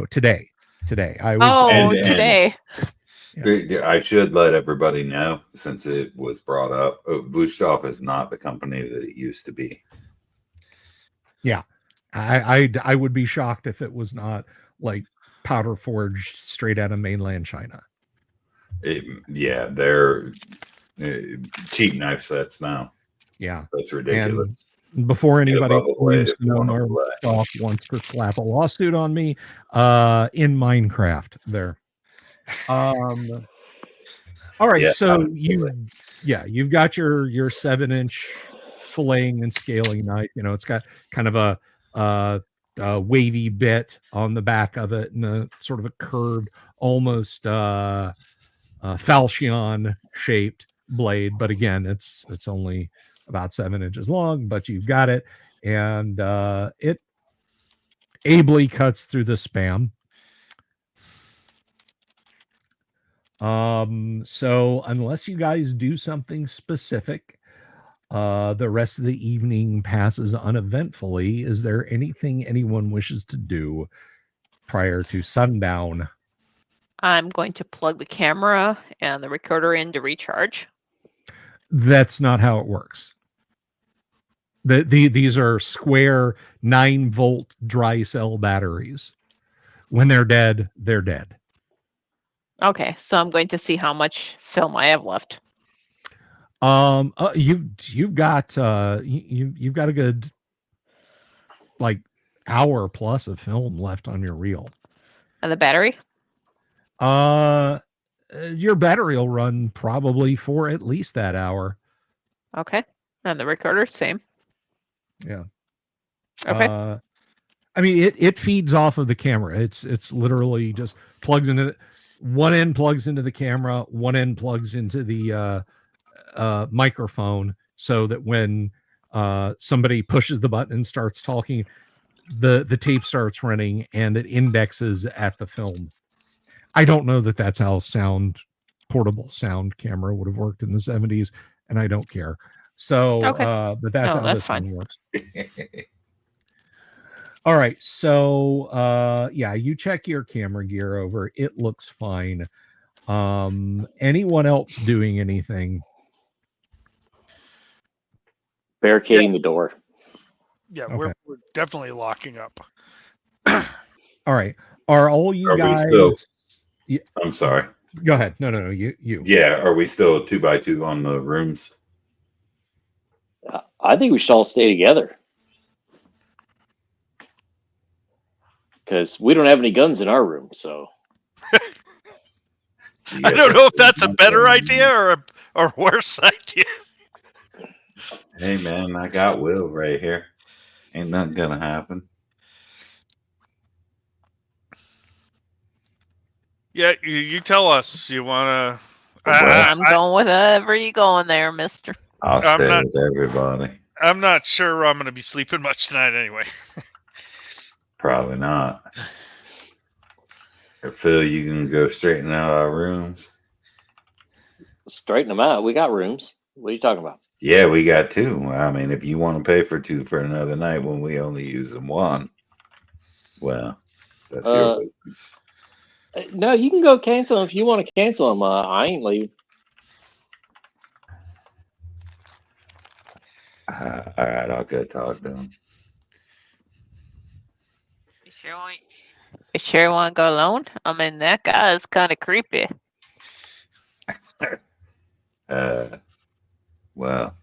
Today. I was today. I should let everybody know, since it was brought up, Wusthof is not the company that it used to be. Yeah, I would be shocked if it was not like powder forged straight out of mainland China. They're cheap knife sets now. Yeah, that's ridiculous. And before anybody wants to slap a lawsuit on me, in Minecraft there. All right, so you've got your 7-inch filleting and scaling knife. You know, it's got kind of a wavy bit on the back of it and a sort of a curved, almost falchion shaped blade. But again, it's only about 7 inches long, but you've got it. And it ably cuts through the Spam. So unless you guys do something specific, the rest of the evening passes uneventfully. Is there anything anyone wishes to do prior to sundown? I'm going to plug the camera and the recorder in to recharge. That's not how it works. These are square 9-volt dry cell batteries. When they're dead, they're dead. Okay, so I'm going to see how much film I have left. You've got you've got a good like hour plus of film left on your reel. And the battery? Your battery will run probably for at least that hour. Okay. And the recorder, same. Yeah. Okay. I mean, it feeds off of the camera. It's literally just plugs into one end, plugs into the camera, one end plugs into the microphone, so that when somebody pushes the button and starts talking, the tape starts running and it indexes at the film. I don't know that that's how portable sound camera would have worked in the 70s, and I don't care. So, Okay. but that's how this fine. one works. All right. So, yeah, you check your camera gear over. It looks fine. Anyone else doing anything? Barricading the door. Yeah, Okay. we're definitely locking up. All right. Are all you Are we guys? still- I'm sorry. Go ahead. No. You. Yeah, are we still 2x2 on the rooms? I think we should all stay together. Because we don't have any guns in our room, so. I don't know if that's a better idea or a worse idea. Hey man, I got Will right here. Ain't nothing gonna happen. Yeah, you tell us. You want to... I'm going with wherever you going there, mister. I'll stay with everybody. I'm not sure I'm going to be sleeping much tonight anyway. Probably not. Or Phil, you can go straighten out our rooms. Straighten them out. We got rooms. What are you talking about? Yeah, we got 2. I mean, if you want to pay for 2 for another night when we only use them 1, well, that's your business. No, you can go cancel them if you want to cancel them. I ain't leaving. All right, I'll go talk to him. You sure want to go alone? I mean, that guy is kind of creepy. Well,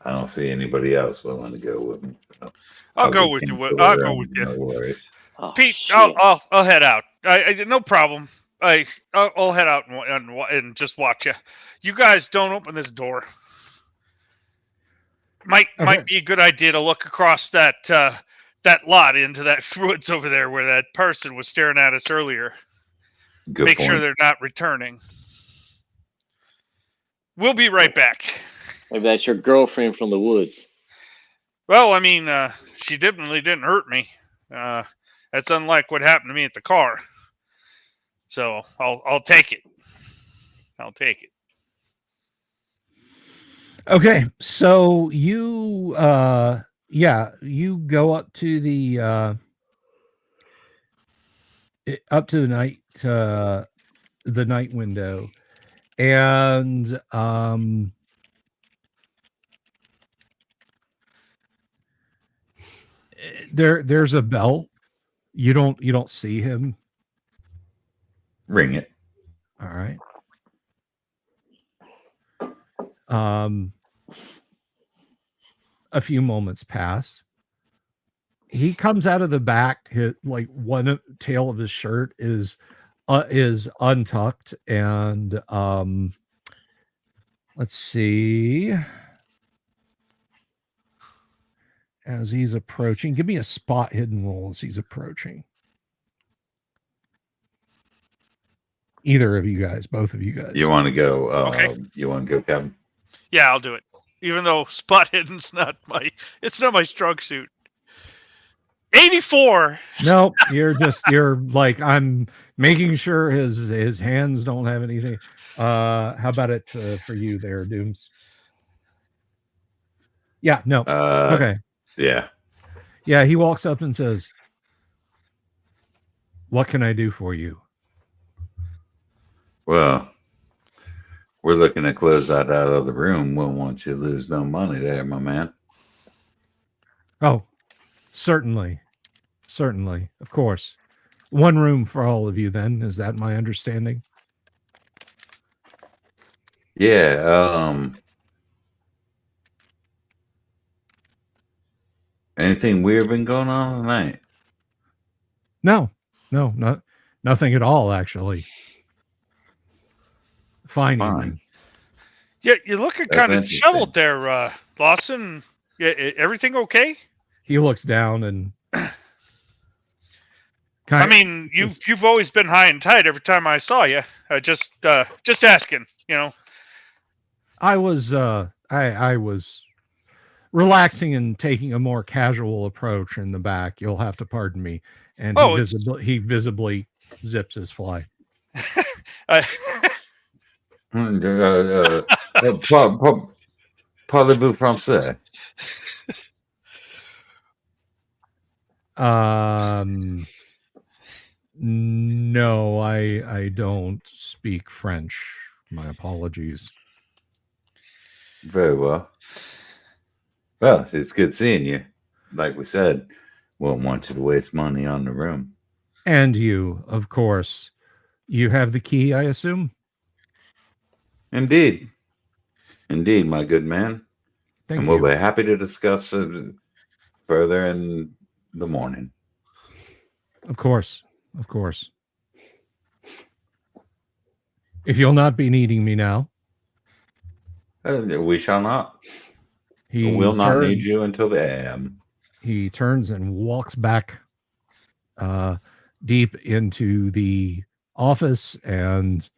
I don't see anybody else willing to go with me. So I'll go with you. I'll go with you. No worries. Oh, Pete, shit. I'll head out. No problem. I'll head out and just watch you. You guys don't open this door. Might be a good idea to look across that lot into that woods over there where that person was staring at us earlier. Good Make point. sure they're not returning. We'll be right back. Maybe that's your girlfriend from the woods. Well, I mean, she definitely didn't hurt me. That's unlike what happened to me at the car. So I'll take it. I'll take it. Okay, so you you go up to the night window, and there's a bell. You don't see him. Ring it. All right. A few moments pass. He comes out of the back. Like one tail of his shirt is untucked, and let's see. as he's approaching. Give me a spot hidden roll as he's approaching. Either of you guys, both of you guys. You want to go? Okay. You want to go, Kevin? Yeah, I'll do it. Even though spot hidden's not my strong suit. 84. No, you're like, I'm making sure his hands don't have anything. How about it for you there, Dooms? Yeah, no. Okay. Yeah. Yeah, he walks up and says, "What can I do for you?" Well, we're looking to close that out of the room. We won't want you to lose no money there, my man. Oh, certainly. Certainly. Of course. One room for all of you then. Is that my understanding? Yeah. Anything weird been going on tonight? No, nothing at all, actually. Fine evening. Yeah, you're looking That's kind of interesting. disheveled there, Lawson. Yeah, everything okay? He looks down and I mean, you've always been high and tight every time I saw you. Just asking, you know. I was relaxing and taking a more casual approach in the back. You'll have to pardon me. And he visibly zips his fly. Parlez-vous français? No, I don't speak French. My apologies. Very well. Well, it's good seeing you. Like we said, won't want you to waste money on the room. And you, of course. You have the key, I assume? Indeed. Indeed, my good man. Thank and you. We'll be happy to discuss it further in the morning. Of course. Of course. If you'll not be needing me now. We shall not. He will not need you until the AM. He turns and walks back deep into the office and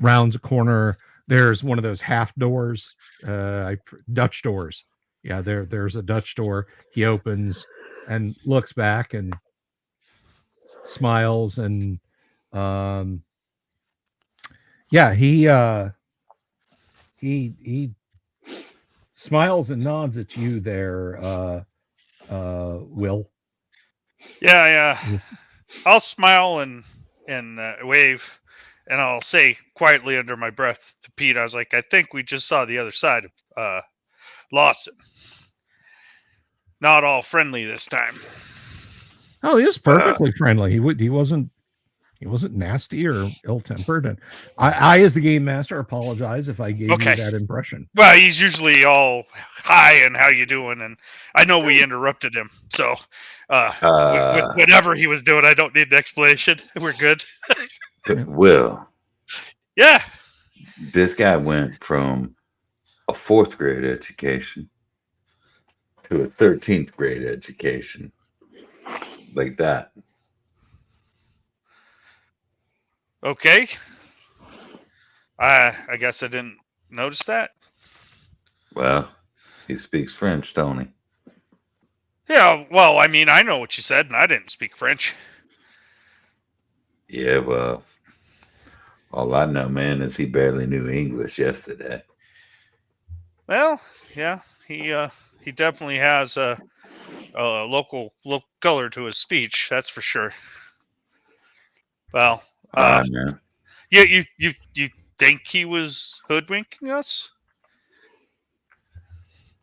rounds a corner. There's one of those half doors, Dutch doors. Yeah, there's a Dutch door. He opens and looks back and smiles and he smiles and nods at you there, Will. Yeah. I'll smile and wave, and I'll say quietly under my breath to Pete, I was like, I think we just saw the other side of Lawson. Not all friendly this time. Oh, he was perfectly friendly. He wasn't nasty or ill-tempered. And I as the game master, apologize if I gave you that impression. Well, he's usually all hi and how you doing, and I know we interrupted him, so with whatever he was doing, I don't need an explanation. We're good. Will. Yeah. This guy went from a 4th grade education to a 13th grade education. Like that. Okay. I guess I didn't notice that. Well, he speaks French, don't he? Yeah, well, I mean, I know what you said, and I didn't speak French. Yeah, well, all I know, man, is he barely knew English yesterday. Well, yeah, he definitely has a local color to his speech. That's for sure. Well, you think he was hoodwinking us?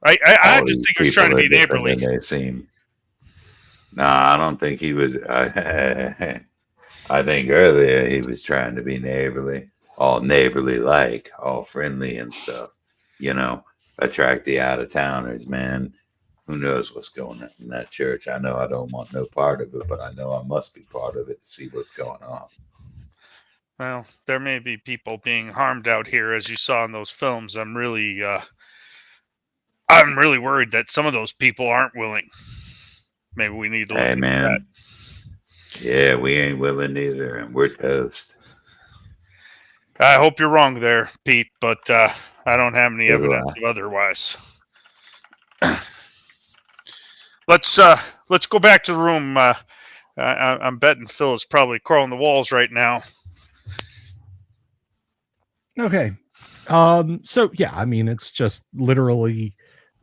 I just think he was trying to be neighborly. They seem. Nah, I don't think he was. I think earlier he was trying to be neighborly, all neighborly like, all friendly and stuff. You know, attract the out of towners, man. Who knows what's going on in that church? I know I don't want no part of it, but I know I must be part of it to see what's going on. Well, there may be people being harmed out here, as you saw in those films. I'm really I'm really worried that some of those people aren't willing. Maybe we need to look Hey, at man. that. Yeah, we ain't willing either, and we're toast. I hope you're wrong there, Pete, but I don't have any So do evidence I. of otherwise. Let's go back to the room. I'm betting Phil is probably crawling the walls right now. Okay. So yeah, I mean, it's just literally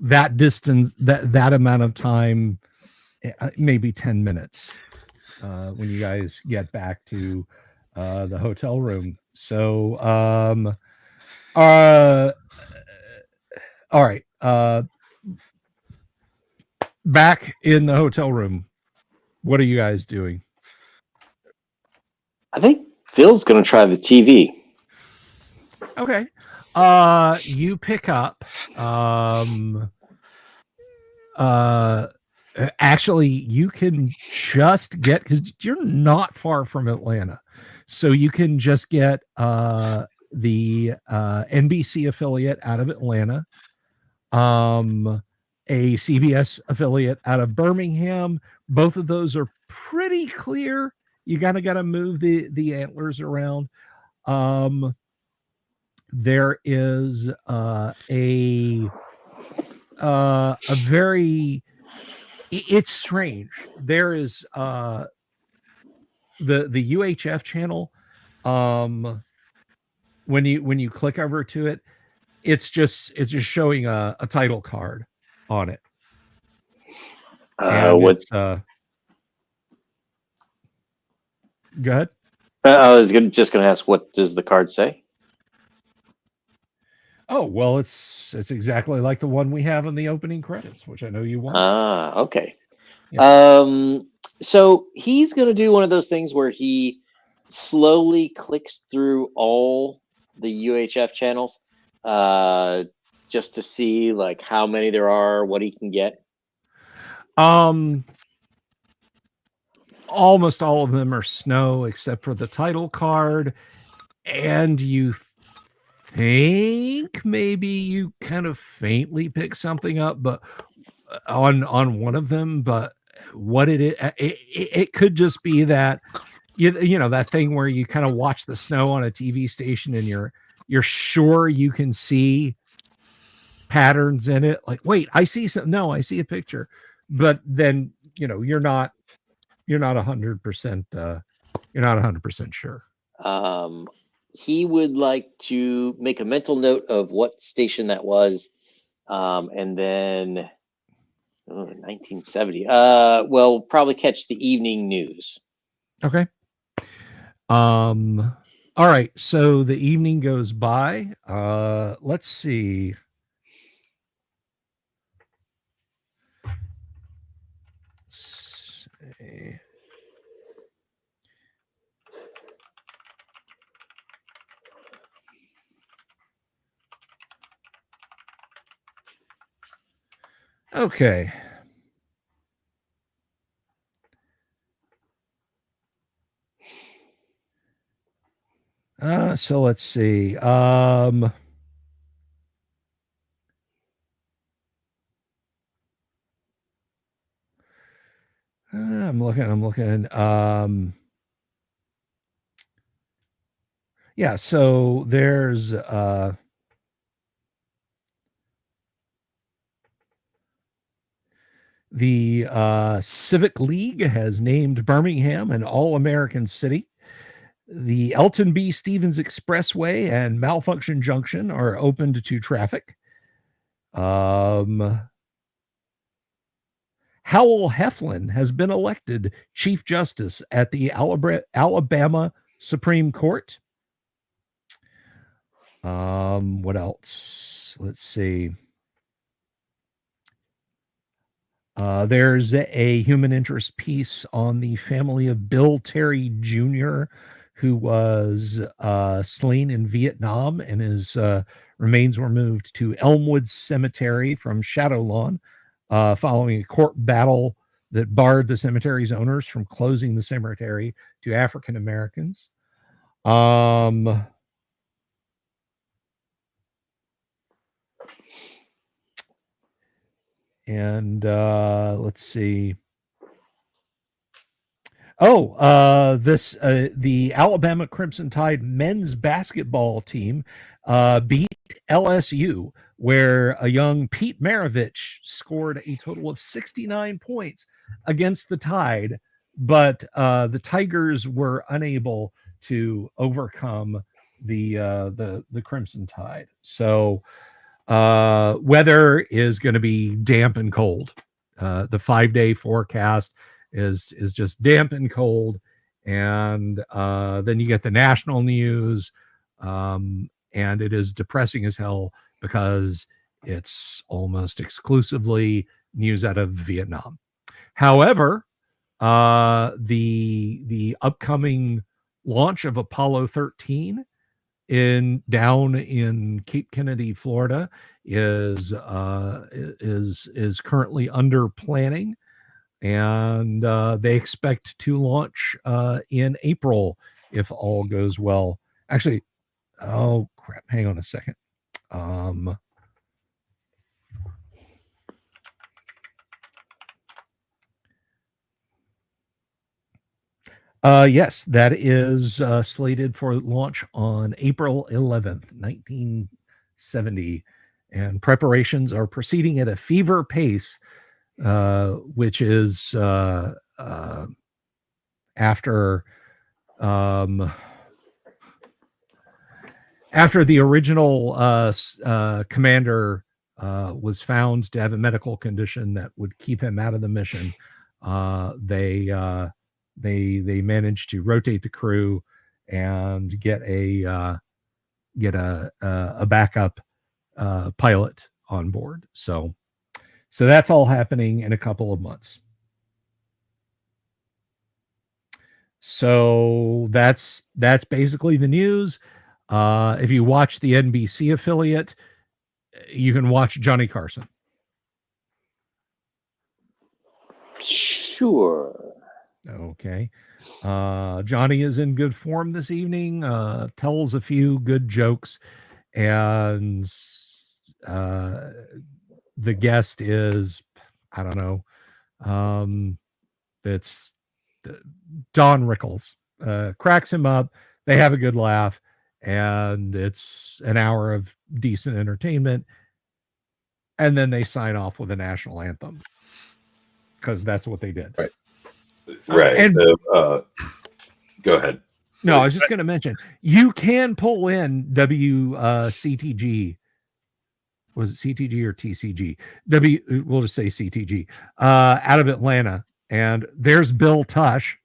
that distance, that amount of time, maybe 10 minutes, when you guys get back to the hotel room. So, all right. Back in the hotel room, what are you guys doing? I think Phil's going to try the TV. Okay. You pick up, actually you can just get, because you're not far from Atlanta, so you can just get the NBC affiliate out of Atlanta, a CBS affiliate out of Birmingham. Both of those are pretty clear. You got to move the antlers around. There is a very, it's strange. There is the UHF channel. When you click over to it, it's just showing a title card on it. And What? go ahead. I was just going to ask, what does the card say? Oh, well, it's exactly like the one we have in the opening credits, which I know you want. Okay. Yeah. So he's going to do one of those things where he slowly clicks through all the UHF channels, just to see like how many there are, what he can get. Almost all of them are snow except for the title card, and you think maybe you kind of faintly pick something up, but on one of them. But what it could just be that you know that thing where you kind of watch the snow on a TV station and you're sure you can see patterns in it. Like, wait, I see some. No, I see a picture, but then you're not 100%. You're not 100% sure. He would like to make a mental note of what station that was, and then 1970. Well, probably catch the evening news. Okay. All right. So the evening goes by. Let's see. Okay. So let's see. I'm looking. Yeah, so there's the Civic League has named Birmingham an All-American City. The Elton B. Stevens Expressway and Malfunction Junction are opened to traffic. Howell Heflin has been elected Chief Justice at the Alabama Supreme Court. What else? Let's see. There's a human interest piece on the family of Bill Terry Jr., who was slain in Vietnam, and his remains were moved to Elmwood Cemetery from Shadowlawn following a court battle that barred the cemetery's owners from closing the cemetery to African Americans. And let's see. Oh, the Alabama Crimson Tide men's basketball team beat LSU, where a young Pete Maravich scored a total of 69 points against the Tide, but the Tigers were unable to overcome the Crimson Tide. So weather is going to be damp and cold. The 5-day forecast is just damp and cold, and then you get the national news, and it is depressing as hell because it's almost exclusively news out of Vietnam. However, the upcoming launch of Apollo 13 down in Cape Kennedy, Florida, is currently under planning, and they expect to launch in April if all goes well. Actually, oh crap! Hang on a second. Yes, that is slated for launch on April 11th, 1970. And preparations are proceeding at a fever pace, which is after the original commander was found to have a medical condition that would keep him out of the mission. They managed to rotate the crew and get a backup pilot on board. So that's all happening in a couple of months. So that's basically the news. If you watch the NBC affiliate, you can watch Johnny Carson. Sure. Okay. Johnny is in good form this evening, tells a few good jokes, and the guest is, I don't know, it's Don Rickles. Cracks him up, they have a good laugh, and it's an hour of decent entertainment, and then they sign off with a national anthem, because that's what they did. Right. And so go ahead. No, I was just going to mention, you can pull in WCTG. Was it CTG or TCG? We'll just say CTG, out of Atlanta. And there's Bill Tush.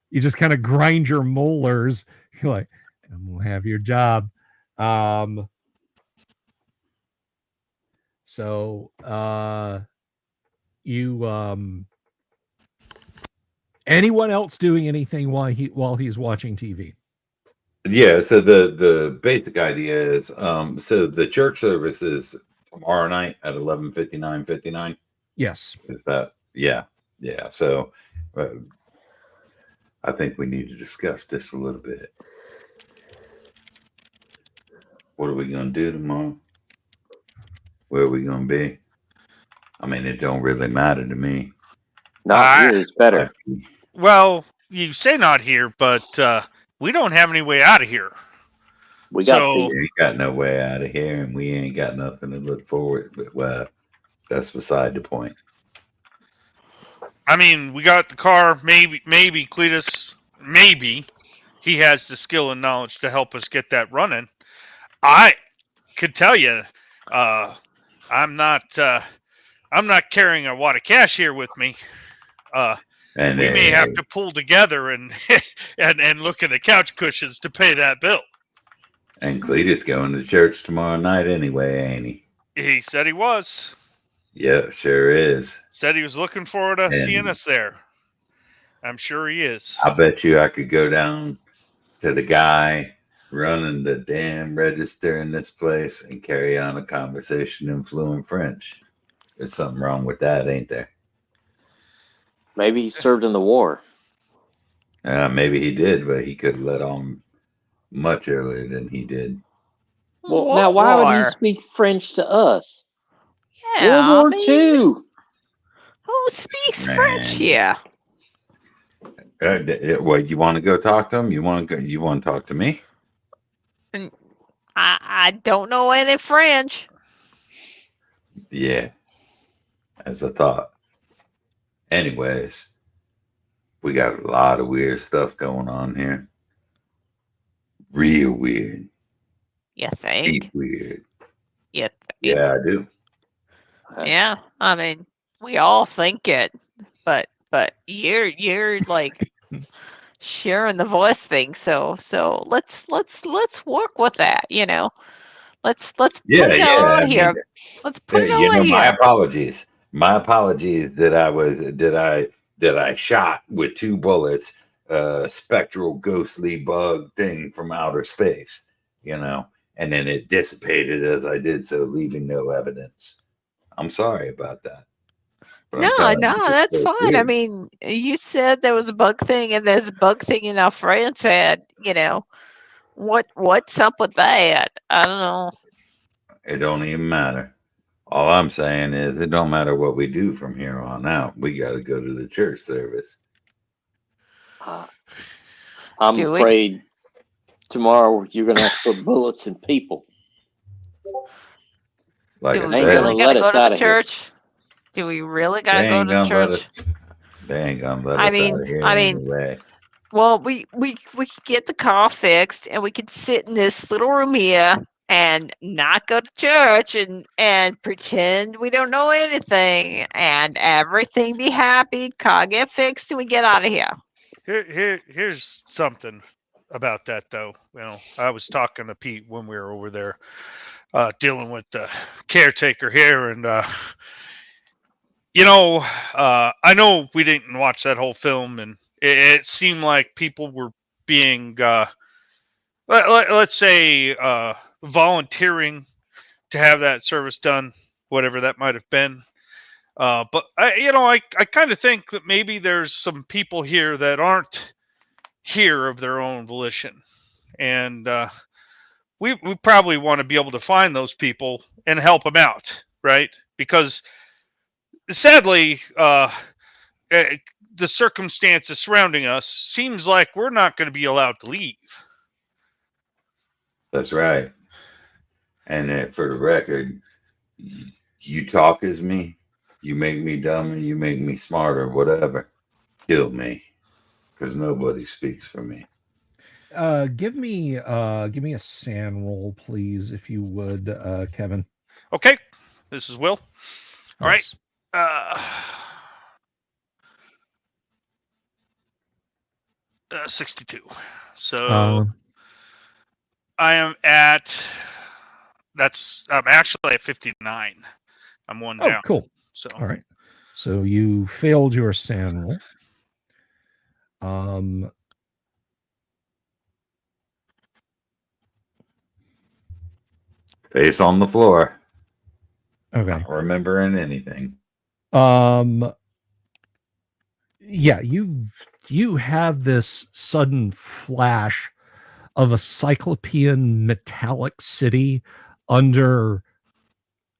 You just kind of grind your molars. You're like, I'm going to have your job. Anyone else doing anything while he's watching TV? Yeah, so the basic idea is so the church service is tomorrow night at 11:59:59. Yes. Is that yeah. So I think we need to discuss this a little bit. What are we gonna do tomorrow? Where are we gonna be? I mean, it don't really matter to me. Not here is better. Well, you say not here, but we don't have any way out of here. We got we ain't got no way out of here, and we ain't got nothing to look forward. But well, that's beside the point. I mean, we got the car. Maybe Cletus. Maybe he has the skill and knowledge to help us get that running. I could tell you, I'm not carrying a wad of cash here with me. And we may have to pull together and look at the couch cushions to pay that bill. And Cletus going to church tomorrow night anyway, ain't he? He said he was. Yeah, sure is. Said he was looking forward to seeing us there. I'm sure he is. I bet you I could go down to the guy running the damn register in this place and carry on a conversation in fluent French. There's something wrong with that, ain't there? Maybe he served in the war. Maybe he did, but he could have let on much earlier than he did. Well, now why would he speak French to us? Yeah, World War II. speaks French here? What, you want to go talk to him? You want to talk to me? I don't know any French. Yeah, as I thought. Anyways, we got a lot of weird stuff going on here. Real weird. You think? Deep weird. You think? Yeah, I do. Yeah, I mean, we all think it, but you're like sharing the voice thing. So let's work with that. Let's put it on here. Let's put it on here. My apologies. My apologies that I shot with 2 bullets spectral ghostly bug thing from outer space, and then it dissipated as I did so, leaving no evidence. I'm sorry about that. No, that's fine. Weird. I mean, you said there was a bug thing, and there's a bug thing in our friend's head. What's up with that? I don't know. It don't even matter. All I'm saying is it don't matter what we do from here on out. We got to go to the church service. I'm afraid tomorrow you're going to have to put bullets in people. Like do we really got to go to the church? Do we really got to go to the church? They ain't going to let us out of here anyway. Well, we could get the car fixed, and we could sit in this little room here and not go to church and pretend we don't know anything, and everything be happy, car get fixed, and we get out of here. Here's something about that, though. I was talking to Pete when we were over there dealing with the caretaker here, and I know we didn't watch that whole film, and it seemed like people were being let's say volunteering to have that service done, whatever that might have been. But I kind of think that maybe there's some people here that aren't here of their own volition, and we probably want to be able to find those people and help them out, right? Because sadly, the circumstances surrounding us seems like we're not going to be allowed to leave. That's right. And for the record, you talk as me, you make me dumber, you make me smarter, whatever. Kill me, because nobody speaks for me. Give me a SAN roll, please, if you would, Kevin. Okay, this is Will. All yes. Right. 62. So I am at. I'm actually at 59. I'm one down. Oh, cool. So all right. So you failed your SAN roll. Face on the floor. Okay. Not remembering anything. Yeah, you have this sudden flash of a cyclopean metallic city under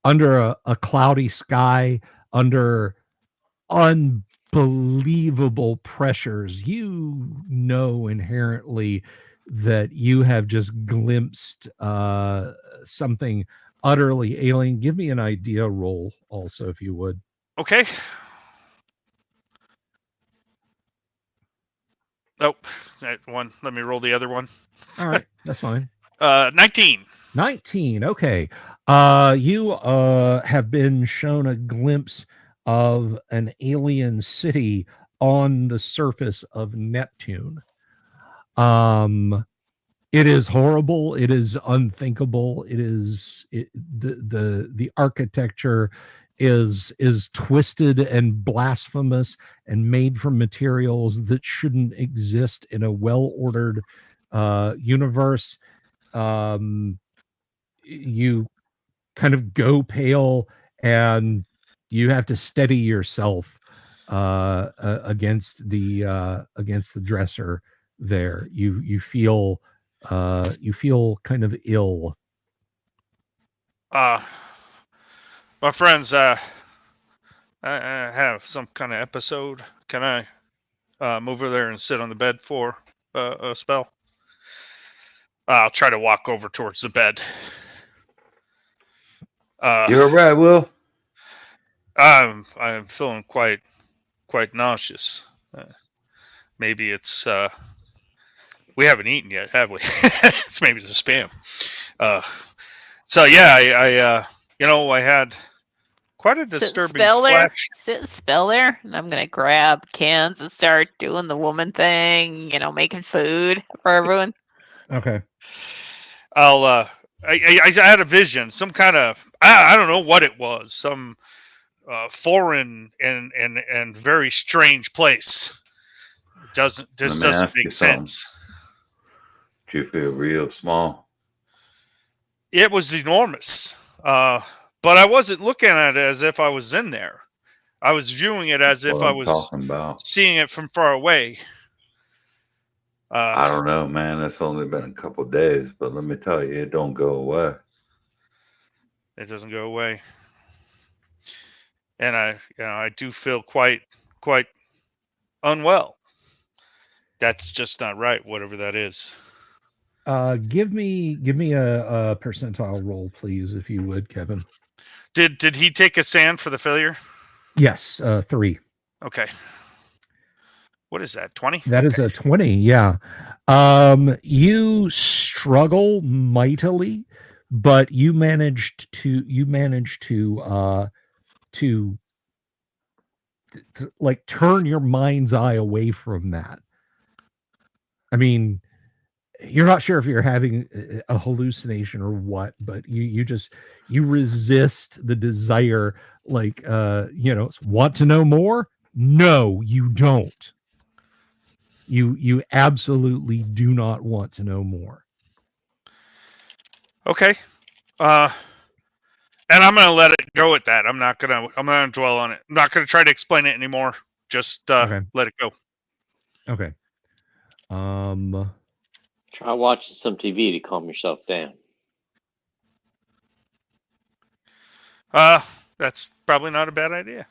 a cloudy sky, under unbelievable pressures. You know inherently that you have just glimpsed something utterly alien. Give me an idea roll also, if you would. Okay. Oh, that one. Let me roll the other one. All right, that's fine. 19. 19. Okay. You have been shown a glimpse of an alien city on the surface of Neptune. It is horrible. It is unthinkable. The architecture is twisted and blasphemous and made from materials that shouldn't exist in a well-ordered universe. You kind of go pale, and you have to steady yourself against the dresser there. You feel kind of ill. My friends, I have some kind of episode. Can I move over there and sit on the bed for a spell? I'll try to walk over towards the bed. You're right, Will. I'm feeling quite nauseous. Maybe it's we haven't eaten yet, have we? It's maybe it's a spam. So yeah, I had quite a disturbing flash. Spell there, and I'm gonna grab cans and start doing the woman thing. Making food for everyone. Okay. I had a vision, some kind of I don't know what it was, some foreign and very strange place. Doesn't make sense. Do you feel real small? It was enormous, but I wasn't looking at it as if I was in there. I was viewing it as if I was seeing it from far away. I don't know, man. It's only been a couple of days, but let me tell you, it don't go away. It doesn't go away, and I do feel quite unwell. That's just not right, whatever that is. Give me a percentile roll, please, if you would, Kevin. Did he take a sand for the failure? Yes, 3. Okay. What is that? 20? That is a 20. Yeah. You struggle mightily, but you managed to like turn your mind's eye away from that. I mean, you're not sure if you're having a hallucination or what, but you resist the desire, like, want to know more? No, you don't. You absolutely do not want to know more. Okay. And I'm going to let it go at that. I'm going to dwell on it. I'm not going to try to explain it anymore. Just let it go. Okay. Try watching some TV to calm yourself down. That's probably not a bad idea.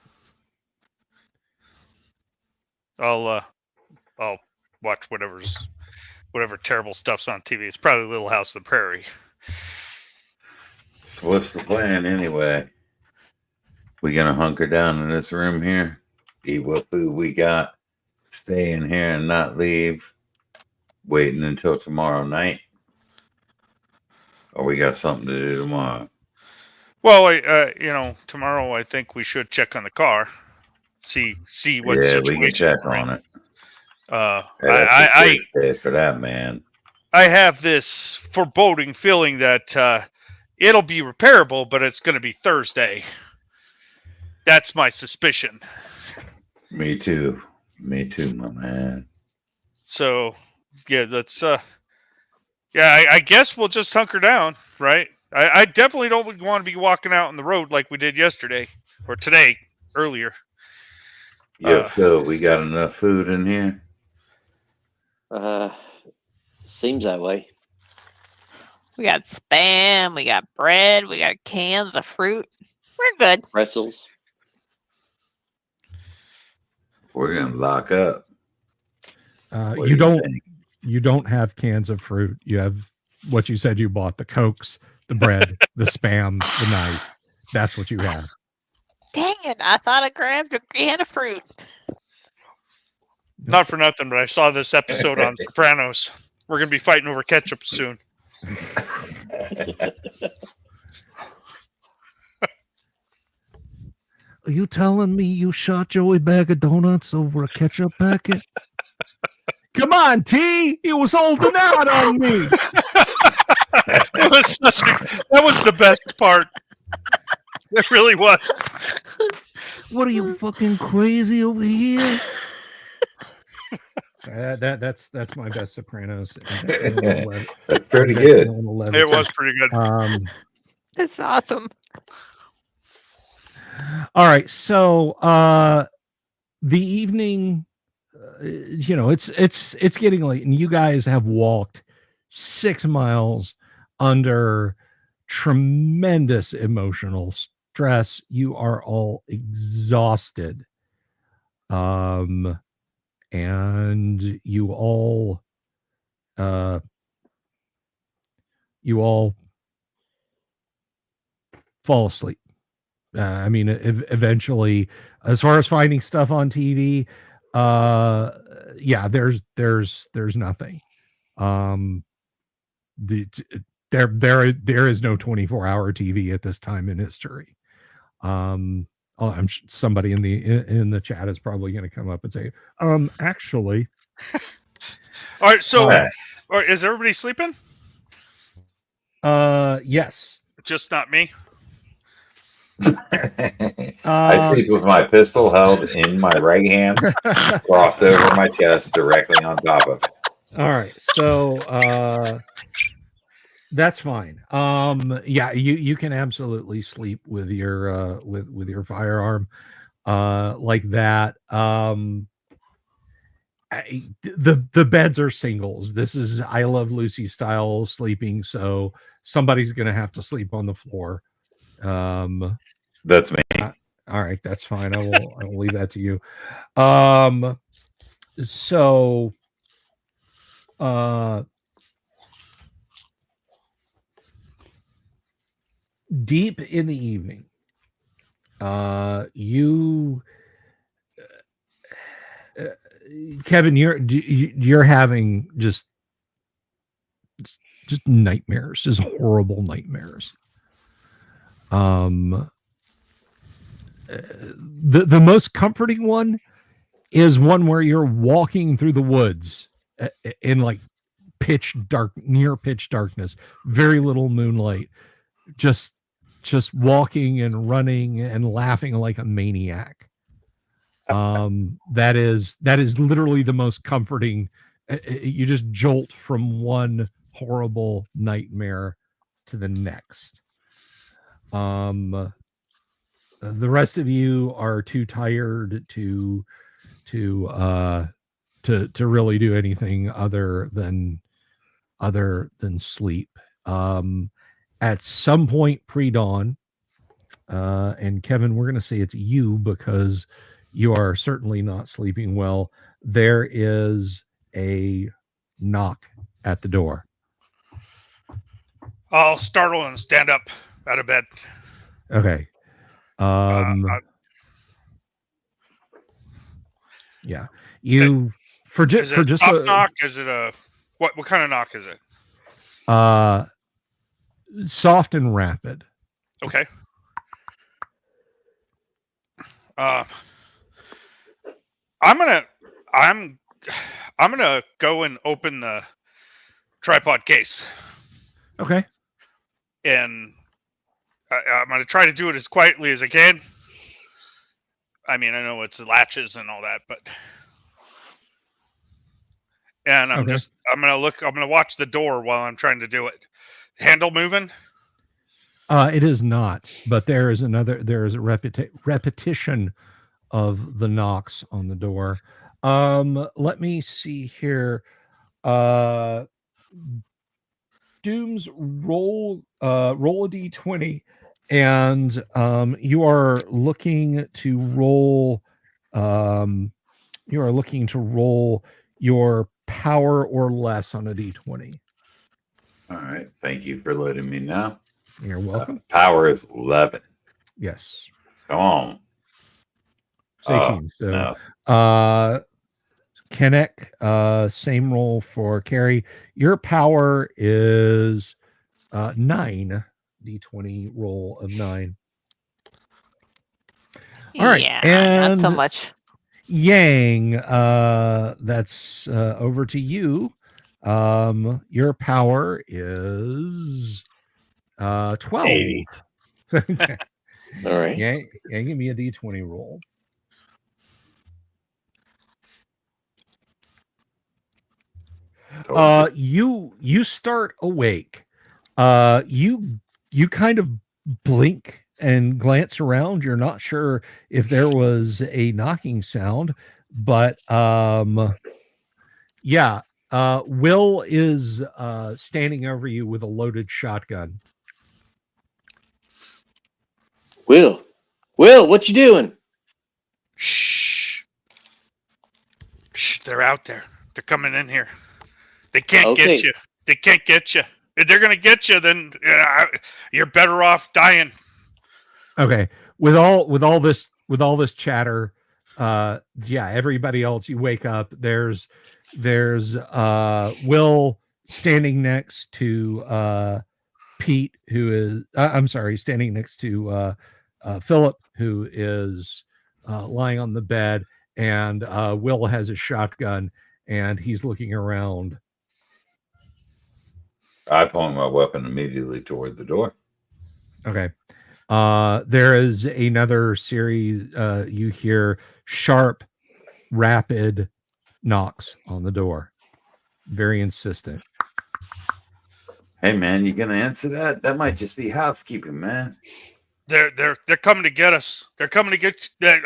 I'll watch whatever terrible stuff's on TV. It's probably Little House on the Prairie. So what's the plan anyway? We gonna hunker down in this room here, eat what food we got, stay in here and not leave, waiting until tomorrow night, or we got something to do tomorrow? Well, tomorrow I think we should check on the car, see what situation we can check we're in. on it. I for that, man. I have this foreboding feeling that it'll be repairable, but it's going to be Thursday. That's my suspicion. Me too, my man. So, yeah, let's. I guess we'll just hunker down, right? I definitely don't want to be walking out on the road like we did yesterday or today earlier. Yeah, Phil, we got enough food in here. Seems that way. We got Spam, we got bread, we got cans of fruit. We're good. Pretzels. We're gonna lock up. You don't have cans of fruit. You have what you said you bought: the Cokes, the bread, the Spam, the knife. That's what you have. Dang it! I thought I grabbed a can of fruit. Not for nothing, but I saw this episode on Sopranos. We're going to be fighting over ketchup soon. Are you telling me you shot Joey bag of donuts over a ketchup packet? Come on, T! He was holding out on me. That was the best part. It really was. What are you, fucking crazy over here? So that's my best Sopranos. That's pretty good. It was pretty good. That's awesome. All right, so the evening, it's getting late, and you guys have walked 6 miles under tremendous emotional stress. You are all exhausted. And you all fall asleep. I mean, eventually, as far as finding stuff on TV, yeah, there's nothing. There is no 24-hour TV at this time in history. Somebody in the chat is probably going to come up and say, actually. All right, so all right, is everybody sleeping? Yes. Just not me. I sleep with my pistol held in my right hand, crossed over my chest, directly on top of it. All right, so that's fine. Yeah, you can absolutely sleep with your with your firearm like that. The beds are singles. This is I Love Lucy style sleeping, so somebody's gonna have to sleep on the floor. That's me. All right, that's fine. I will leave that to you. So deep in the evening, Kevin, you're having just nightmares, just horrible nightmares. The most comforting one is one where you're walking through the woods in like near pitch darkness, very little moonlight, just walking and running and laughing like a maniac. That is literally the most comforting. You just jolt from one horrible nightmare to the next. The rest of you are too tired to really do anything other than sleep. At some point pre-dawn, and Kevin, we're going to say it's you because you are certainly not sleeping well. There is a knock at the door. I'll startle and stand up out of bed. Okay. Yeah. You for just a knock? Is it a what kind of knock is it? Soft and rapid. Okay. I'm gonna go and open the tripod case. Okay. And I'm gonna try to do it as quietly as I can. I mean, I know it's latches and all that, but and I'm gonna watch the door while I'm trying to do it. Handle moving? It is not, but there is a repetition of the knocks on the door. Let me see here. Dooms, roll a d20, and you are looking to roll your power or less on a d20. All right, thank you for letting me know. You're welcome. Power is 11. Yes. Come on. It's 18. So Kennek, same roll for Carrie. Your power is 9. D20 roll of 9. All right. Yeah, and not so much. Yang, that's over to you. Your power is 12. 80. Okay. All right. Yang, give me a d20 roll. You start awake. You kind of blink and glance around. You're not sure if there was a knocking sound, but yeah. Will is standing over you with a loaded shotgun. Will, what you doing? Shh. Shh. They're out there. They're coming in here. They can't get you. They can't get you. If they're gonna get you, then you're better off dying. Okay. With all this chatter, everybody else, you wake up. There's Will standing next to Pete, who is standing next to Philip, who is lying on the bed, and Will has a shotgun and he's looking around. I point my weapon immediately toward the door. Okay. There is another series. You hear sharp, rapid knocks on the door. Very insistent. Hey man, you gonna answer that? That might just be housekeeping, man. They're coming to get us. They're coming to get. They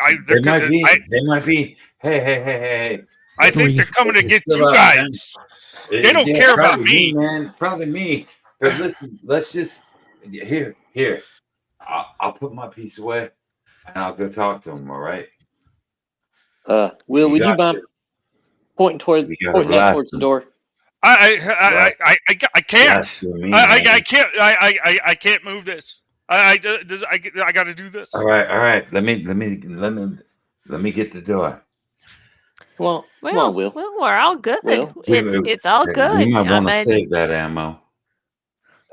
might be. Hey. I think they're coming to get you guys. They don't care about me, man. Probably me. But listen, let's just here. I'll put my piece away and I'll go talk to him. All right. Will, would you mind pointing towards the door? I can't. I can't move this. I got to do this. All right. Let me get the door. Well, come on, Will. Well, we're all good. Will? It's all good. You might want to save that ammo.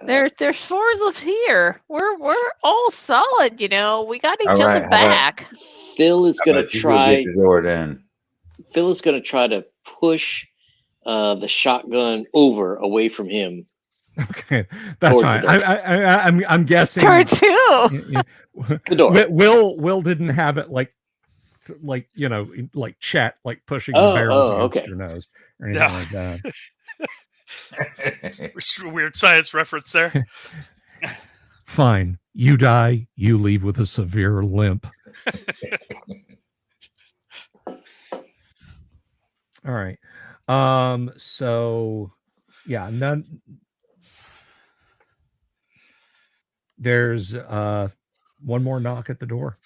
There's fours of here. We're all solid, you know. We got each other back. Phil is gonna try. Get the door then. Phil is gonna try to push the shotgun away from him. Okay, that's fine. I'm guessing. Turn two. The door. Will didn't have it like Chet, like pushing the barrels against your nose or anything like that. Weird science reference there. Fine. You die, you leave with a severe limp. All right. So yeah, there's one more knock at the door.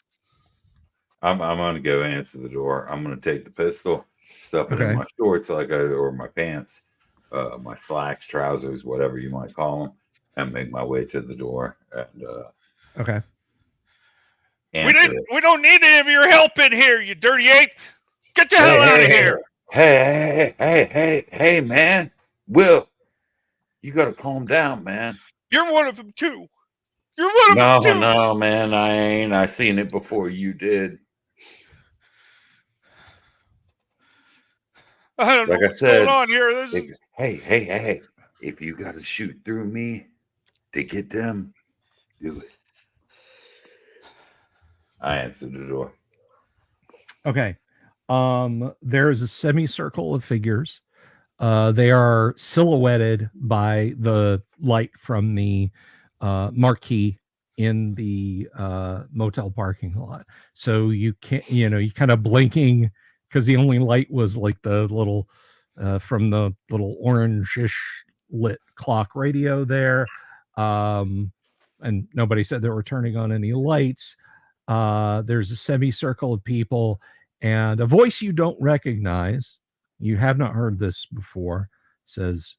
I'm gonna go answer the door. I'm gonna take the pistol, stuff it in my shorts or my pants, my slacks, trousers, whatever you might call them, and make my way to the door. And okay. We don't need any of your help in here, you dirty ape. Get the hell out of here. Hey, man. Will, you gotta calm down, man. You're one of them too. You're one of them too. No, man, I ain't. I seen it before you did. I don't know what's going on here. Hey. If you got to shoot through me to get them, do it. I answered the door. Okay. There is a semicircle of figures. They are silhouetted by the light from the marquee in the motel parking lot. So you can't, you kind of blinking because the only light was like the little from the little orange-ish lit clock radio there. And nobody said they were turning on any lights. There's a semicircle of people and a voice you don't recognize. You have not heard this before. Says,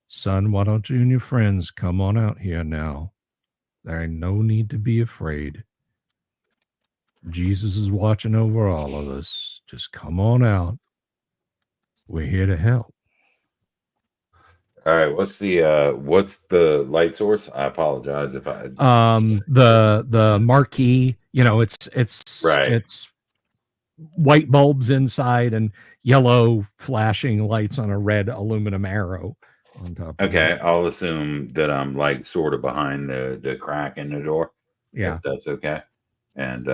"Son, why don't you and your friends come on out here now? There ain't no need to be afraid. Jesus is watching over all of us. Just come on out. We're here to help." All right, what's the light source? I apologize if I the marquee, it's white bulbs inside and yellow flashing lights on a red aluminum arrow on top. Okay, I'll assume that I'm like sort of behind the crack in the door. Yeah, if that's okay. And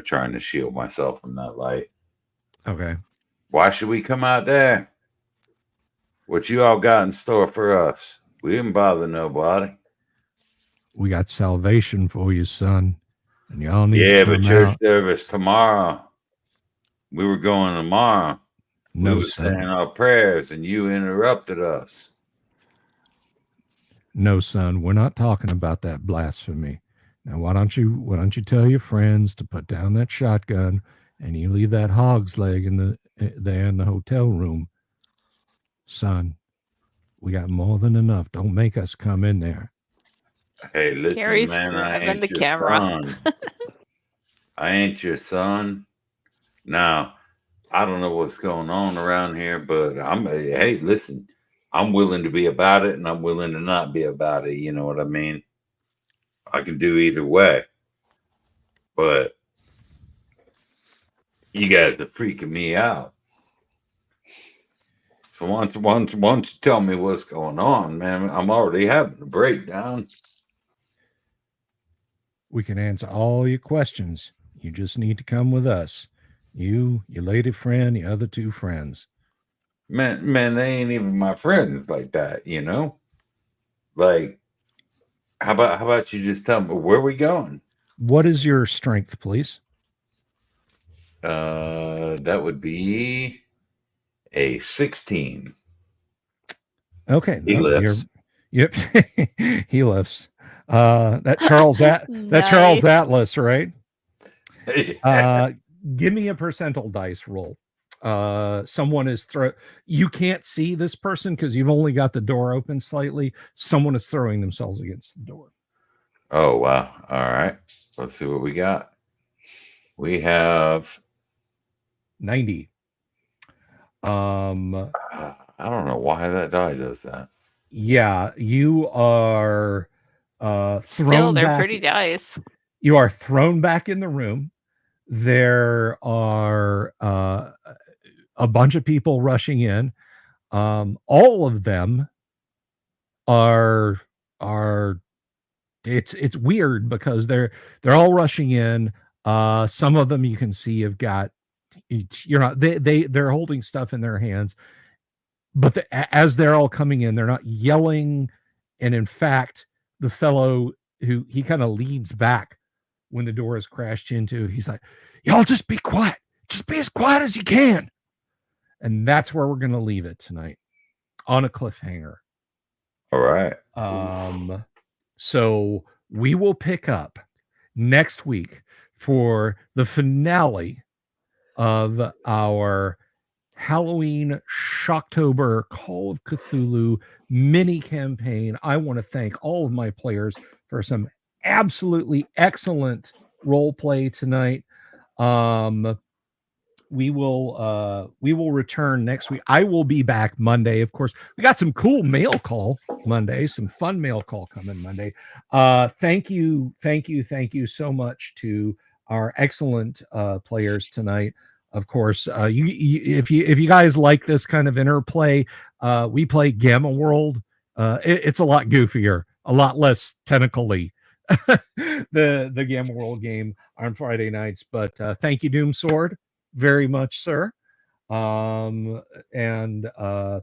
trying to shield myself from that light. Okay. Why should we come out there? What you all got in store for us? We didn't bother nobody. We got salvation for you, son. And y'all need to come but church out. Service tomorrow. We were going tomorrow. No, we were son. saying our prayers and you interrupted us. No, son, we're not talking about that blasphemy. Now, why don't you tell your friends to put down that shotgun and you leave that hog's leg there in the hotel room, son? We got more than enough. Don't make us come in there. Hey, listen, Carrie's man, I grabbing the ain't your camera. son. I ain't your son. Now, I don't know what's going on around here, but hey, listen, I'm willing to be about it and I'm willing to not be about it. You know what I mean? I can do either way. But you guys are freaking me out. So once you tell me what's going on, man, I'm already having a breakdown. We can answer all your questions. You just need to come with us. You, your lady friend, your other two friends. Man, they ain't even my friends like that, you know? Like, how about you just tell me where we going? What is your strength, please? That would be a 16. Okay. He lifts. Yep. He lifts. That Charles Charles Nice. Atlas, right? Give me a percentile dice roll. Someone is you can't see this person because you've only got the door open slightly. Someone is throwing themselves against the door. Oh wow. All right. Let's see what we got. We have 90. I don't know why that die does that. Yeah, you are thrown Still, they're back. pretty dice. You are thrown back in the room. There are a bunch of people rushing in. All of them are it's weird because they're all rushing in. Some of them you can see have got they're holding stuff in their hands, but as they're all coming in, they're not yelling. And in fact, the fellow who he kind of leads back when the door is crashed into, he's like, y'all just be quiet. Just be as quiet as you can. And that's where we're going to leave it tonight, on a cliffhanger. All right. So we will pick up next week for the finale of our Halloween Shocktober Call of Cthulhu mini campaign. I want to thank all of my players for some absolutely excellent role play tonight. We will return next week. I will be back Monday. Of course, we got some cool mail call Monday, some fun mail call coming Monday. Thank you so much to our excellent players tonight. Of course, if you guys like this kind of interplay, we play Gamma World. It's a lot goofier, a lot less tentacly. the Gamma World game on Friday nights. But thank you, Doom Sword, very much, sir. And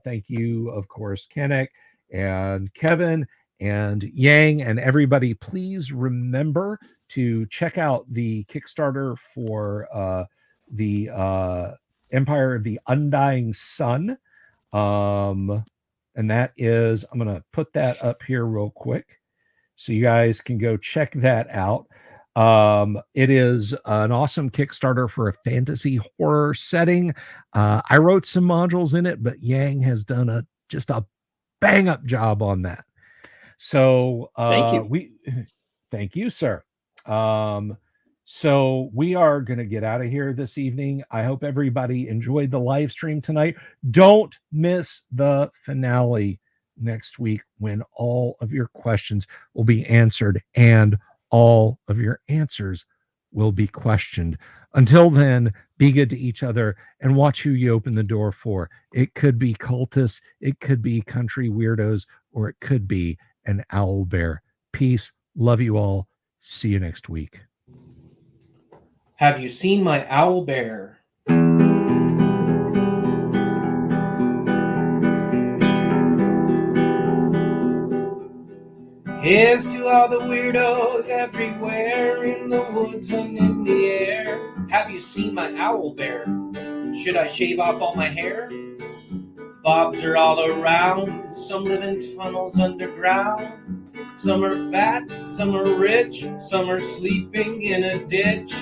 thank you, of course, Kennick and Kevin and Yang and everybody. Please remember to check out the Kickstarter for the Empire of the Undying Sun. And that is, I'm going to put that up here real quick so you guys can go check that out. It is an awesome Kickstarter for a fantasy horror setting. I wrote some modules in it, but Yang has done just a bang up job on that. So thank you, sir. So we are going to get out of here this evening. I hope everybody enjoyed the live stream tonight. Don't miss the finale next week when all of your questions will be answered and all of your answers will be questioned. Until then, be good to each other and watch who you open the door for. It could be cultists, it could be country weirdos, or it could be an owl bear. Peace. Love you all. See you next week. Have you seen my owl bear? Here's to all the weirdos everywhere in the woods and in the air. Have you seen my owl bear? Should I shave off all my hair? Bobs are all around, some live in tunnels underground. Some are fat, some are rich, some are sleeping in a ditch.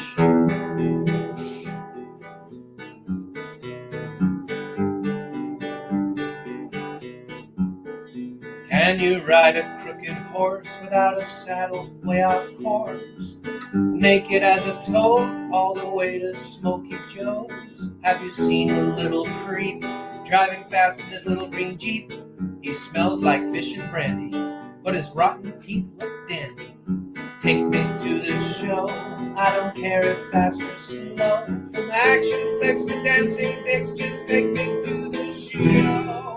Can you ride a crooked horse without a saddle way off course? Naked as a toad all the way to Smoky Joe's. Have you seen the little creep driving fast in his little green Jeep? He smells like fish and brandy, but his rotten teeth look dandy. Take me to the show, I don't care if fast or slow. From action flicks to dancing dicks, just take me to the show.